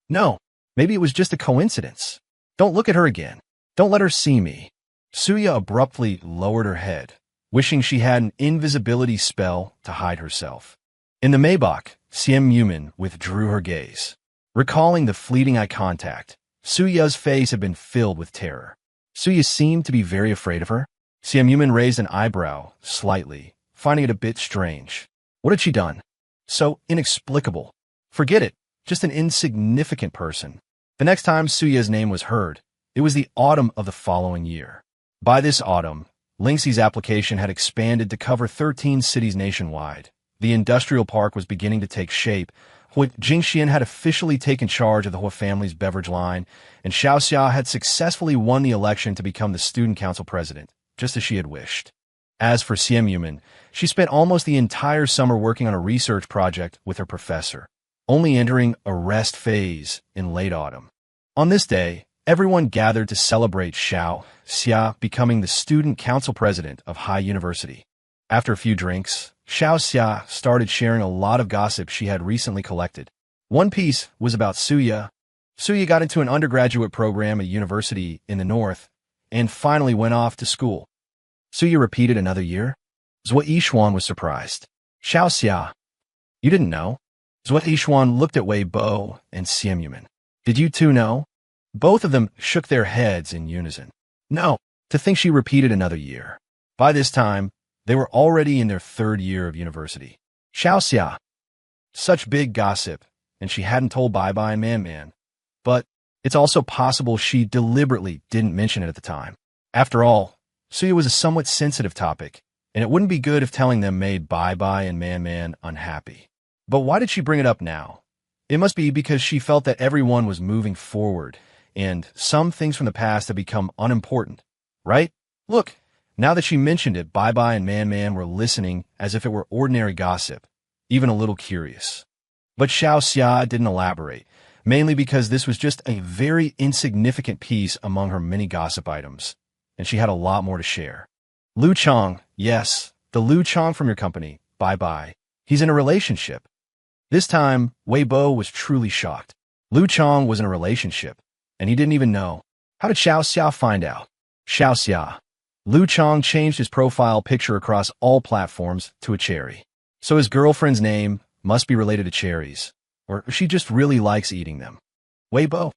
No, maybe it was just a coincidence. Don't look at her again. Don't let her see me. Suya abruptly lowered her head, wishing she had an invisibility spell to hide herself. In the Maybach, Simp withdrew her gaze. Recalling the fleeting eye contact, Suya's face had been filled with terror. Suya seemed to be very afraid of her. Simp raised an eyebrow slightly, finding it a bit strange. What had she done? So inexplicable. Forget it, just an insignificant person. The next time Suya's name was heard, it was the autumn of the following year. By this autumn, Lingxi's application had expanded to cover 13 cities nationwide. The industrial park was beginning to take shape. Jingxian had officially taken charge of the Hua family's beverage line, and Xiaoxia had successfully won the election to become the student council president, just as she had wished. As for Simp, she spent almost the entire summer working on a research project with her professor, only entering a rest phase in late autumn. On this day, everyone gathered to celebrate Xiao Xia becoming the student council president of High University. After a few drinks, Xiao Xia started sharing a lot of gossip she had recently collected. One piece was about Suya. Suya got into an undergraduate program at university in the north and finally went off to school. Suya repeated another year? Zhua Yishuan was surprised. Xiao Xia. You didn't know? Zhua Yishuan looked at Wei Bo and Simp. Did you two know? Both of them shook their heads in unison. No, to think she repeated another year. By this time, they were already in their third year of university. Xiao Xia. Such big gossip, and she hadn't told Bye-Bye and Man-Man. But it's also possible she deliberately didn't mention it at the time. After all, Suya was a somewhat sensitive topic, and it wouldn't be good if telling them made Bye-Bye and Man-Man unhappy. But why did she bring it up now? It must be because she felt that everyone was moving forward, and some things from the past had become unimportant, right? Look, now that she mentioned it, Bye-Bye and Man-Man were listening as if it were ordinary gossip, even a little curious. But Xiao Xia didn't elaborate, mainly because this was just a very insignificant piece among her many gossip items, and she had a lot more to share. Lu Chang, yes, the Lu Chang from your company, Bye-Bye. He's in a relationship. This time, Wei Bo was truly shocked. Lu Chang was in a relationship, and he didn't even know. How did Xiao Xia find out? Xiao Xia. Lu Chang changed his profile picture across all platforms to a cherry. So his girlfriend's name must be related to cherries, or she just really likes eating them. Wei Bo.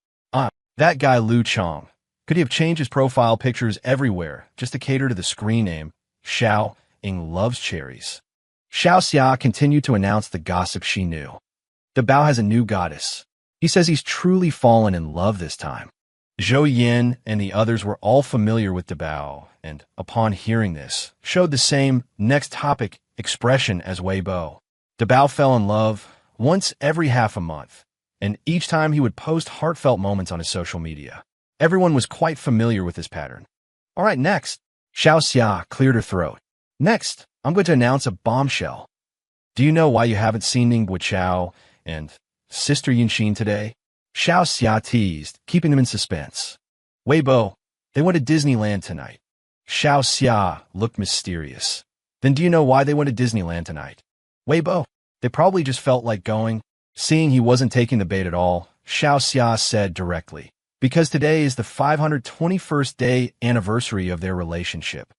That guy Lu Chang. Could he have changed his profile pictures everywhere just to cater to the screen name, Xiao Ying loves cherries? Xiao Xia continued to announce the gossip she knew. The Bao has a new goddess. He says he's truly fallen in love this time. Zhou Yin and the others were all familiar with Dabao, and upon hearing this, showed the same next topic expression as Wei Bo. Dabao fell in love once every half a month, and each time he would post heartfelt moments on his social media. Everyone was quite familiar with this pattern. All right, next. Xiao Xia cleared her throat. Next, I'm going to announce a bombshell. Do you know why you haven't seen Ning Guoqiao and Sister Yunxin today? Xiao Xia teased, keeping them in suspense. Wei Bo, they went to Disneyland tonight. Xiao Xia looked mysterious. Then do you know why they went to Disneyland tonight? Wei Bo, they probably just felt like going. Seeing he wasn't taking the bait at all, Xiao Xia said directly, because today is the 521st day anniversary of their relationship.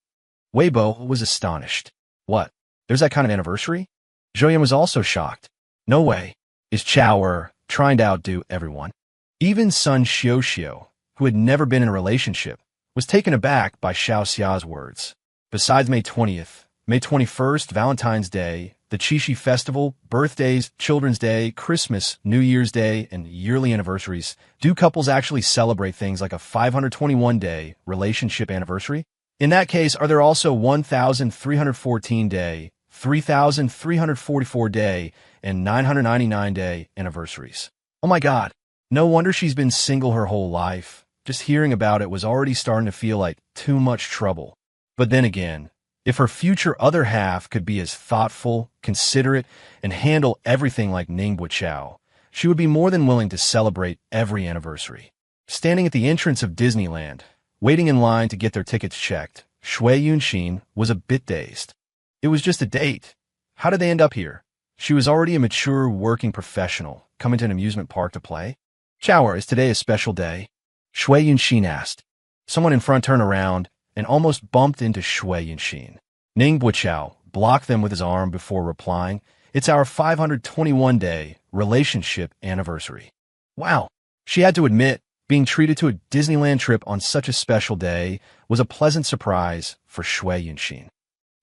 Wei Bo was astonished. What? There's that kind of anniversary? Zhou Yan was also shocked. No way. Is Chao trying to outdo everyone? Even Sun Xiao, who had never been in a relationship, was taken aback by Xiao Xia's words. Besides May 20th, May 21st, Valentine's Day, the Qixi Festival, birthdays, Children's Day, Christmas, New Year's Day, and yearly anniversaries, do couples actually celebrate things like a 521-day relationship anniversary? In that case, are there also 1,314-day, 3,344-day, and 999-day anniversaries? Oh my God, no wonder she's been single her whole life. Just hearing about it was already starting to feel like too much trouble. But then again, if her future other half could be as thoughtful, considerate, and handle everything like Ning Guoqiao, she would be more than willing to celebrate every anniversary. Standing at the entrance of Disneyland, waiting in line to get their tickets checked, Shui Yunxin was a bit dazed. It was just a date. How did they end up here? She was already a mature working professional, coming to an amusement park to play. Chao, is today a special day? Shui Yunxin asked. Someone in front turned around and almost bumped into Shui Yunxin. Ning Guoqiao blocked them with his arm before replying, "It's our 521-day relationship anniversary." Wow, she had to admit, being treated to a Disneyland trip on such a special day was a pleasant surprise for Shui Yunxin.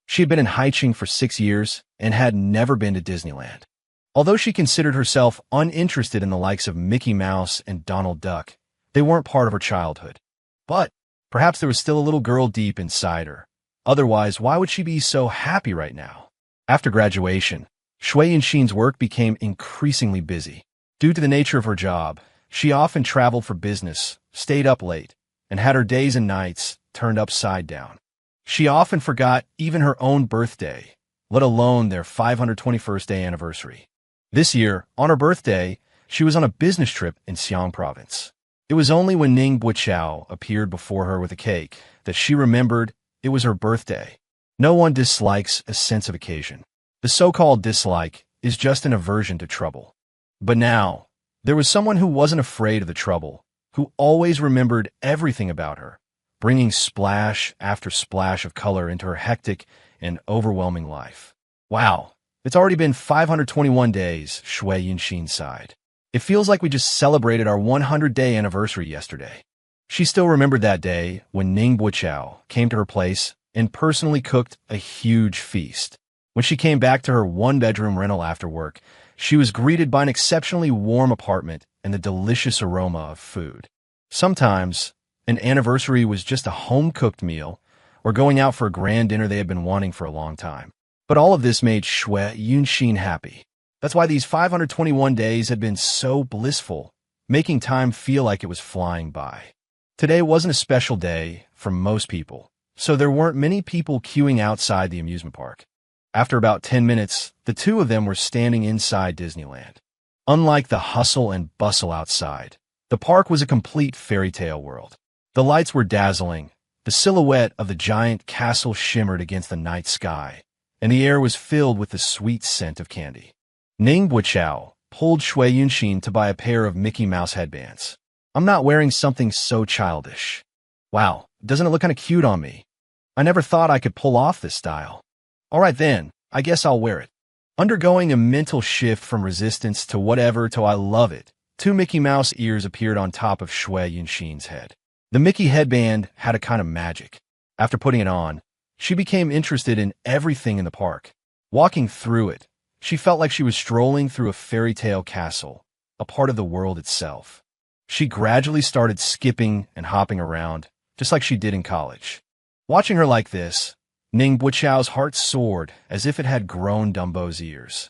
She had been in Haiqing for 6 years and had never been to Disneyland. Although she considered herself uninterested in the likes of Mickey Mouse and Donald Duck, they weren't part of her childhood. But perhaps there was still a little girl deep inside her. Otherwise, why would she be so happy right now? After graduation, Shui Yunxin's work became increasingly busy. Due to the nature of her job, she often traveled for business, stayed up late, and had her days and nights turned upside down. She often forgot even her own birthday, let alone their 521st day anniversary. This year, on her birthday, she was on a business trip in Xiang province. It was only when Ning Buqiao appeared before her with a cake that she remembered it was her birthday. No one dislikes a sense of occasion. The so-called dislike is just an aversion to trouble. But now, there was someone who wasn't afraid of the trouble, who always remembered everything about her, bringing splash after splash of color into her hectic and overwhelming life. Wow, it's already been 521 days, Shui Yunxin sighed. It feels like we just celebrated our 100-day anniversary yesterday. She still remembered that day when Ning Buqiao came to her place and personally cooked a huge feast. When she came back to her one-bedroom rental after work, she was greeted by an exceptionally warm apartment and the delicious aroma of food. Sometimes, an anniversary was just a home-cooked meal or going out for a grand dinner they had been wanting for a long time. But all of this made Shui Yunxin happy. That's why these 521 days had been so blissful, making time feel like it was flying by. Today wasn't a special day for most people, so there weren't many people queuing outside the amusement park. After about 10 minutes, the two of them were standing inside Disneyland. Unlike the hustle and bustle outside, the park was a complete fairy tale world. The lights were dazzling, the silhouette of the giant castle shimmered against the night sky, and the air was filled with the sweet scent of candy. Ning Buqiao pulled Shui Yunxin to buy a pair of Mickey Mouse headbands. I'm not wearing something so childish. Wow, doesn't it look kind of cute on me? I never thought I could pull off this style. All right then, I guess I'll wear it. Undergoing a mental shift from resistance to whatever to I love it, two Mickey Mouse ears appeared on top of Shui Yunxin's head. The Mickey headband had a kind of magic. After putting it on, she became interested in everything in the park. Walking through it, she felt like she was strolling through a fairy tale castle, a part of the world itself. She gradually started skipping and hopping around, just like she did in college. Watching her like this, Ning Buqiao's heart soared as if it had grown Dumbo's ears.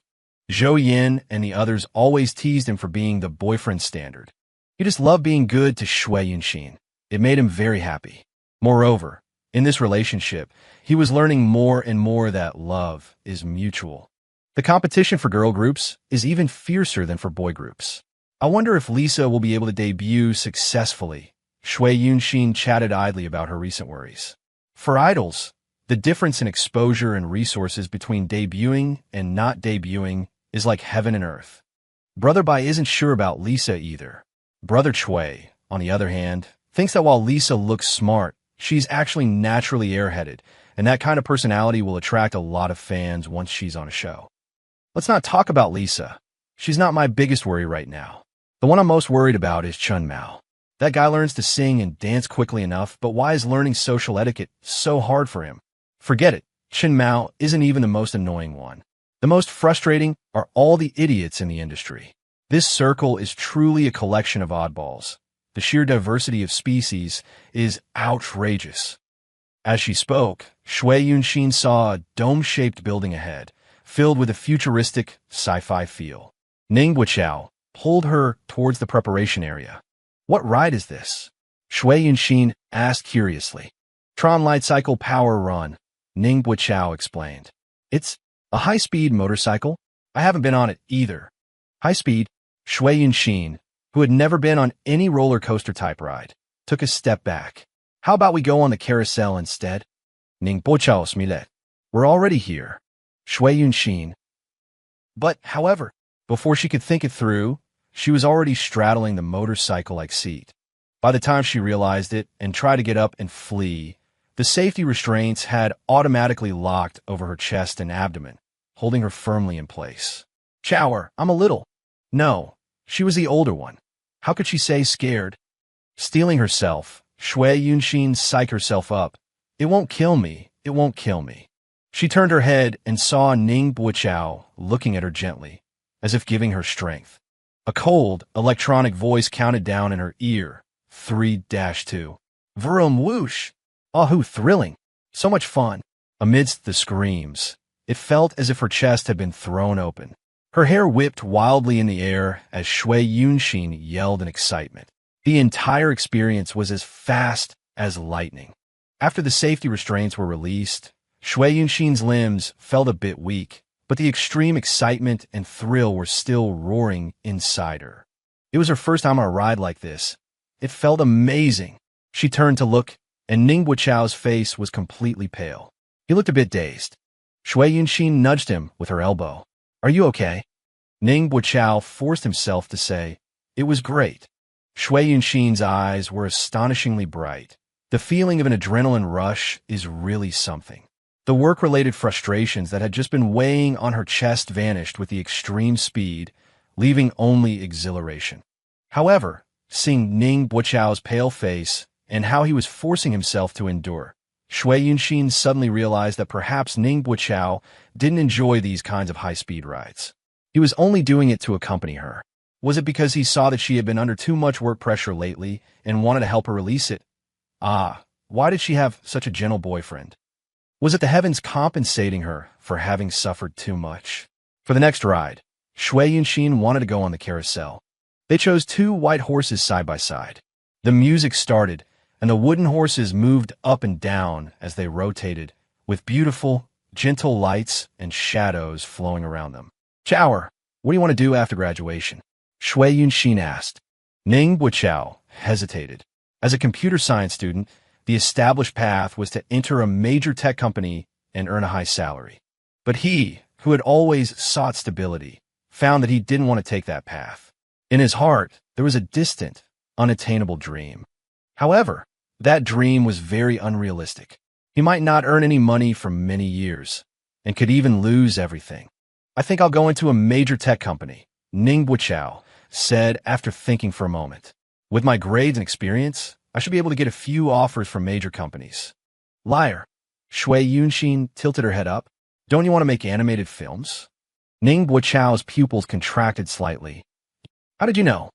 Zhou Yin and the others always teased him for being the boyfriend standard. He just loved being good to Shui Yunxin. It made him very happy. Moreover, in this relationship, he was learning more and more that love is mutual. The competition for girl groups is even fiercer than for boy groups. I wonder if Lisa will be able to debut successfully. Shui Yunxin chatted idly about her recent worries. For idols, the difference in exposure and resources between debuting and not debuting is like heaven and earth. Brother Bai isn't sure about Lisa either. Brother Chui, on the other hand, thinks that while Lisa looks smart, she's actually naturally airheaded, and that kind of personality will attract a lot of fans once she's on a show. Let's not talk about Lisa. She's not my biggest worry right now. The one I'm most worried about is Chun Mao. That guy learns to sing and dance quickly enough, but why is learning social etiquette so hard for him? Forget it. Chun Mao isn't even the most annoying one. The most frustrating are all the idiots in the industry. This circle is truly a collection of oddballs. The sheer diversity of species is outrageous. As she spoke, Shui Yunxin saw a dome-shaped building ahead, filled with a futuristic sci-fi feel. Ning Buqiao pulled her towards the preparation area. What ride is this? Shui Yunxin asked curiously. Tron Light Cycle Power Run, Ning Buqiao explained. It's a high-speed motorcycle? I haven't been on it either. High-speed, Shui Yunxin, who had never been on any roller coaster type ride, took a step back. How about we go on the carousel instead? Ning Buqiao smilet. We're already here. Shui Yunxin. But, however, before she could think it through, she was already straddling the motorcycle-like seat. By the time she realized it and tried to get up and flee, the safety restraints had automatically locked over her chest and abdomen, holding her firmly in place. Chower, I'm a little. No, she was the older one. How could she say scared? Steeling herself, Shui Yunxin psyched herself up. It won't kill me. It won't kill me. She turned her head and saw Ning Buqiao looking at her gently, as if giving her strength. A cold, electronic voice counted down in her ear. 3-2. Vroom whoosh. Ahoo, thrilling. So much fun. Amidst the screams, it felt as if her chest had been thrown open. Her hair whipped wildly in the air as Shui Yunxin yelled in excitement. The entire experience was as fast as lightning. After the safety restraints were released, Shui Yunxin's limbs felt a bit weak, but the extreme excitement and thrill were still roaring inside her. It was her first time on a ride like this. It felt amazing. She turned to look, and Ning Buqiao's face was completely pale. He looked a bit dazed. Shui Yunxin nudged him with her elbow. "Are you okay?" Ning Buqiao forced himself to say, "It was great." Shui Yunxin's eyes were astonishingly bright. The feeling of an adrenaline rush is really something. The work-related frustrations that had just been weighing on her chest vanished with the extreme speed, leaving only exhilaration. However, seeing Ning Buqiao's pale face and how he was forcing himself to endure, Shui Yunxin suddenly realized that perhaps Ning Buqiao didn't enjoy these kinds of high-speed rides. He was only doing it to accompany her. Was it because he saw that she had been under too much work pressure lately and wanted to help her release it? Why did she have such a gentle boyfriend? Was it the heavens compensating her for having suffered too much? For the next ride, Shui Yunxin wanted to go on the carousel. They chose 2 white horses side by side. The music started, and the wooden horses moved up and down as they rotated, with beautiful, gentle lights and shadows flowing around them. "Chower, what do you want to do after graduation?" Shui Yunxin asked. Ning Buqiao hesitated. As a computer science student, the established path was to enter a major tech company and earn a high salary. But he, who had always sought stability, found that he didn't want to take that path. In his heart, there was a distant, unattainable dream. However, that dream was very unrealistic. He might not earn any money for many years, and could even lose everything. "I think I'll go into a major tech company," Ning Buqiao said after thinking for a moment. "With my grades and experience, I should be able to get a few offers from major companies." "Liar." Shui Yunxin tilted her head up. "Don't you want to make animated films?" Ning Buqiao's pupils contracted slightly. "How did you know?"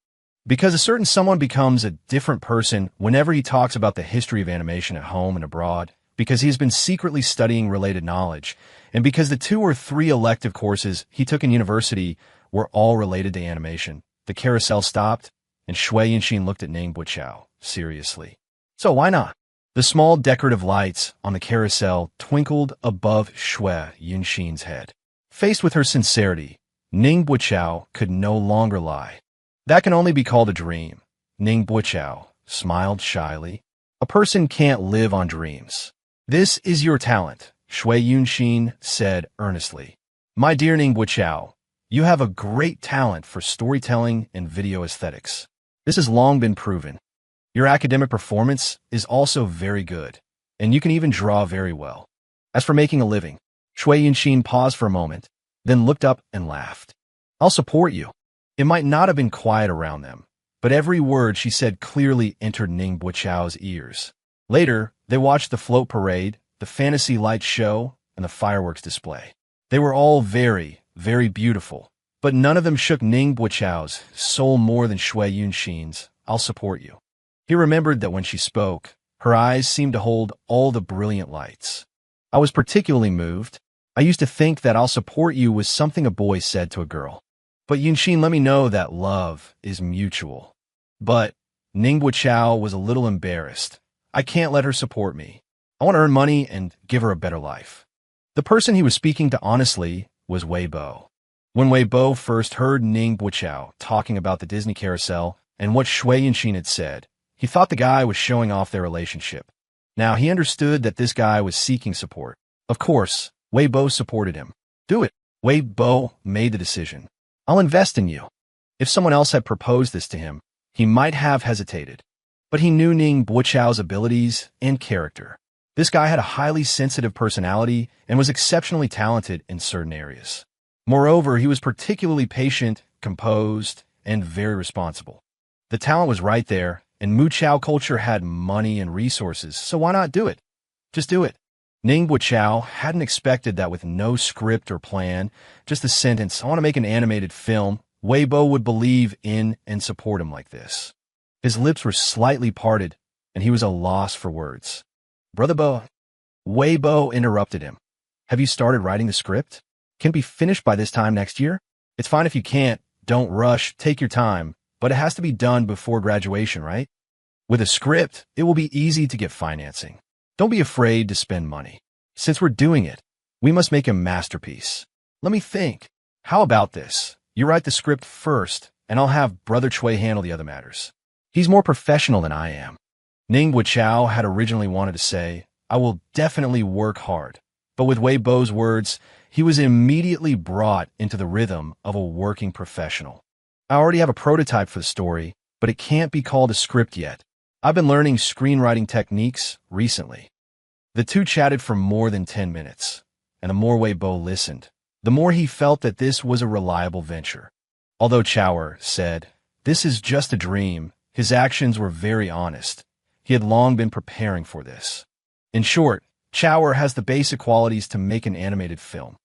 "Because a certain someone becomes a different person whenever he talks about the history of animation at home and abroad, because he has been secretly studying related knowledge, and because the 2 or 3 elective courses he took in university were all related to animation." The carousel stopped, and Shui Yunxin looked at Ning Buqiao seriously. "So why not?" The small decorative lights on the carousel twinkled above Shui Yunxin's head. Faced with her sincerity, Ning Buqiao could no longer lie. "That can only be called a dream." Ning Buqiao smiled shyly. "A person can't live on dreams." "This is your talent," Shui Yunxin said earnestly. "My dear Ning Buqiao, you have a great talent for storytelling and video aesthetics. This has long been proven. Your academic performance is also very good, and you can even draw very well. As for making a living," Shui Yunxin paused for a moment, then looked up and laughed. "I'll support you." It might not have been quiet around them, but every word she said clearly entered Ning Buqiao's ears. Later, they watched the float parade, the fantasy light show, and the fireworks display. They were all very, very beautiful, but none of them shook Ning Buqiao's soul more than Shui Yunxin's. "I'll support you." He remembered that when she spoke, her eyes seemed to hold all the brilliant lights. "I was particularly moved. I used to think that 'I'll support you' was something a boy said to a girl. But Yunxin let me know that love is mutual." But Ning Buqiao was a little embarrassed. "I can't let her support me. I want to earn money and give her a better life." The person he was speaking to honestly was Weibo. When Weibo first heard Ning Buqiao talking about the Disney carousel and what Shui Yunxin had said, he thought the guy was showing off their relationship. Now he understood that this guy was seeking support. Of course, Weibo supported him. "Do it." Weibo made the decision. "I'll invest in you." If someone else had proposed this to him, he might have hesitated. But he knew Ning Buqiao's abilities and character. This guy had a highly sensitive personality and was exceptionally talented in certain areas. Moreover, he was particularly patient, composed, and very responsible. The talent was right there, and Muqiao culture had money and resources, so why not do it? Just do it. Ning Buqiao hadn't expected that with no script or plan, just the sentence, "I want to make an animated film," Weibo would believe in and support him like this. His lips were slightly parted, and he was at a loss for words. "Brother Bo," Weibo interrupted him. "Have you started writing the script? Can it be finished by this time next year? It's fine if you can't. Don't rush. Take your time. But it has to be done before graduation, right? With a script, it will be easy to get financing." Don't be afraid to spend money. Since we're doing it, we must make a masterpiece. Let me think. How about this? You write the script first, and I'll have Brother Chui handle the other matters. He's more professional than I am. Ning Guoqiao had originally wanted to say, I will definitely work hard. But with Wei Bo's words, he was immediately brought into the rhythm of a working professional. I already have a prototype for the story, but it can't be called a script yet. I've been learning screenwriting techniques recently. The two chatted for more than 10 minutes, and the more Wei Bo listened, the more he felt that this was a reliable venture. Although Chauer said, this is just a dream, his actions were very honest. He had long been preparing for this. In short, Chauer has the basic qualities to make an animated film.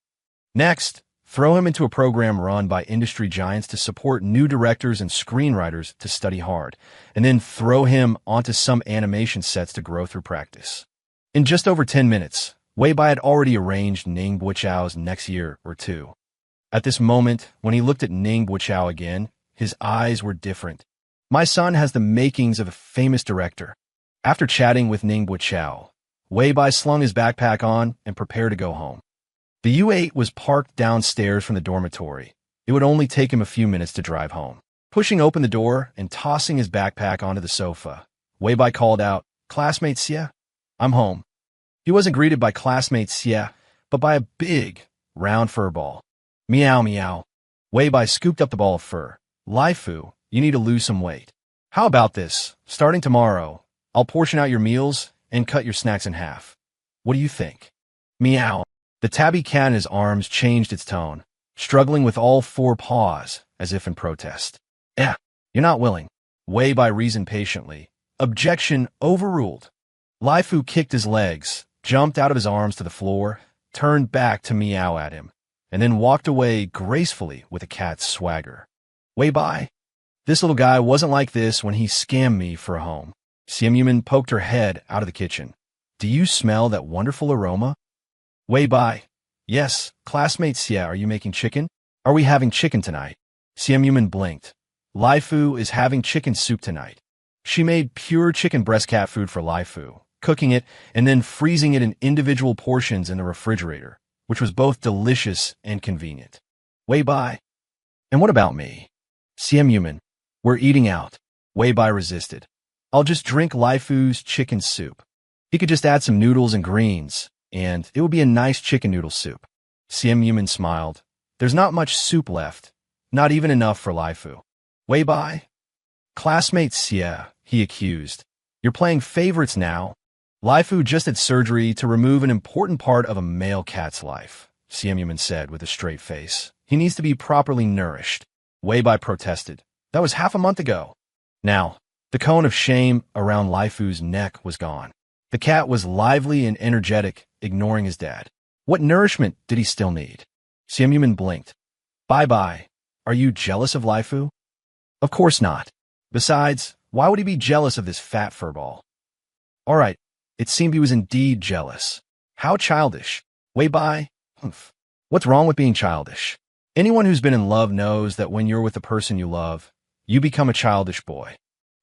Next, throw him into a program run by industry giants to support new directors and screenwriters to study hard, and then throw him onto some animation sets to grow through practice. In just over 10 minutes, Wei Bai had already arranged Ning Guoqiao's next year or two. At this moment, when he looked at Ning Guoqiao again, his eyes were different. My son has the makings of a famous director. After chatting with Ning Guoqiao, Wei Bai slung his backpack on and prepared to go home. The U-8 was parked downstairs from the dormitory. It would only take him a few minutes to drive home. Pushing open the door and tossing his backpack onto the sofa, Wei Bai called out, Classmate Xie, I'm home. He wasn't greeted by classmate Xie, but by a big, round fur ball. Meow meow. Wei Bai scooped up the ball of fur. Lai Fu, you need to lose some weight. How about this? Starting tomorrow, I'll portion out your meals and cut your snacks in half. What do you think? Meow. The tabby cat in his arms changed its tone, struggling with all four paws, as if in protest. You're not willing. Wei Bai reasoned patiently. Objection overruled. Lai Fu kicked his legs, jumped out of his arms to the floor, turned back to meow at him, and then walked away gracefully with a cat's swagger. Wei Bai, this little guy wasn't like this when he scammed me for a home. Xian Yuman poked her head out of the kitchen. Do you smell that wonderful aroma? Wei Bai, yes, classmate Xie, are you making chicken? Are we having chicken tonight? Xian Yuman blinked. Lai Fu is having chicken soup tonight. She made pure chicken breast cat food for Lai Fu, cooking it and then freezing it in individual portions in the refrigerator, which was both delicious and convenient. Wei Bai, and what about me? Xian Yuman, we're eating out. Wei Bai resisted. I'll just drink Lai Fu's chicken soup. He could just add some noodles and greens, and it would be a nice chicken noodle soup. Xian Yuman smiled. There's not much soup left, not even enough for Lai Fu. Wei Bai? Classmate Xie, he accused. You're playing favorites now. Lai Fu just had surgery to remove an important part of a male cat's life, Xian Yuman said with a straight face. He needs to be properly nourished. Wei Bai protested. That was half a month ago. Now, the cone of shame around Lai Fu's neck was gone. The cat was lively and energetic, ignoring his dad. What nourishment did he still need? Xian Yuman blinked. Bye-bye. Are you jealous of Lai Fu? Of course not. Besides, why would he be jealous of this fat furball? All right, it seemed he was indeed jealous. How childish. Wei Bai? Humph. What's wrong with being childish? Anyone who's been in love knows that when you're with the person you love, you become a childish boy.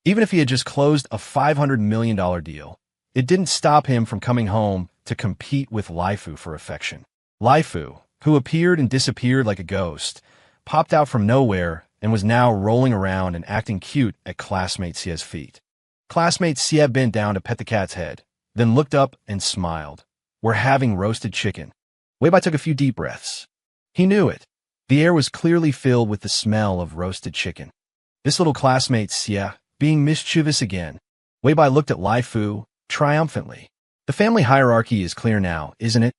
Even if he had just closed a $500 million deal, it didn't stop him from coming home to compete with Lai Fu for affection. Lai Fu, who appeared and disappeared like a ghost, popped out from nowhere and was now rolling around and acting cute at classmate Xie's feet. Classmate Xie bent down to pet the cat's head, then looked up and smiled. We're having roasted chicken. Wei Bai took a few deep breaths. He knew it. The air was clearly filled with the smell of roasted chicken. This little classmate Xie, being mischievous again. Wei Bai looked at Lai Fu triumphantly. The family hierarchy is clear now, isn't it?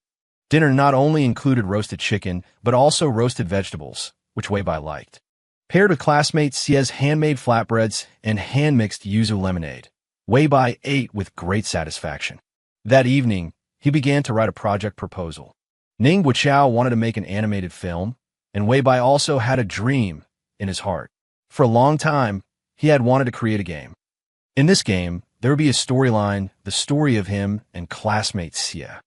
Dinner not only included roasted chicken, but also roasted vegetables, which Wei Bai liked. Paired with classmate Xie's handmade flatbreads and hand-mixed yuzu lemonade, Wei Bai ate with great satisfaction. That evening, he began to write a project proposal. Ning Guoqiao wanted to make an animated film, and Wei Bai also had a dream in his heart. For a long time, he had wanted to create a game. In this game, there would be a storyline, the story of him and classmate Xie.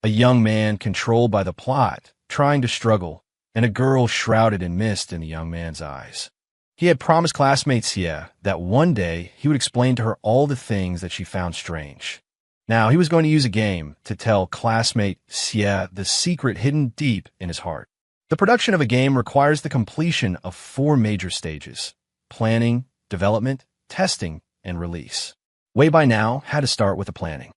A young man controlled by the plot, trying to struggle, and a girl shrouded in mist in the young man's eyes. He had promised classmate Xie that one day he would explain to her all the things that she found strange. Now, he was going to use a game to tell classmate Xie the secret hidden deep in his heart. The production of a game requires the completion of 4 major stages: planning, development, testing, and release. Wei by now had to start with the planning.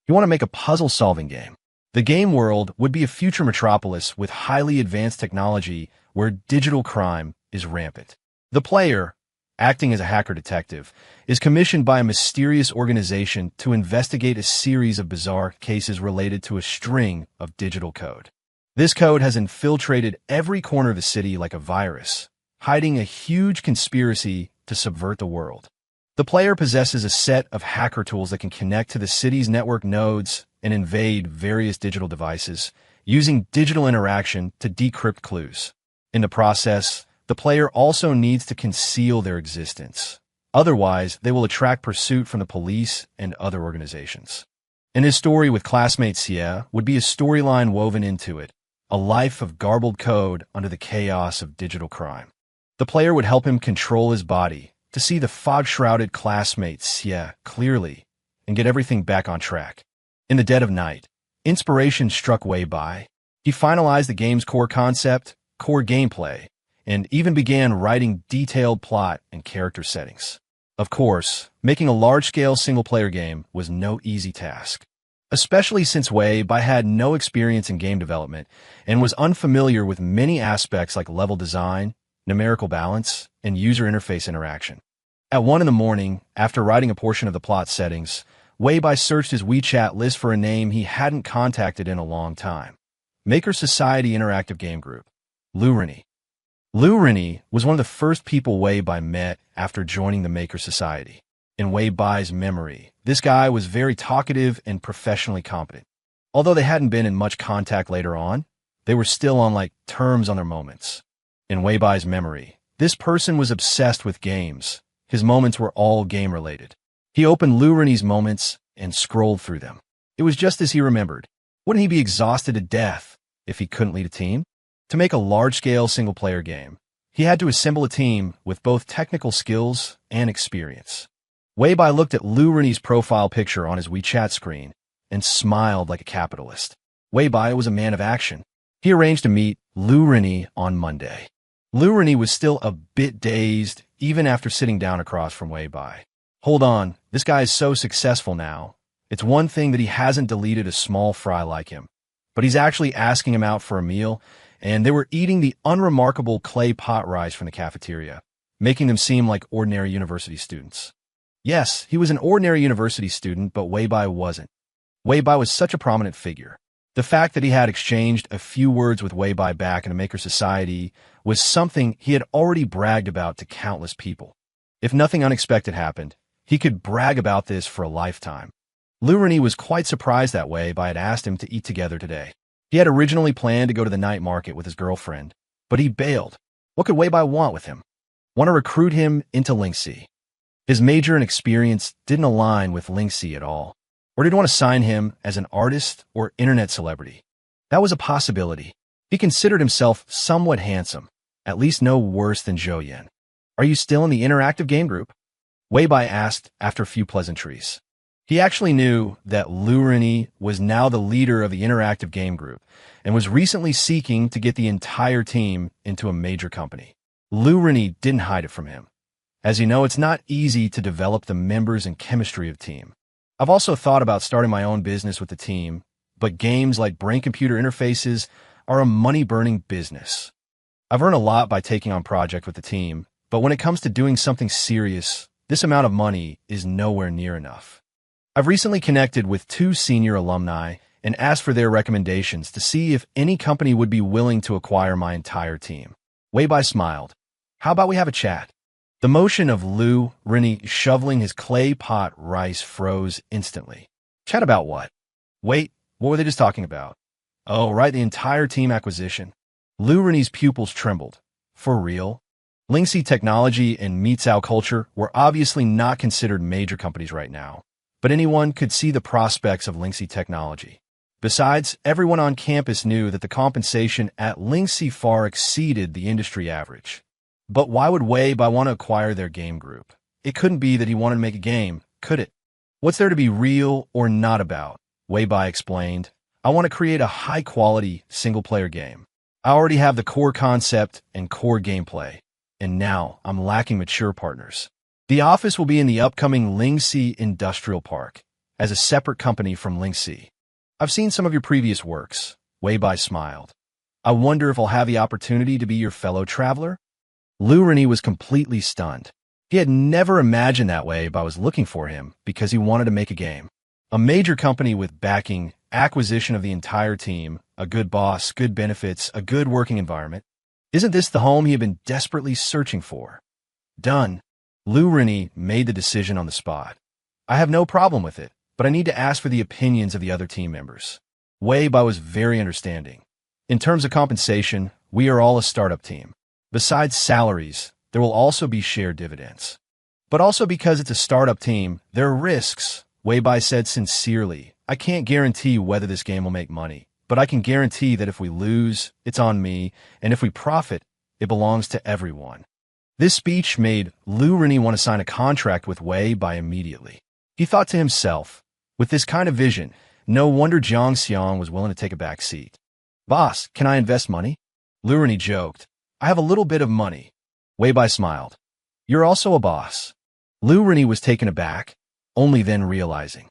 You want to make a puzzle-solving game. The game world would be a future metropolis with highly advanced technology where digital crime is rampant. The player, acting as a hacker detective, is commissioned by a mysterious organization to investigate a series of bizarre cases related to a string of digital code. This code has infiltrated every corner of the city like a virus, hiding a huge conspiracy to subvert the world. The player possesses a set of hacker tools that can connect to the city's network nodes and invade various digital devices, using digital interaction to decrypt clues. In the process, the player also needs to conceal their existence. Otherwise, they will attract pursuit from the police and other organizations. And his story with classmate Xie would be a storyline woven into it, a life of garbled code under the chaos of digital crime. The player would help him control his body to see the fog-shrouded classmate Xie clearly and get everything back on track. In the dead of night, inspiration struck Wei Bai. He finalized the game's core concept, core gameplay, and even began writing detailed plot and character settings. Of course, making a large-scale single-player game was no easy task, especially since Wei Bai had no experience in game development and was unfamiliar with many aspects like level design, numerical balance, and user interface interaction. At 1 a.m, after writing a portion of the plot settings, Wei Bai searched his WeChat list for a name he hadn't contacted in a long time. Maker Society Interactive Game Group. Lu Rini. Lu Rini was one of the first people Wei Bai met after joining the Maker Society. In Wei Bai's memory, this guy was very talkative and professionally competent. Although they hadn't been in much contact later on, they were still on terms on their moments. In Wei Bai's memory, this person was obsessed with games. His moments were all game-related. He opened Lu Rini's moments and scrolled through them. It was just as he remembered. Wouldn't he be exhausted to death if he couldn't lead a team? To make a large-scale single-player game, he had to assemble a team with both technical skills and experience. Wei Bai looked at Lu Rini's profile picture on his WeChat screen and smiled like a capitalist. Wei Bai was a man of action. He arranged to meet Lu Rini on Monday. Lu Rini was still a bit dazed even after sitting down across from Wei Bai. Hold on, this guy is so successful now. It's one thing that he hasn't deleted a small fry like him, but he's actually asking him out for a meal, and they were eating the unremarkable clay pot rice from the cafeteria, making them seem like ordinary university students. Yes, he was an ordinary university student, but Wei Bai wasn't. Wei Bai was such a prominent figure. The fact that he had exchanged a few words with Wei Bai back in the Maker Society was something he had already bragged about to countless people. If nothing unexpected happened, he could brag about this for a lifetime. Lu Rini was quite surprised that Wei Bai had asked him to eat together today. He had originally planned to go to the night market with his girlfriend, but he bailed. What could Wei Bai want with him? Want to recruit him into Lingxi. His major and experience didn't align with Lingxi at all. Or did he want to sign him as an artist or internet celebrity? That was a possibility. He considered himself somewhat handsome, at least no worse than Zhou Yan. Are you still in the interactive game group? Wei Bai asked after a few pleasantries. He actually knew that Lu Rini was now the leader of the interactive game group and was recently seeking to get the entire team into a major company. Lu Rini didn't hide it from him. As you know, it's not easy to develop the members and chemistry of a team. I've also thought about starting my own business with the team, but games like brain-computer interfaces are a money-burning business. I've earned a lot by taking on projects with the team, but when it comes to doing something serious, this amount of money is nowhere near enough. I've recently connected with 2 senior alumni and asked for their recommendations to see if any company would be willing to acquire my entire team. Wei Bai smiled. How about we have a chat? The motion of Lu Rini shoveling his clay pot rice froze instantly. Chat about what? Wait, what were they just talking about? Oh, right, the entire team acquisition. Lu Rini's pupils trembled. For real? Lingxi Technology and Mitsao Culture were obviously not considered major companies right now, but anyone could see the prospects of Lingxi Technology. Besides, everyone on campus knew that the compensation at Lingxi far exceeded the industry average. But why would Wei Bai want to acquire their game group? It couldn't be that he wanted to make a game, could it? What's there to be real or not about? Wei Bai explained. I want to create a high-quality, single-player game. I already have the core concept and core gameplay, and now I'm lacking mature partners. The office will be in the upcoming Lingxi Industrial Park, as a separate company from Lingxi. I've seen some of your previous works. Wei Bai smiled. I wonder if I'll have the opportunity to be your fellow traveler? Lu Renyi was completely stunned. He had never imagined that Wei Bai was looking for him because he wanted to make a game. A major company with backing, acquisition of the entire team, a good boss, good benefits, a good working environment. Isn't this the home he had been desperately searching for? Done. Lu Renyi made the decision on the spot. I have no problem with it, but I need to ask for the opinions of the other team members. Wei Bai was very understanding. In terms of compensation, we are all a startup team. Besides salaries, there will also be shared dividends. But also because it's a startup team, there are risks, Wei Bai said sincerely. I can't guarantee whether this game will make money, but I can guarantee that if we lose, it's on me, and if we profit, it belongs to everyone. This speech made Lu Renyi want to sign a contract with Wei Bai immediately. He thought to himself, with this kind of vision, no wonder Jiang Xiang was willing to take a back seat. Boss, can I invest money? Lu Renyi joked. I have a little bit of money. Wei Bai smiled. You're also a boss. Lu Renyi was taken aback, only then realizing.